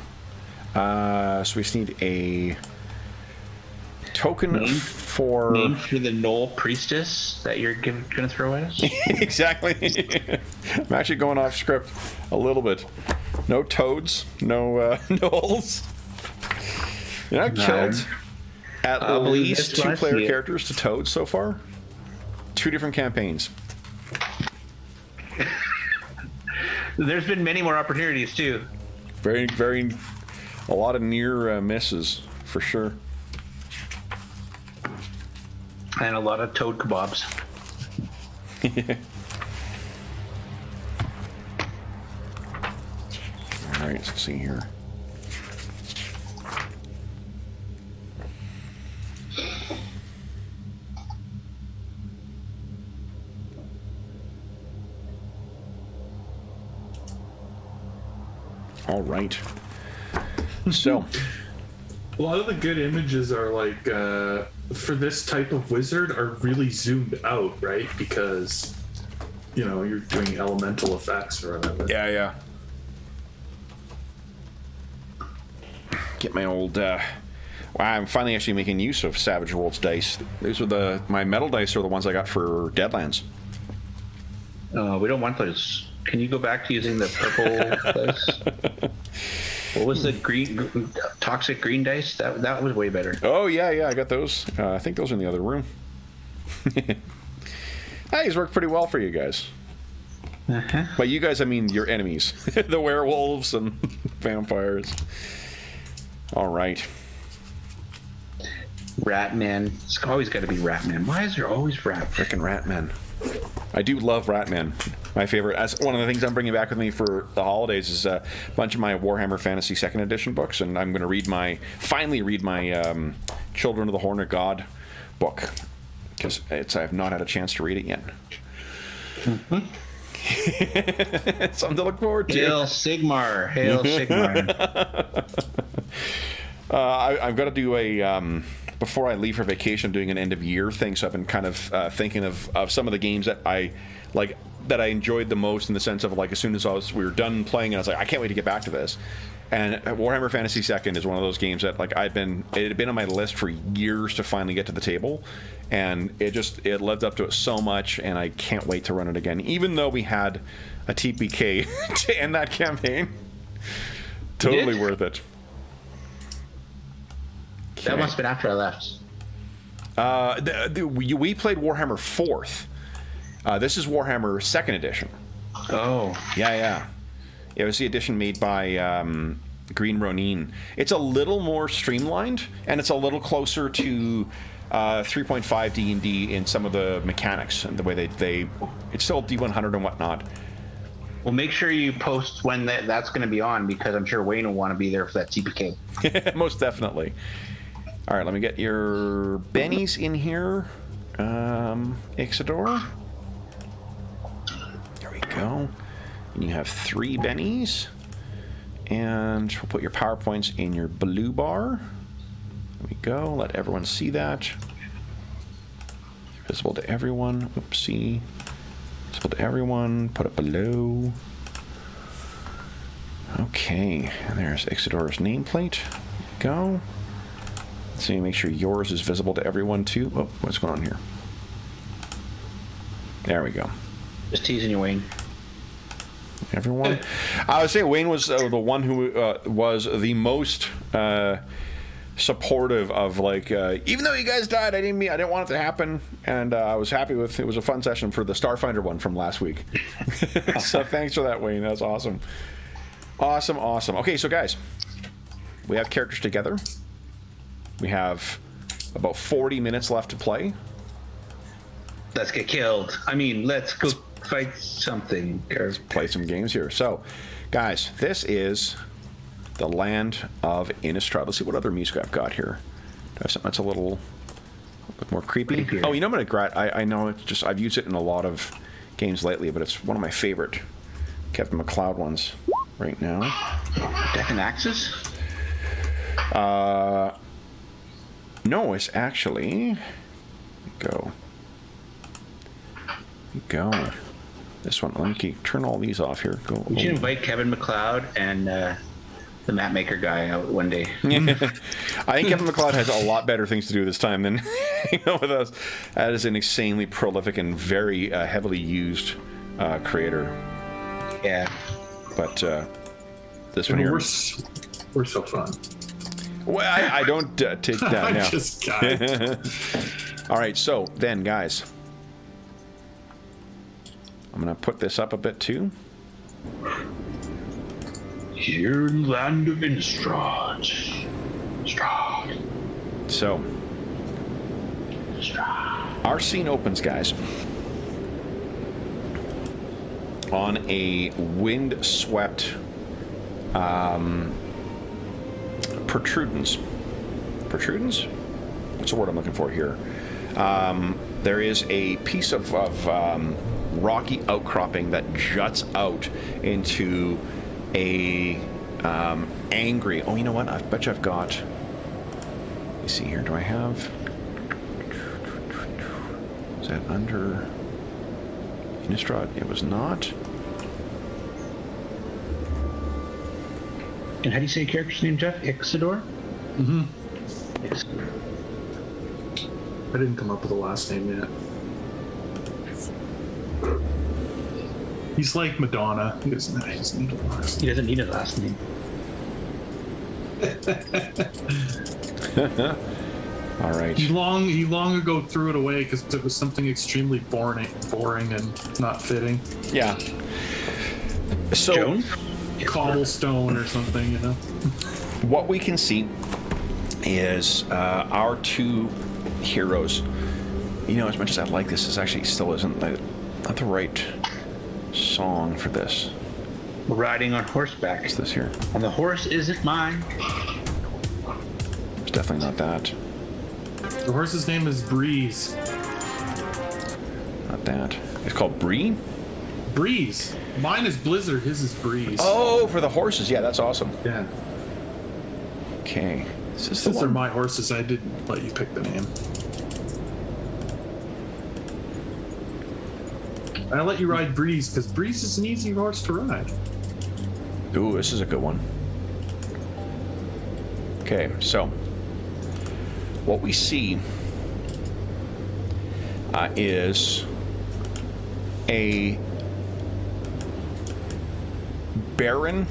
So we just need a token Name for the Knoll priestess that you're gonna throw at us. Exactly. I'm actually going off script a little bit. No toads, no gnolls. You know, I killed at least 2 player characters to toads so far. 2 different campaigns. There's been many more opportunities too. Very, a lot of near misses for sure. And a lot of toad kebabs. All right, let's see here. All right. So, a lot of the good images are like for this type of wizard are really zoomed out, right? Because you're doing elemental effects or whatever. yeah. Get my old. Wow, I'm finally actually making use of Savage Worlds dice. These are my metal dice are the ones I got for Deadlands. We don't want those. Can you go back to using the purple dice? What was the green, toxic green dice? That was way better. Oh yeah, I got those. I think those are in the other room. These work pretty well for you guys. Uh-huh. By you guys, I mean your enemies, the werewolves and vampires. All right. Ratman. It's always got to be Ratman. Why is there always Rat? Frickin' Ratman. I do love Ratman. My favorite. As one of the things I'm bringing back with me for the holidays is a bunch of my Warhammer Fantasy 2nd Edition books, and I'm going to finally read my Children of the Horn of God book because I have not had a chance to read it yet. Something to look forward to. Hail Sigmar. Hail Sigmar. I've got to do a before I leave for vacation, doing an end of year thing. So I've been kind of thinking of some of the games that I like, that I enjoyed the most, in the sense of, like, as soon as we were done playing, and I was like, I can't wait to get back to this. And Warhammer Fantasy II is one of those games that, like, it had been on my list for years to finally get to the table, and it lived up to it so much, and I can't wait to run it again. Even though we had a TPK to end that campaign, totally worth it. Okay. That must have been after I left. We played Warhammer 4th. This is Warhammer 2nd edition. Oh. Yeah. It was the edition made by Green Ronin. It's a little more streamlined, and it's a little closer to 3.5 D&D in some of the mechanics and the way it's still D100 and whatnot. Well, make sure you post when that's going to be on, because I'm sure Wayne will want to be there for that TPK. Most definitely. All right, let me get your bennies in here. Ixidor. There we go. And you have 3 bennies. And we'll put your PowerPoints in your blue bar. There we go. Let everyone see that. Visible to everyone. Oopsie. Visible to everyone. Put it below. Okay. And there's Ixidor's nameplate. Go. So you make sure yours is visible to everyone too. Oh, what's going on here? There we go. Just teasing you, Wayne. Everyone. I would say Wayne was the one who was the most supportive of, like, even though you guys died, I didn't want it to happen, and I was happy with it. Was a fun session for the Starfinder one from last week. So thanks for that, Wayne. That's awesome. Awesome. Okay, so guys, we have characters together. We have about 40 minutes left to play. Let's get killed. I mean, let's go fight something. Let's play some games here. So, guys, this is the land of Innistrad. Let's see what other music I've got here. Do I have something that's a little bit more creepy? Oh, you know what I know it's just, I've used it in a lot of games lately, but it's one of my favorite Kevin MacLeod ones right now. Deck and Axis? No, it's actually... Go. This one. Let me turn all these off here. Go. We should invite Kevin MacLeod and the map maker guy out one day. I think Kevin MacLeod has a lot better things to do this time than with us. That is an insanely prolific and very heavily used creator. Yeah. But this one here... We're so fun. Well, I don't take that now. I just got it. All right, so then, guys, I'm going to put this up a bit, too. Here in the land of Innistrad. So, our scene opens, guys, on a wind-swept protrudence. What's the word I'm looking for here? There is a piece of rocky outcropping that juts out into a angry... Oh, you know what? I bet you I've got... Let me see here. Do I have... Is that under Innistrad? It was not. And how do you say your character's name, Jeff? Ixidor? Mm-hmm. Ixidor. I didn't come up with a last name yet. He's like Madonna. He doesn't need a last name. He doesn't need a last name. All right. He long ago threw it away because it was something extremely boring and not fitting. Yeah. So, Jones? Cobblestone or something, you know. what we can see is our 2 heroes. You know, as much as I like this actually still isn't not the right song for this. Riding on horseback. What's this here? And the horse isn't mine. It's definitely not that. The horse's name is Breeze. Not that. It's called Bree? Breeze. Mine is Blizzard, his is Breeze. Oh, for the horses. Yeah, that's awesome. Yeah. Okay. Since they're my horses, I didn't let you pick the name. I let you ride Breeze because Breeze is an easy horse to ride. Ooh, this is a good one. Okay, so what we see is a barren,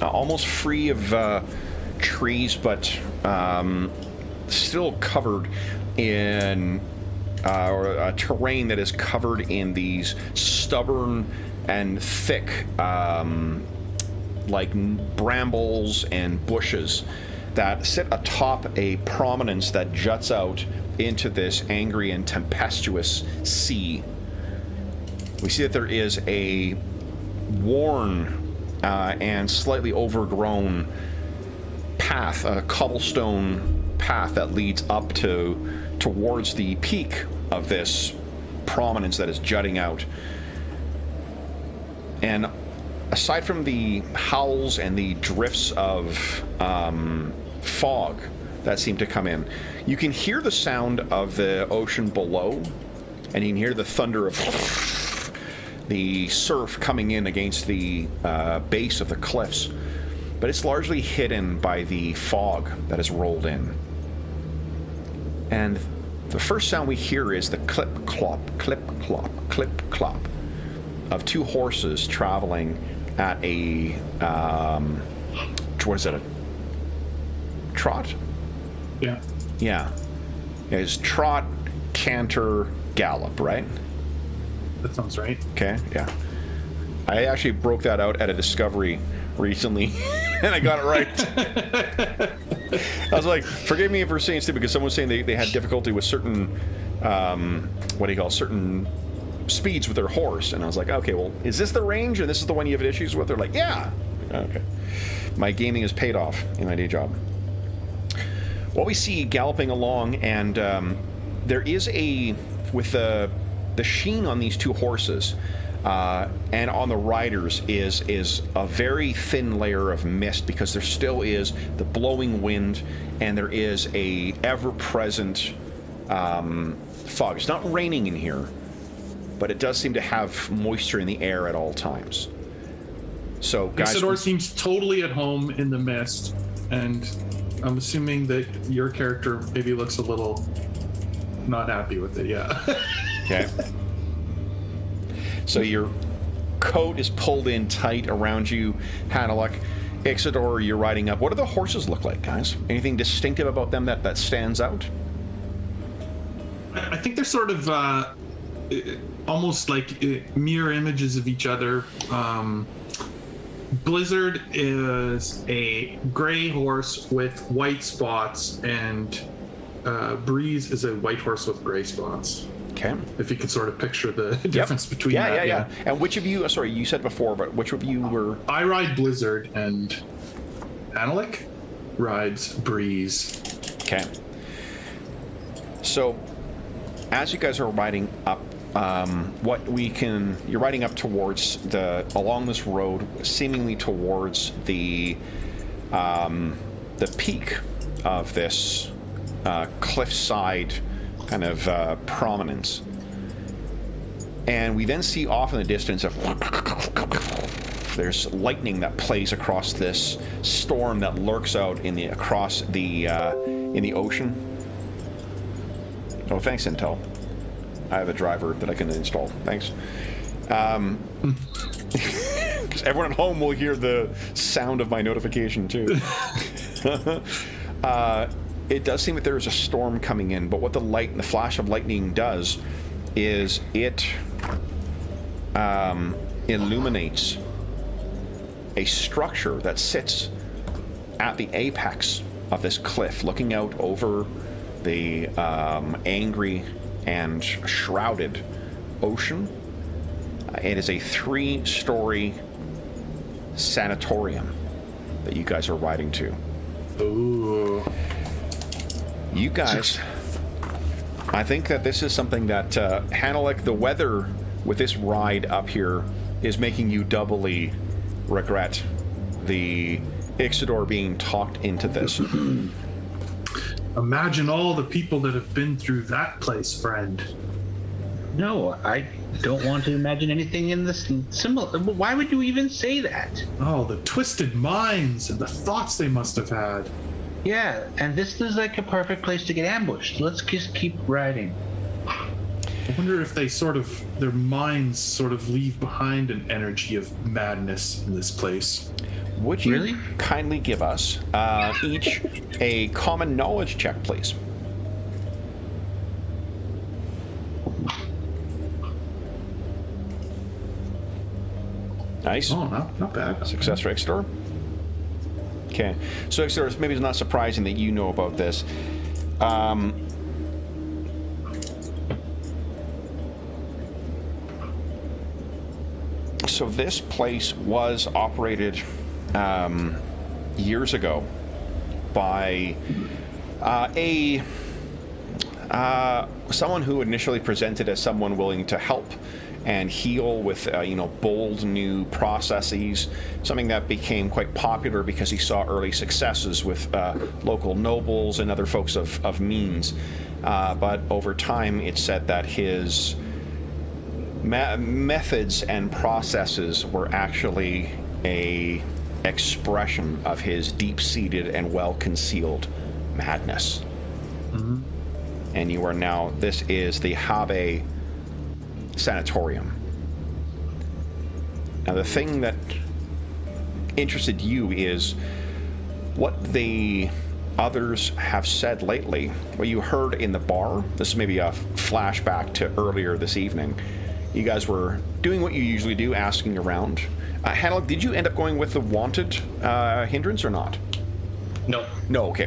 almost free of trees, but still covered in a terrain that is covered in these stubborn and thick like brambles and bushes that sit atop a prominence that juts out into this angry and tempestuous sea. We see that there is a worn and slightly overgrown path, a cobblestone path that leads up towards the peak of this prominence that is jutting out. And aside from the howls and the drifts of fog that seem to come in, you can hear the sound of the ocean below, and you can hear the thunder of the surf coming in against the base of the cliffs. But it's largely hidden by the fog that has rolled in. And the first sound we hear is the clip-clop, clip-clop, clip-clop of two horses traveling at a, what is it, a trot? Yeah. Yeah. It's trot, canter, gallop, right? That sounds right. Okay, yeah. I actually broke that out at a Discovery recently, and I got it right. I was like, forgive me for saying stupid, because someone was saying they had difficulty with certain, certain speeds with their horse, and I was like, okay, well, is this the range, and this is the one you have issues with? They're like, yeah. Okay. My gaming has paid off in my day job. What we see galloping along, and there is with the sheen on these two horses, and on the riders is a very thin layer of mist, because there still is the blowing wind, and there is a ever-present fog. It's not raining in here, but it does seem to have moisture in the air at all times. So, guys, Isidore seems totally at home in the mist, and I'm assuming that your character maybe looks a little not happy with it. Yeah. Okay. So your coat is pulled in tight around you, Hanaluk. Isidore, you're riding up. What do the horses look like, guys? Anything distinctive about them that stands out? I think they're sort of almost like mirror images of each other. Blizzard is a gray horse with white spots, and Breeze is a white horse with gray spots. Okay. If you could sort of picture the difference between that. Yeah. And which of you, sorry, you said before, but which of you were... I ride Blizzard, and Analik rides Breeze. Okay. So, as you guys are riding up, you're riding up towards along this road, seemingly towards the peak of this cliffside kind of prominence. And we then see off in the distance there's lightning that plays across this storm that lurks out in the ocean. Oh, thanks, Intel. I have a driver that I can install. Thanks. Because everyone at home will hear the sound of my notification too. It does seem that there is a storm coming in, but what the flash of lightning does is it illuminates a structure that sits at the apex of this cliff, looking out over the angry and shrouded ocean. It is a 3-story sanatorium that you guys are riding to. Ooh. You guys, I think that this is something that Hanalek, the weather with this ride up here is making you doubly regret the Ixidor being talked into this. Imagine all the people that have been through that place, friend. No, I don't want to imagine anything in this similar. Why would you even say that? Oh, the twisted minds and the thoughts they must have had. Yeah, and this is like a perfect place to get ambushed. Let's just keep riding. I wonder if their minds sort of leave behind an energy of madness in this place. Would you Really? kindly give us each a common knowledge check, please? Nice. Oh, not bad. Success for Ixidor. Okay. So Ixidor, maybe it's not surprising that you know about this. So this place was operated years ago by someone who initially presented as someone willing to help and heal with bold new processes, something that became quite popular because he saw early successes with local nobles and other folks of means. But over time, it's said that his methods and processes were actually a expression of his deep-seated and well-concealed madness. Mm-hmm. And you are now, this is the Habe Sanatorium. Now the thing that interested you is what the others have said lately. What you heard in the bar, this is maybe a flashback to earlier this evening. You guys were doing what you usually do, asking around. Hannah, did you end up going with the wanted hindrance or not? No. No, okay.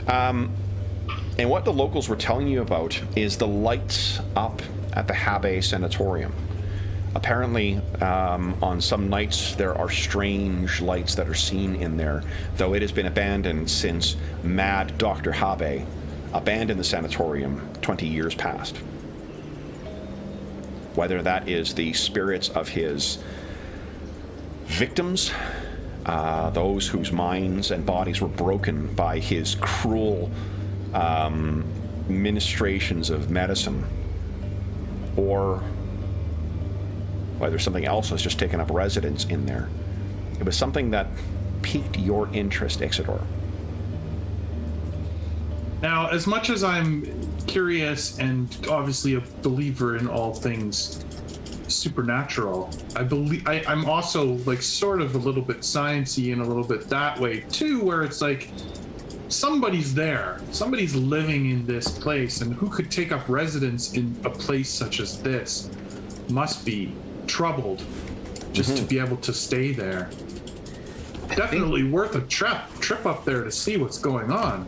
And what the locals were telling you about is the lights up at the Habe Sanatorium. Apparently, on some nights, there are strange lights that are seen in there, though it has been abandoned since Mad Dr. Habe abandoned the sanatorium 20 years past. Whether that is the spirits of his victims, those whose minds and bodies were broken by his cruel ministrations of medicine, or whether something else has just taken up residence in there. It was something that piqued your interest, Ixidor. Now, as much as I'm curious and obviously a believer in all things supernatural, I'm also like sort of a little bit sciencey and a little bit that way too, where it's like somebody's there, somebody's living in this place, and who could take up residence in a place such as this must be troubled just to be able to stay there. Definitely worth a trip up there to see what's going on.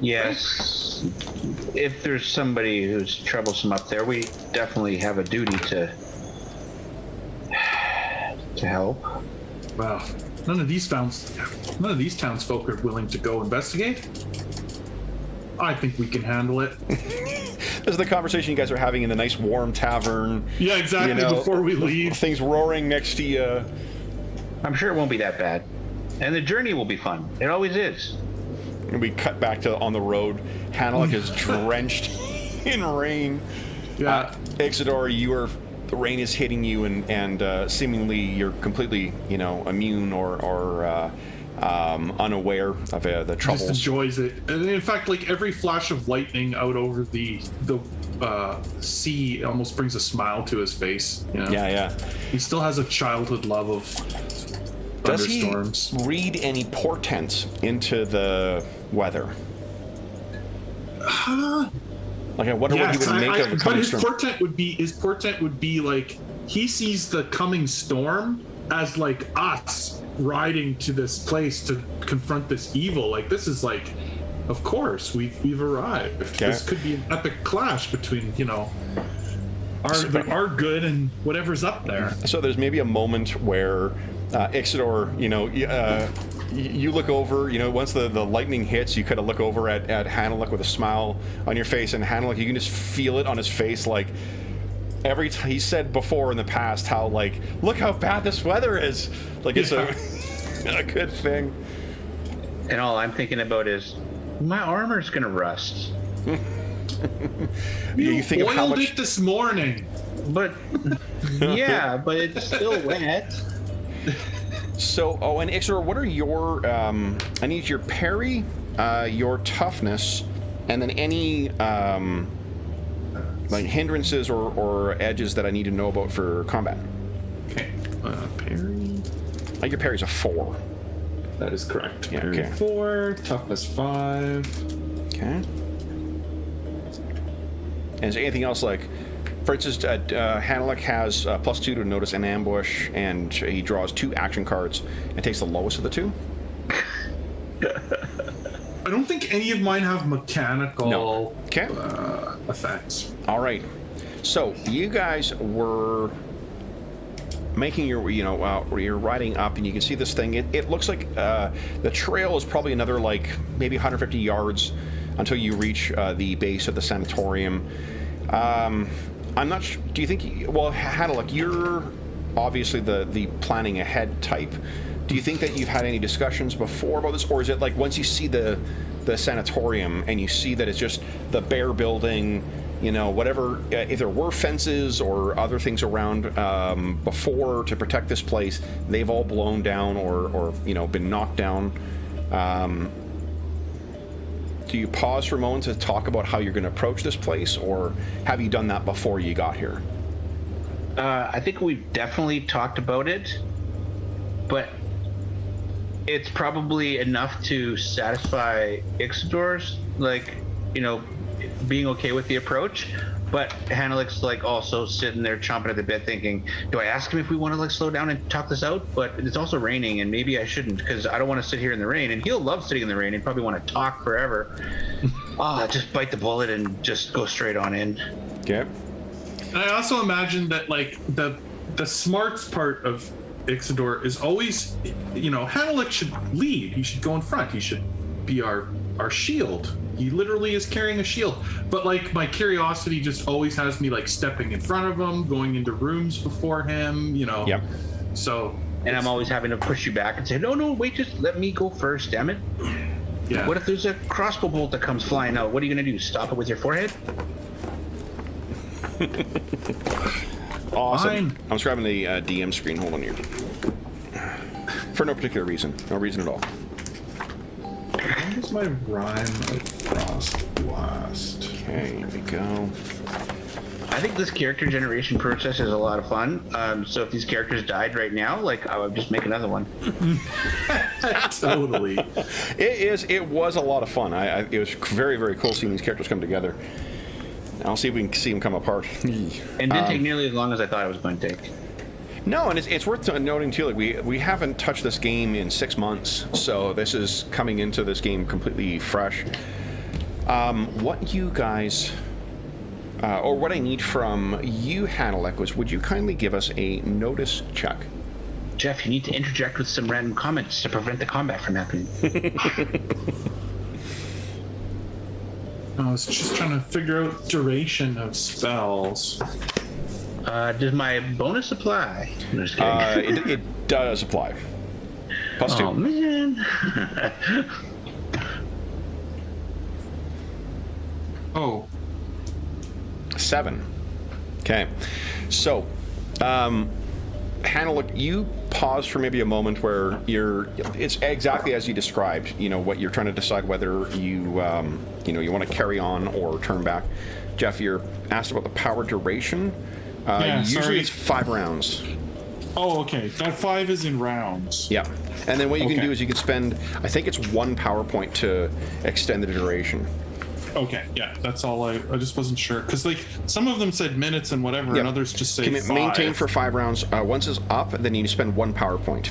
Yes. If there's somebody who's troublesome up there, we definitely have a duty to help. Wow. None of these townsfolk are willing to go investigate. I think we can handle it. This is the conversation you guys are having in the nice warm tavern. Yeah, exactly. Before we leave. Things roaring next to you. I'm sure it won't be that bad. And the journey will be fun. It always is. And we cut back to on the road. Hannah is drenched in rain. Yeah. Ixidor, the rain is hitting you, and seemingly you're completely, immune or unaware of the troubles. Just enjoys it, and in fact, like every flash of lightning out over the sea almost brings a smile to his face. Yeah. He still has a childhood love of thunderstorms. Does he read any portents into the weather? Like I wonder what he would make of a but coming his storm. portent would be like he sees the coming storm as like us riding to this place to confront this evil. Like this is like, of course we've arrived. Okay. This could be an epic clash between our good and whatever's up there. So there's maybe a moment where Ixidor, you look over, once the lightning hits, you kind of look over at Hannah with a smile on your face, and Hannah, you can just feel it on his face, like he said before in the past how, like, look how bad this weather is. Like, it's a good thing. And all I'm thinking about is, my armor's gonna rust. You think of how oiled much it this morning. But, yeah, but it's still wet. So, and Ixor, what are your, I need your parry, your toughness, and then any, like, hindrances or edges that I need to know about for combat. Okay. Parry. I think your parry's a 4. That is correct. Yeah, Parry okay. 4, toughness 5. Okay. And is there anything else, like, for instance, Hanalek has +2 to notice an ambush, and he draws 2 action cards and takes the lowest of the 2? I don't think any of mine have mechanical Okay. effects. All right. So you guys were making your, you're riding up, and you can see this thing. It looks like the trail is probably another, like, maybe 150 yards until you reach the base of the sanatorium. I'm not sure. Do you think? Well, Hanalek, you're obviously the planning ahead type. Do you think that you've had any discussions before about this, or is it like once you see the sanatorium and you see that it's just the bare building, whatever, if there were fences or other things around before to protect this place, they've all blown down or been knocked down. Do you pause for a moment to talk about how you're going to approach this place, or have you done that before you got here? I think we've definitely talked about it, but it's probably enough to satisfy Ixidor's, like, being okay with the approach. But Hanalek's, like, also sitting there chomping at the bit thinking, do I ask him if we want to, like, slow down and talk this out? But it's also raining, and maybe I shouldn't, because I don't want to sit here in the rain, and he'll love sitting in the rain and probably want to talk forever. Just bite the bullet and just go straight on in. Okay. And I also imagine that, like, the smarts part of Ixidor is always, Hanalek should lead. He should go in front. He should be our shield. He literally is carrying a shield. But, like, my curiosity just always has me, like, stepping in front of him, going into rooms before him, Yep. So. And I'm always having to push you back and say, no, wait, just let me go first, damn it. Yeah. What if there's a crossbow bolt that comes flying out? What are you going to do? Stop it with your forehead? Awesome. Fine. I'm grabbing the DM screen. Hold on here. For no particular reason. No reason at all. What is my rhyme of Frost Blast? Okay, here we go. I think this character generation process is a lot of fun. So if these characters died right now, like, I would just make another one. Totally. It was a lot of fun. It was very, very cool seeing these characters come together. I'll see if we can see them come apart. And didn't take nearly as long as I thought it was going to take. No, and it's worth noting too. Like we haven't touched this game in 6 months, so this is coming into this game completely fresh. What you guys, or what I need from you, Hanalek, was would you kindly give us a notice check? Jeff, you need to interject with some random comments to prevent the combat from happening. I was just trying to figure out duration of spells. Does my bonus apply? I'm just kidding. It does apply. +2. Oh, man. Oh. 7. Okay. So, Hanalek, you pause for maybe a moment where it's exactly as you described, what you're trying to decide whether you want to carry on or turn back. Jeff, you're asked about the power duration. Usually sorry. it's 5 rounds. Oh, okay. That 5 is in rounds. Yeah. And then what you can Okay. do is you can spend, I think it's 1 power point to extend the duration. Okay, yeah, that's all. I just wasn't sure because, like, some of them said minutes and whatever, Yep. and others just say Can 5. maintain for 5 rounds. Once it's up, then you spend 1 power point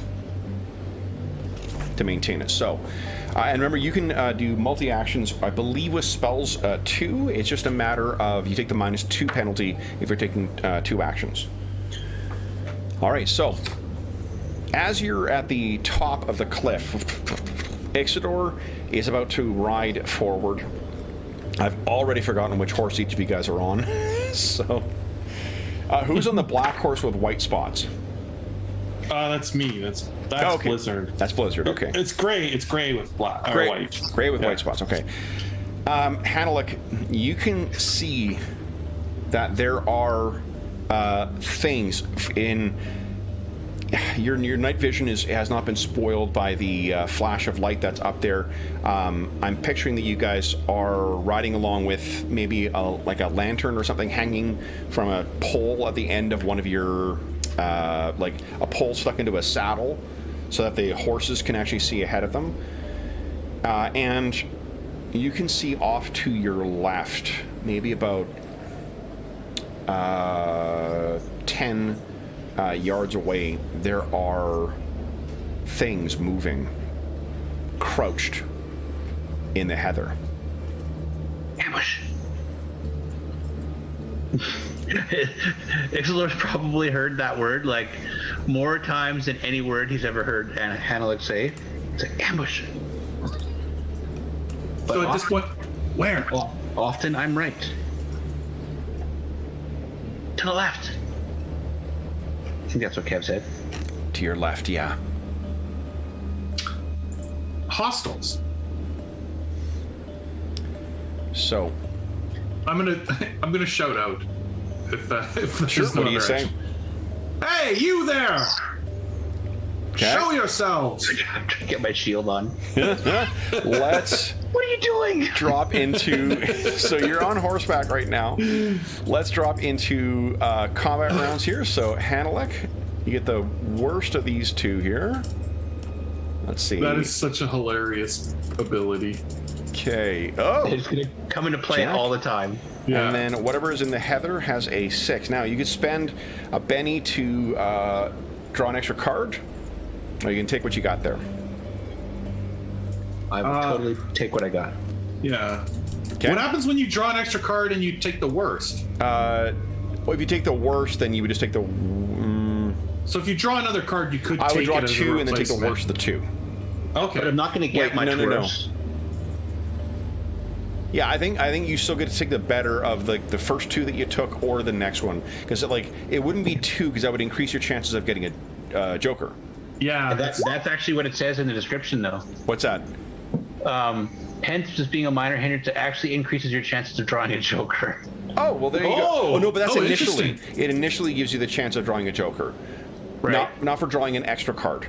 to maintain it. So, and remember, you can do multi-actions, I believe, with spells 2. It's just a matter of you take the -2 penalty if you're taking 2 actions. All right, so as you're at the top of the cliff, Ixidor is about to ride forward. I've already forgotten which horse each of you guys are on, so Who's on the black horse with white spots? That's me. That's okay. Blizzard. That's Blizzard. Okay. It's gray. It's gray with black or white. Gray with white spots. Okay. Hanalik, you can see that there are things in your night vision has not been spoiled by the flash of light that's up there. I'm picturing that you guys are riding along with maybe like a lantern or something hanging from a pole at the end of one of your like a pole stuck into a saddle so that the horses can actually see ahead of them. And you can see off to your left, maybe about 10 yards away, there are things moving, crouched in the heather. Ambush. Ixalar's probably heard that word like more times than any word he's ever heard Hanalik say. It's like ambush. But So at this point, where? Often I'm right. To the left. I think that's what Kev said. To your left, yeah. Hostiles. So, I'm gonna shout out if sure. there's no What are you other saying? action. Hey, you there! Okay. Show yourselves. I'm trying to get my shield on. Let's What are you doing? drop into. So you're on horseback right now. Let's drop into combat rounds here. So Hanalik, you get the worst of these two here. Let's see. That is such a hilarious ability. Okay. Oh. It's gonna come into play Jack. all the time. Yeah. And then whatever is in the heather has a 6. Now you could spend a Benny to draw an extra card, or you can take what you got there. I will totally take what I got. Yeah. Okay. What happens when you draw an extra card and you take the worst? Well, if you take the worst, then you would just take the. So if you draw another card, you could I take would draw it as a 2 and then take the replacement. worst of the 2. Okay. But I'm not going to get Wait, much no. worse. Yeah, I think you still get to take the better of the first 2 that you took or the next one, because it wouldn't be 2 because that would increase your chances of getting a Joker. Yeah. That's actually what it says in the description, though. What's that? Hence, just being a minor hindrance, it actually increases your chances of drawing a Joker. Oh, well, there you go. Oh! Oh, no, but that's Oh, initially. interesting. It initially gives you the chance of drawing a Joker. Right. Not for drawing an extra card.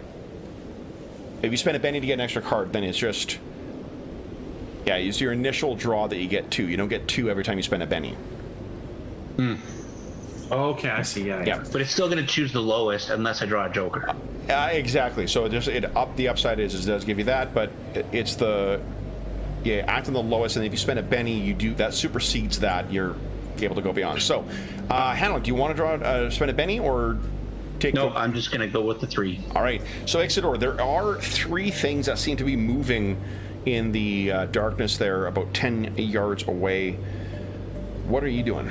If you spend a Benny to get an extra card, then it's just... Yeah, it's your initial draw that you get 2. You don't get 2 every time you spend a Benny. Okay, I see. Yeah. But it's still going to choose the lowest unless I draw a Joker. Exactly. So the upside is it does give you that, but it's the... Yeah, act on the lowest, and if you spend a Benny, you do that supersedes that. You're able to go beyond. So, Hanlon, do you want to spend a Benny or take? No, I'm just going to go with the 3. All right. So, Exodor, there are 3 things that seem to be moving in the darkness there, about 10 yards away. What are you doing?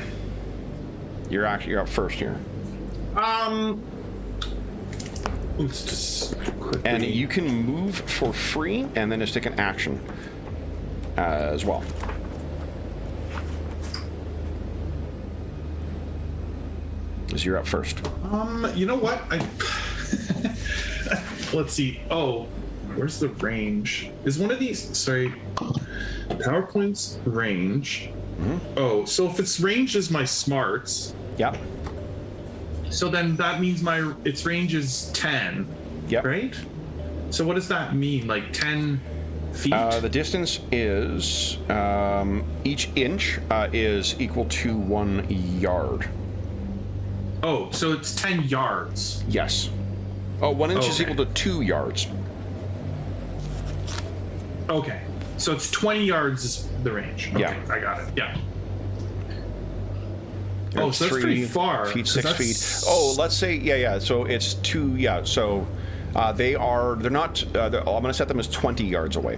You're up first here. Let's just quickly... And you can move for free, and then just take an action as well. Because you're up first. You know what? Let's see. Oh, where's the range? Is one of these... Sorry. PowerPoint's range. Mm-hmm. Oh, so if its range is my smarts... Yep. So then that means its range is 10. Yep. Right? So what does that mean? Like 10 feet? The distance is each inch is equal to 1 yard. Oh, so it's 10 yards. Yes. Oh, 1 inch is Okay. equal to 2 yards. Okay. So it's 20 yards is the range. Okay, Yeah. I got it. Yeah. You're Oh, so that's pretty far. Feet, 'cause 6 feet. Oh, let's say, yeah. So it's 2, yeah. So they're not, I'm going to set them as 20 yards away.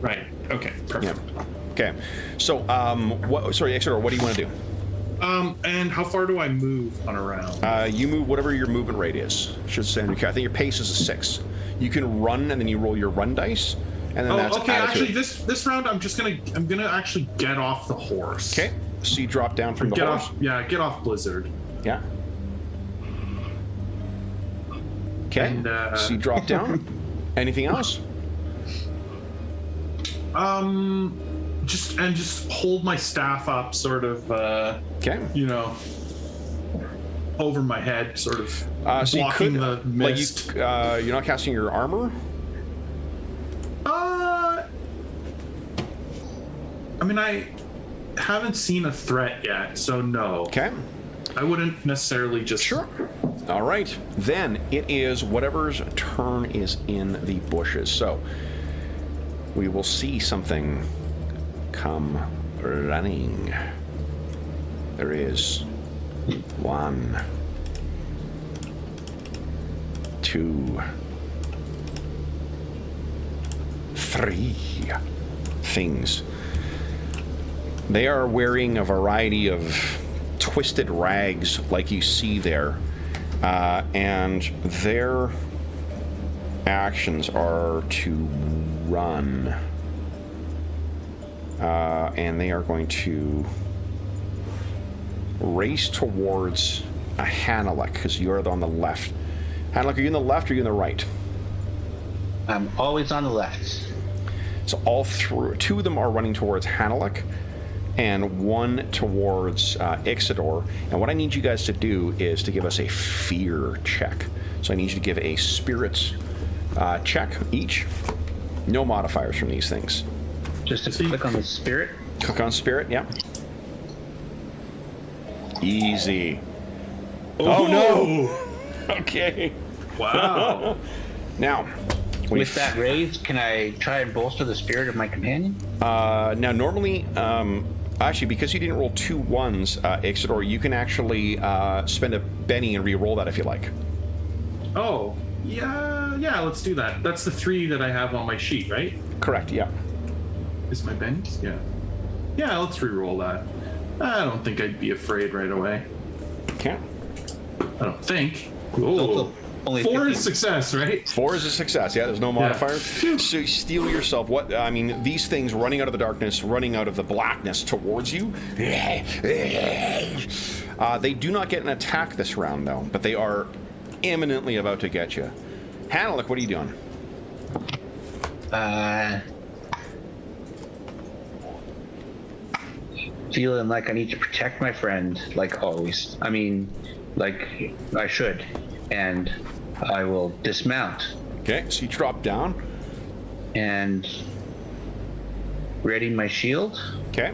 Right. Okay. Perfect. Yeah. Okay. So, sorry, Exeter, what do you want to do? And how far do I move on a round? You move whatever your movement rate is. Should say, I think your pace is a 6. You can run, and then you roll your run dice, and then that's okay. added to Actually, it. this round I'm gonna actually get off the horse. Okay. So you drop down from the Get horse. off. Yeah, get off Blizzard. Yeah. Okay. And, so you drop down. Anything else? Just hold my staff up, sort of. Okay. You know, over my head, sort of So you blocking could, the mist. you're not casting your armor? I mean, I haven't seen a threat yet, so no. Okay. I wouldn't necessarily just. Sure. All right. Then it is whatever's turn is in the bushes. So we will see something come running. There is 1, 2, 3 things. They are wearing a variety of twisted rags like you see there, and their actions are to run, and they are going to race towards a Hanalek, because you're on the left. Hanalek, are you in the left or are you in the right? I'm always on the left. So all through, 2 of them are running towards Hanalek, and 1 towards Ixidor. And what I need you guys to do is to give us a fear check. So I need you to give a spirits check each. No modifiers from these things. Just to click on the spirit. Click on spirit, yeah. Easy. Oh no! Okay. Wow. Now, With that raise, can I try and bolster the spirit of my companion? now normally, actually, because you didn't roll 2 1s, Ixidor, you can actually spend a Benny and re-roll that if you like. Oh, yeah, let's do that. That's the 3 that I have on my sheet, right? Correct, yeah. Is my Benny's? Yeah. Yeah, let's re-roll that. I don't think I'd be afraid right away. Okay. I don't think. Whoa. Only 4 15. is success, right? 4 is a success, yeah, there's no modifiers. So you steel yourself. What I mean, these things running out of the darkness, running out of the blackness towards you. They do not get an attack this round, though, but they are imminently about to get you. Hanalek, what are you doing? Feeling like I need to protect my friend, like always. I mean, like I should. And I will dismount. Okay, so you drop down. And ready my shield. Okay.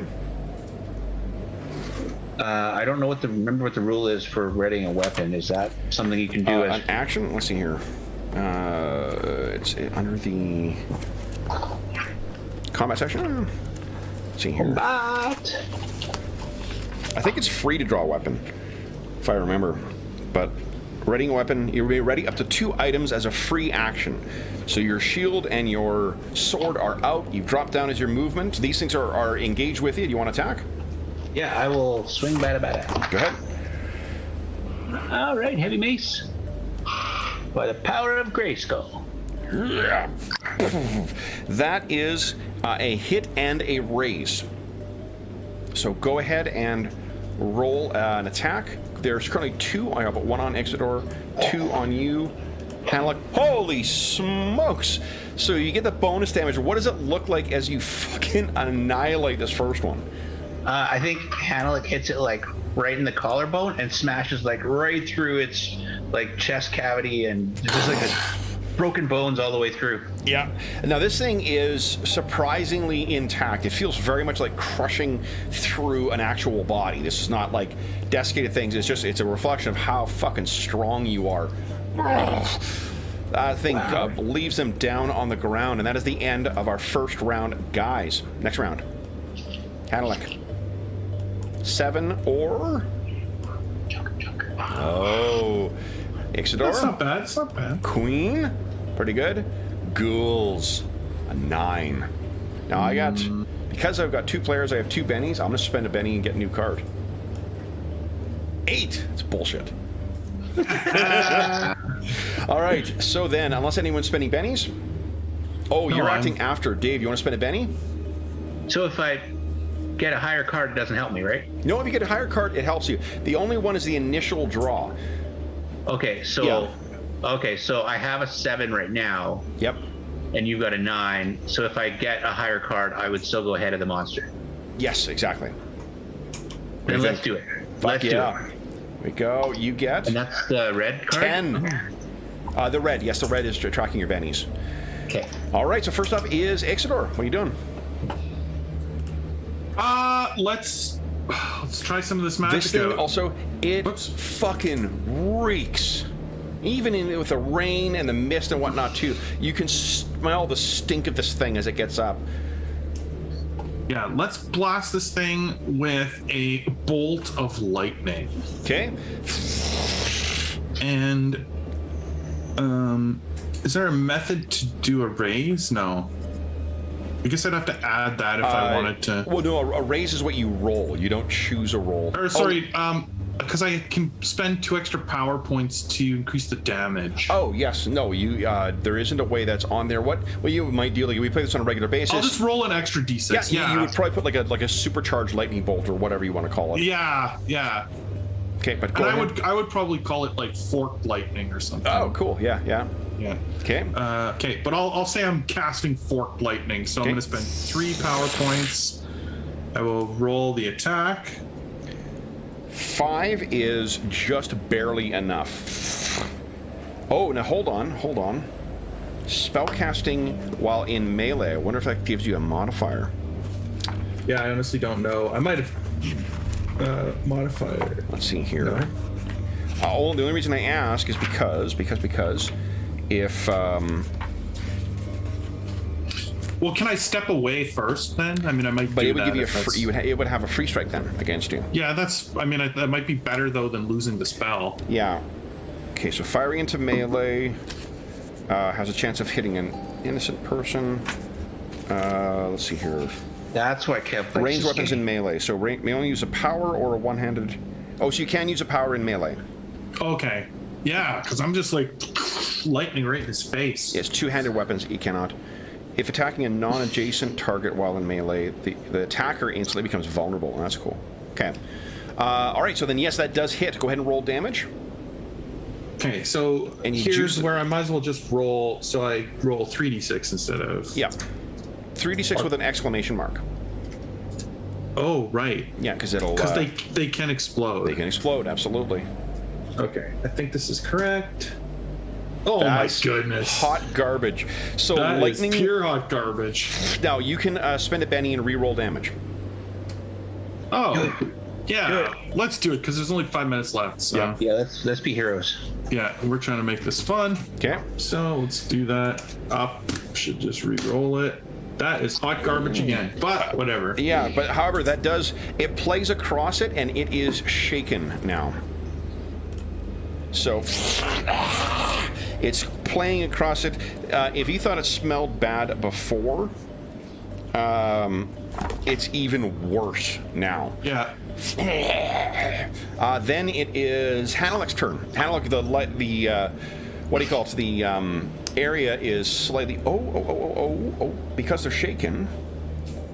I don't know remember what the rule is for readying a weapon. Is that something you can do as An action? Let's see here. It's under the combat section. Let's see here. combat? I think it's free to draw a weapon, if I remember. But readying a weapon, you'll be ready up to 2 items as a free action. So your shield and your sword are out. You drop down as your movement. These things are engaged with you. Do you want to attack? Yeah, I will swing bada. Go ahead. All right, heavy mace. By the power of Grayskull. That is a hit and a raise. So go ahead and roll an attack. There's currently 2. I got 1 on Ixidor, 2 on you. Hanalek. Holy smokes! So you get the bonus damage. What does it look like as you fucking annihilate this first one? I think Hanalek hits it like right in the collarbone and smashes like right through its like chest cavity, and just like a broken bones all the way through. Yeah. Now this thing is surprisingly intact. It feels very much like crushing through an actual body. This is not like desiccated things. It's a reflection of how fucking strong you are. That thing leaves them down on the ground, and that is the end of our first round, guys. Next round. Hanalek. 7 or? Oh. Ixidor? That's not bad. It's not bad. Queen? Pretty good. Ghouls. A 9. Now because I've got 2 players, I have 2 bennies. I'm going to spend a benny and get a new card. 8. It's bullshit. All right. So then, unless anyone's spending bennies. Oh, No, you're I'm- acting after. Dave, you want to spend a benny? So if I get a higher card, it doesn't help me, right? No, if you get a higher card, it helps you. The only one is the initial draw. Okay, so I have a 7 right now. Yep. And you've got a 9. So if I get a higher card, I would still go ahead of the monster. Yes, exactly. Then let's do it. Let's do it. Here we go. You get... And that's the red card? 10. The red. Yes, the red is tracking your bennies. Okay. All right, so first up is Ixidor. What are you doing? Let's try some of this magic. This thing out. also, it fucking reeks. Even with the rain and the mist and whatnot too, you can smell the stink of this thing as it gets up. Yeah, let's blast this thing with a bolt of lightning. Okay. And is there a method to do a raise? No. I guess I'd have to add that if I wanted to. Well, no, a raise is what you roll. You don't choose a roll. Or sorry, because I can spend 2 extra power points to increase the damage. Oh yes, no, you. There isn't a way that's on there. What you might do, like we play this on a regular basis. I'll just roll an extra d6. Yeah, you would probably put like a supercharged lightning bolt or whatever you want to call it. Yeah. Okay, but go ahead. I would probably call it like forked lightning or something. Oh, cool. Yeah. Okay. Okay, but I'll say I'm casting forked lightning, so I'm going to spend 3 power points. I will roll the attack. 5 is just barely enough. Oh, now hold on. Spellcasting while in melee. I wonder if that gives you a modifier. Yeah, I honestly don't know. I might have modifier. Let's see here. No. The only reason I ask is because if well, can I step away first then? I mean, I might. But do it would that give you it would have a free strike then against you. Yeah, that's. I mean, that might be better though than losing the spell. Yeah. Okay, so firing into melee has a chance of hitting an innocent person. Let's see here. That's why I kept Ranged weapons in melee. So may only use a power or a one-handed. Oh, so you can use a power in melee. Okay. Yeah, because I'm just like lightning right in his face. Yes, two-handed weapons you cannot. If attacking a non-adjacent target while in melee, the attacker instantly becomes vulnerable. That's cool. Okay. All right, so then yes, that does hit. Go ahead and roll damage. Okay, so and here's where I might as well just roll. So I roll 3d6 instead of. Yeah. 3d6 with an exclamation mark. Oh, right. Yeah, because it'll. Because they can explode. They can explode, absolutely. Okay, I think this is correct. Oh That's my goodness! Hot garbage. So that lightning. Is pure hot garbage. Now you can spend a Benny and re-roll damage. Oh, yeah. Let's do it because there's only 5 minutes left. So yeah, let's be heroes. Yeah, we're trying to make this fun. Okay. So let's do that. Up. Should just re-roll it. That is hot garbage again, but whatever. Yeah, but however, that does it plays across it and it is shaken now. So it's playing across it. If you thought it smelled bad before, it's even worse now. Yeah. Then it is Hanalek's turn. Hanalek, the what do you call it? The area is slightly because they're shaken.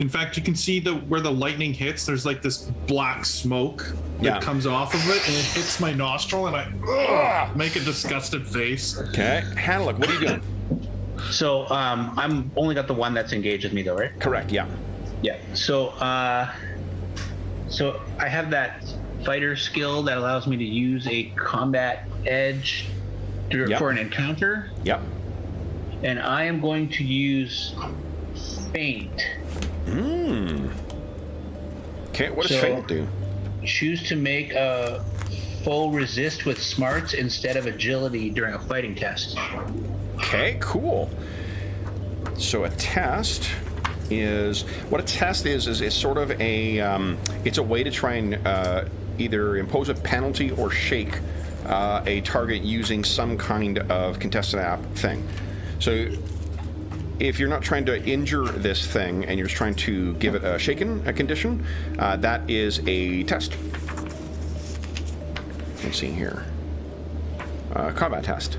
In fact, you can see where the lightning hits. There's like this black smoke that comes off of it, and it hits my nostril, and I make a disgusted face. Okay, Hanalek, what are you doing? So I'm only got the one that's engaged with me, though, right? Correct. Yeah. Yeah. So so I have that fighter skill that allows me to use a combat edge for an encounter. Yep. And I am going to use feint. Okay, what does feint do? Choose to make a foe resist with smarts instead of agility during a fighting test. Okay, cool. So a test is sort of a it's a way to try and either impose a penalty or shake a target using some kind of contested app thing. So if you're not trying to injure this thing and you're just trying to give it a condition, that is a test. Let's see here. Combat test.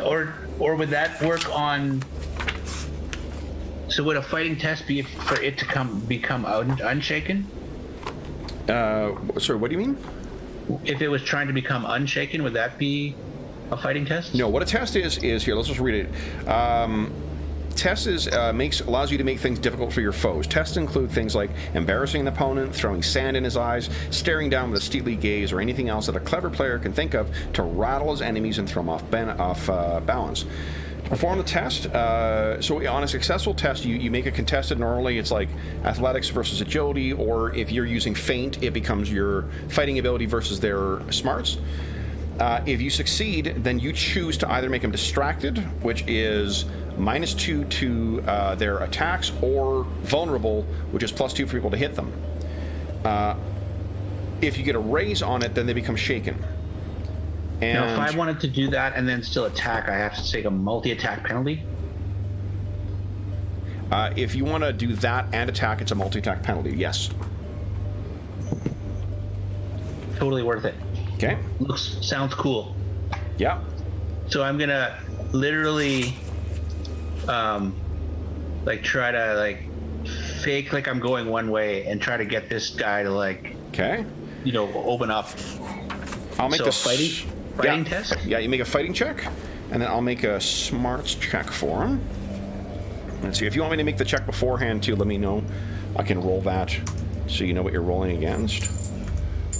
Or would that work on So would a fighting test be for it to become unshaken? Sorry, what do you mean? If it was trying to become unshaken, would that be a fighting test? No, what a test is here. Let's just read it. Test is allows you to make things difficult for your foes. Tests include things like embarrassing an opponent, throwing sand in his eyes, staring down with a steely gaze, or anything else that a clever player can think of to rattle his enemies and throw them off balance. To perform the test, so on a successful test, you make a contested. Normally, it's like athletics versus agility, or if you're using feint, it becomes your fighting ability versus their smarts. If you succeed, then you choose to either make them distracted, which is -2 to their attacks, or vulnerable, which is +2 for people to hit them. If you get a raise on it, then they become shaken. And now, if I wanted to do that and then still attack, I have to take a multi-attack penalty? If you want to do that and attack, it's a multi-attack penalty, yes. Totally worth it. Okay. Sounds cool. Yeah. So I'm gonna literally try to fake like I'm going one way and try to get this guy to Okay. Open up. I'll make so a fighting test? Yeah, you make a fighting check, and then I'll make a smarts check for him. Let's see. If you want me to make the check beforehand too, let me know. I can roll that so you know what you're rolling against.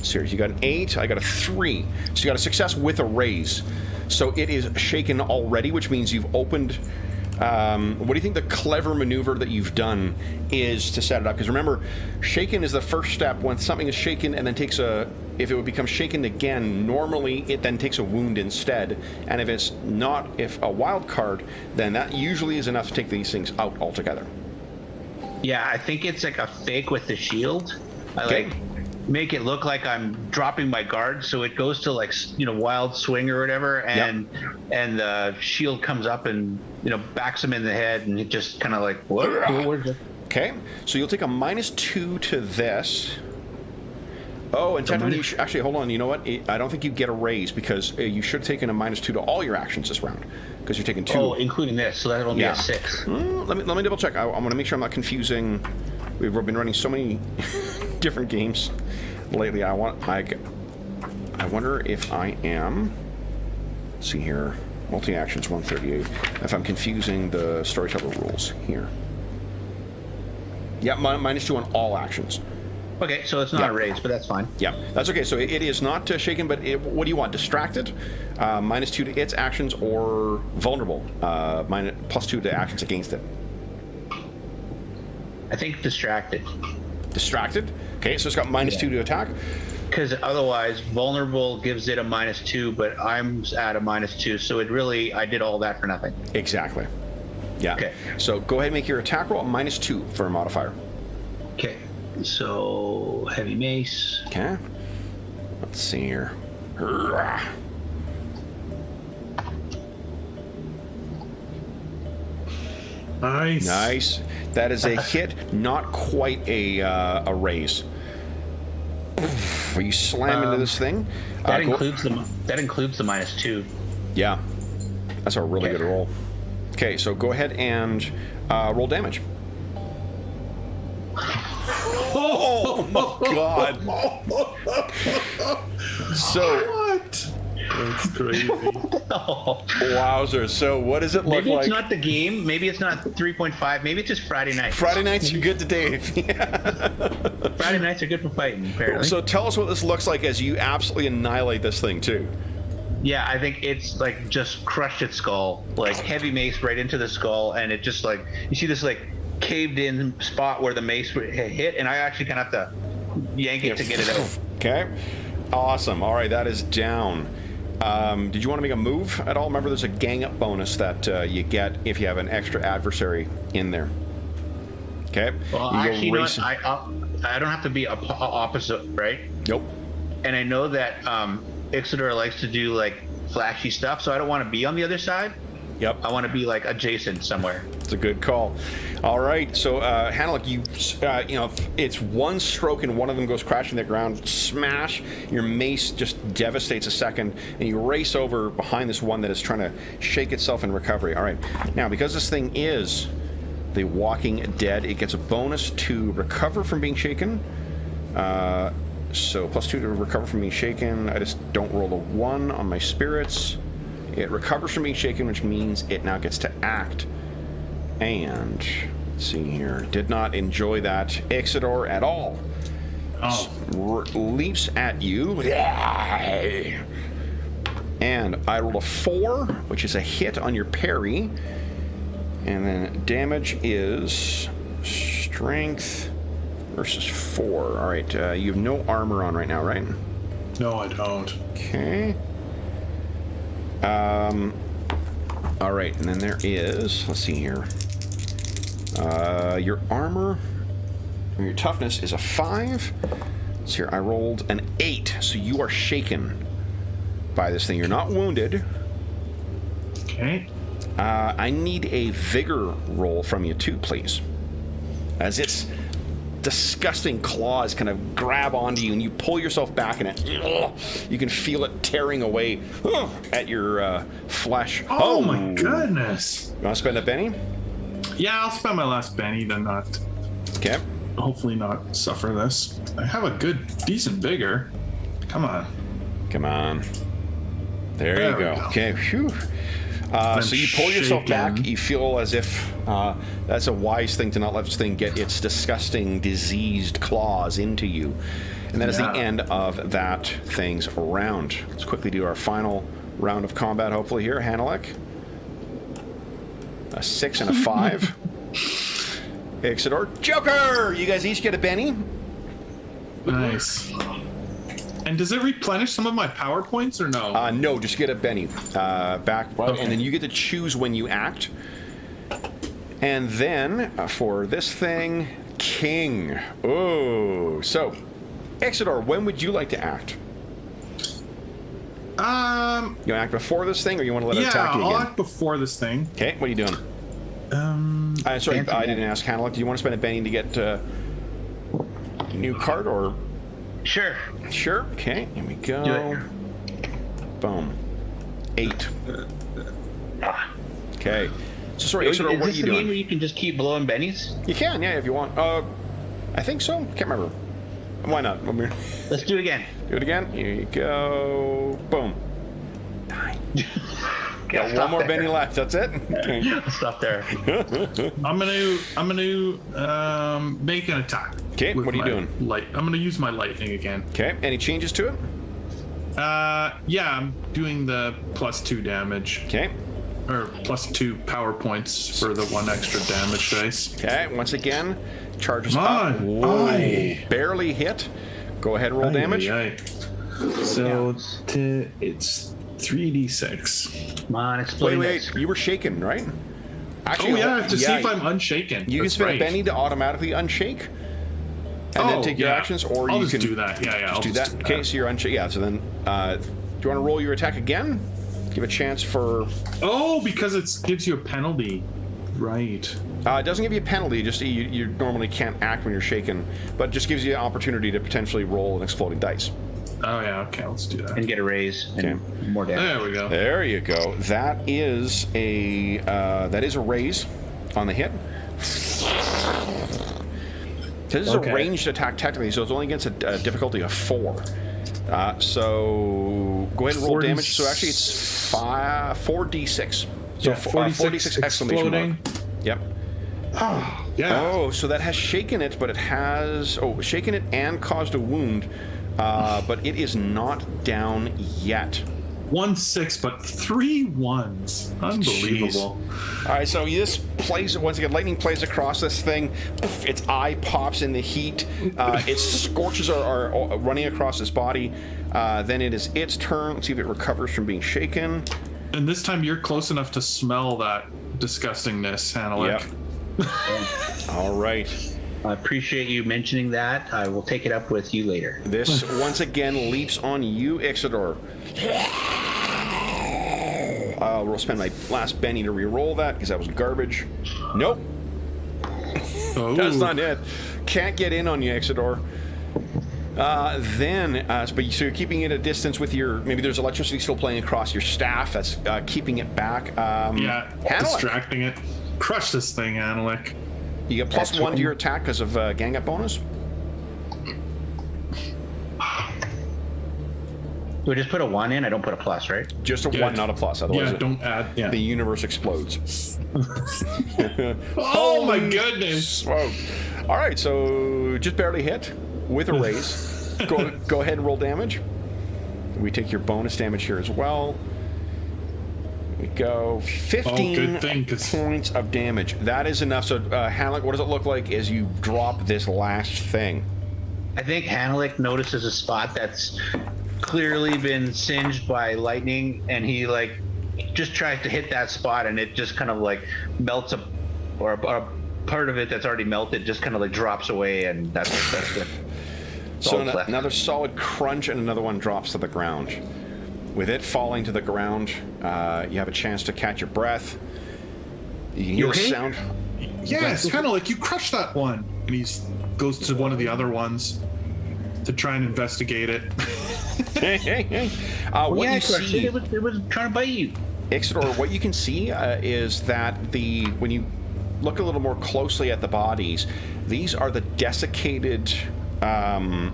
Serious. You got an 8, I got a 3. So you got a success with a raise. So it is shaken already, which means you've opened. What do you think the clever maneuver that you've done is to set it up? Because remember, shaken is the first step. When something is shaken and then if it would become shaken again, normally it then takes a wound instead. And if a wild card, then that usually is enough to take these things out altogether. Yeah, I think it's like a fake with the shield. Okay. Make it look like I'm dropping my guard, so it goes to wild swing or whatever, and the shield comes up and backs him in the head, and it just kind of what? Okay, so you'll take a -2 to this. Oh, and technically, actually, hold on. You know what? I don't think you get a raise because you should have taken a -2 to all your actions this round because you're taking 2. Oh, including this, so that'll be a 6. Let me double check. I want to make sure I'm not confusing. We've been running so many different games lately. I wonder if I am. Let's see here. Multi-actions 138. If I'm confusing the storyteller rules here. Yeah, -2 on all actions. Okay, so it's not a raise, but that's fine. Yeah, that's okay. So it is not shaken, but what do you want? Distracted, -2 to its actions, or vulnerable, +2 to actions against it. I think distracted. Distracted? Okay, so it's got -2 to attack. Because otherwise, vulnerable gives it a -2, but I'm at a -2, so I did all that for nothing. Exactly. Yeah. Okay. So go ahead and make your attack roll -2 for a modifier. Okay. So heavy mace. Okay. Let's see here. Nice. That is a hit, not quite a raise. You slam into this thing. That includes the -2. Yeah, that's a really good roll. Okay, so go ahead and roll damage. Oh my God! So what? That's crazy. Wowzer. So what does it look like? Maybe it's not the game. Maybe it's not 3.5. Maybe it's just Friday nights. Friday nights are good to Dave. Friday nights are good for fighting, apparently. So tell us what this looks like as you absolutely annihilate this thing, too. Yeah, I think it's just crushed its skull. Heavy mace right into the skull, and it just you see this caved in spot where the mace hit, and I actually kind of have to yank it to get it out. Okay. Awesome. All right, that is down. Did you want to make a move at all? Remember, there's a gang up bonus that you get if you have an extra adversary in there. Okay. Well, actually, I don't have to be opposite, right? Nope. And I know that Ixodor likes to do flashy stuff, so I don't want to be on the other side. Yep. I want to be adjacent somewhere. It's a good call. All right, so Hannah, it's one stroke and one of them goes crashing to the ground. Smash! Your mace just devastates a second, and you race over behind this one that is trying to shake itself in recovery. All right, now because this thing is the Walking Dead. It gets a bonus to recover from being shaken. So +2 to recover from being shaken. I just don't roll a 1 on my spirits. It recovers from being shaken, which means it now gets to act. And let's see here. Did not enjoy that Ixidor at all. Leaps at you. And I rolled a 4, which is a hit on your parry. And then damage is strength versus 4. All right, you have no armor on right now, right? No, I don't. Okay. All right, and then there is, let's see here. Your armor, or your toughness is a 5. So here, I rolled an 8, so you are shaken by this thing. You're not wounded. Okay. I need a vigor roll from you too, please. As its disgusting claws kind of grab onto you and you pull yourself back and you can feel it tearing away at your flesh. Oh my goodness. You want to spend a penny? Yeah, I'll spend my last penny, then not. Okay. Hopefully not suffer this. I have a good, decent vigor. Come on. Come on. There you go. Okay. Phew. So you pull yourself back. You feel as if that's a wise thing to not let this thing get its disgusting, diseased claws into you. And that is the end of that thing's round. Let's quickly do our final round of combat, hopefully, here. Hanalek. A 6 and a 5. Ixidor. Joker! You guys each get a Benny. Nice. And does it replenish some of my power points or no? No, just get a Benny back. Okay. And then you get to choose when you act. And then, for this thing, King. Oh, so, Ixidor, when would you like to act? You want to act before this thing, or you want to let it attack you again? Yeah, I'll act before this thing. Okay, what are you doing? Sorry, I didn't ask Hanalek. Do you want to spend a Benny to get a new card, or...? Sure. Sure. Okay, here we go. Do it. Boom. 8. Okay. So sorry, Ixidor, what are you doing? Where you can just keep blowing bennies? You can, yeah, if you want. I think so. Can't remember. Why not? Let's do it again. Do it again. Here you go. Boom. 9. Got one more Benny left. That's it. Okay. Stop there. I'm gonna make an attack. Okay. What are you doing? I'm gonna use my lightning again. Okay. Any changes to it? Yeah, I'm doing the +2 damage. Okay. Or +2 power points for the 1 extra damage dice. Okay. Once again, charges Come up. on. Whoa. Barely hit. Go ahead, roll damage. So it's 3d6. Come on, explain Wait. You were shaken, right? Actually, I have to see if I'm unshaken. You can spend a Benny to automatically unshake, and then take your actions, or I'll you just can do that. Yeah, I'll do that. Okay, so you're unshaken. Yeah. So then, do you want to roll your attack again? Give a chance for. Oh, because it gives you a penalty. Right. It doesn't give you a penalty. Just you normally can't act when you're shaken, but it just gives you an opportunity to potentially roll an exploding dice. Oh yeah. Okay, let's do that. And get a raise and more damage. There we go. There you go. That is a raise on the hit. This is a ranged attack technically, so it's only against a difficulty of 4. So go ahead and roll damage. So actually it's 4d6. So 4d6 exclamation mark. Yep. Oh, yeah. Oh, so that has shaken it, but it has shaken it and caused a wound, but it is not down yet. 1-6, but 3 1s. Unbelievable. Jeez. All right, so this plays once again. Lightning plays across this thing. Its eye pops in the heat. Its scorches are running across its body. Then it is its turn. Let's see if it recovers from being shaken. And this time you're close enough to smell that disgustingness, Hanalek. Yep. All right. I appreciate you mentioning that. I will take it up with you later. This once again leaps on you, Ixidor. We'll spend my last Benny to re-roll that because that was garbage. Nope. Oh. That's not it. Can't get in on you, Ixidor. But so you're keeping it at a distance with your. Maybe there's electricity still playing across your staff. That's keeping it back. Yeah, Hanalek. distracting it. Crush this thing, Analik. You get +1 to your attack because of gang up bonus. Do I just put a 1 in? I don't put a plus, right? Just a 1, not a plus. Otherwise, don't add. Yeah. the universe explodes. Oh my goodness! Whoa. All right, so just barely hit with a raise. Go ahead and roll damage. We take your bonus damage here as well. We go 15 points of damage. That is enough. So, Hanlik, what does it look like as you drop this last thing? I think Hanalik notices a spot that's clearly been singed by lightning, and he like just tries to hit that spot, and it just kind of like melts a part of it that's already melted just kind of like drops away, and that's it. So another solid crunch, and another one drops to the ground. With it falling to the ground, you have a chance to catch your breath. You can hear a sound. Yes, kind of like you crushed that one, and he goes to one of the other ones to try and investigate it. Hey. What you see, it was trying to bite you. Ixidor, what you can see is that when you look a little more closely at the bodies, these are the desiccated, kind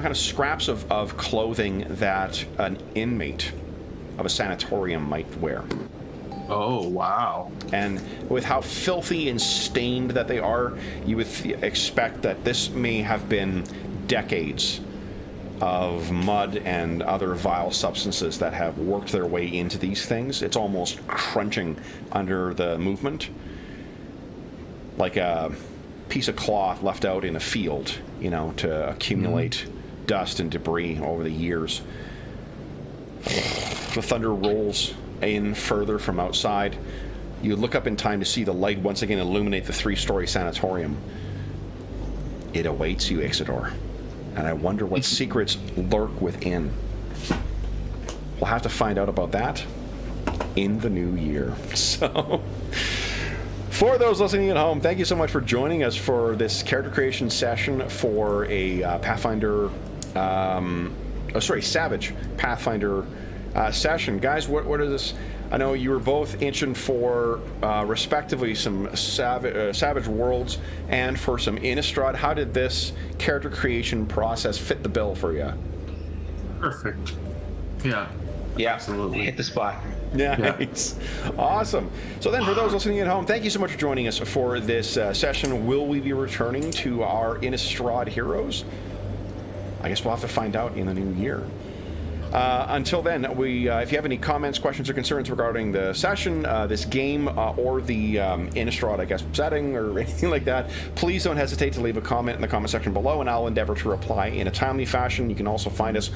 of scraps of clothing that an inmate of a sanatorium might wear. Oh, wow. And with how filthy and stained that they are, you would expect that this may have been decades of mud and other vile substances that have worked their way into these things. It's almost crunching under the movement, like a piece of cloth left out in a field, to accumulate dust and debris over the years. The thunder rolls in further from outside. You look up in time to see the light once again illuminate the 3-story sanatorium. It awaits you, Ixidor. And I wonder what secrets lurk within. We'll have to find out about that in the new year. So, for those listening at home, thank you so much for joining us for this character creation session for a Savage Pathfinder session. Guys, what is this? I know you were both itching for, respectively, some Savage Worlds and for some Innistrad. How did this character creation process fit the bill for you? Perfect. Yeah. Yeah, absolutely. Hit the spot. Nice. Yeah. Awesome. So then, for those listening at home, thank you so much for joining us for this session. Will we be returning to our Innistrad heroes? I guess we'll have to find out in the new year. Until then, if you have any comments, questions, or concerns regarding the session, this game, or the Innistrad, I guess, setting or anything like that, please don't hesitate to leave a comment in the comment section below, and I'll endeavor to reply in a timely fashion. You can also find us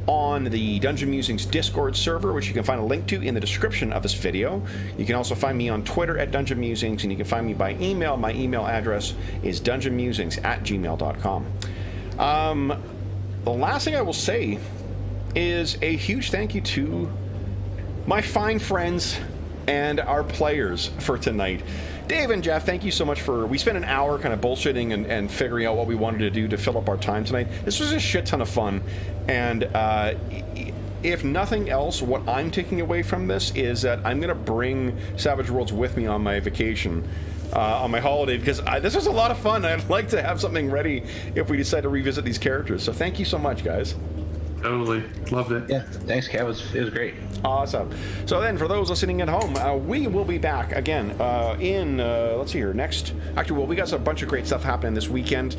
on the Dungeon Musings Discord server, which you can find a link to in the description of this video. You can also find me on Twitter at Dungeon Musings, and you can find me by email. My email address is dungeonmusings@gmail.com. The last thing I will say is a huge thank you to my fine friends and our players for tonight. Dave and Jeff, thank you so much we spent an hour kind of bullshitting and figuring out what we wanted to do to fill up our time tonight. This was a shit ton of fun, and if nothing else, what I'm taking away from this is that I'm going to bring Savage Worlds with me on my vacation, on my holiday, because this was a lot of fun. I'd like to have something ready if we decide to revisit these characters. So thank you so much, guys. Totally. Loved it. Yeah, thanks, Kev. It was great. Awesome. So then, for those listening at home, we will be back again let's see here, we got a bunch of great stuff happening this weekend.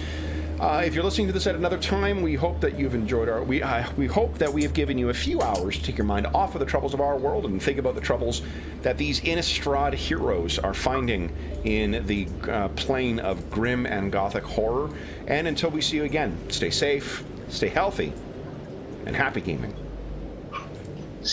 If you're listening to this at another time, we hope that you've enjoyed we hope that we have given you a few hours to take your mind off of the troubles of our world and think about the troubles that these Innistrad heroes are finding in the plane of grim and gothic horror. And until we see you again, stay safe, stay healthy, and happy gaming.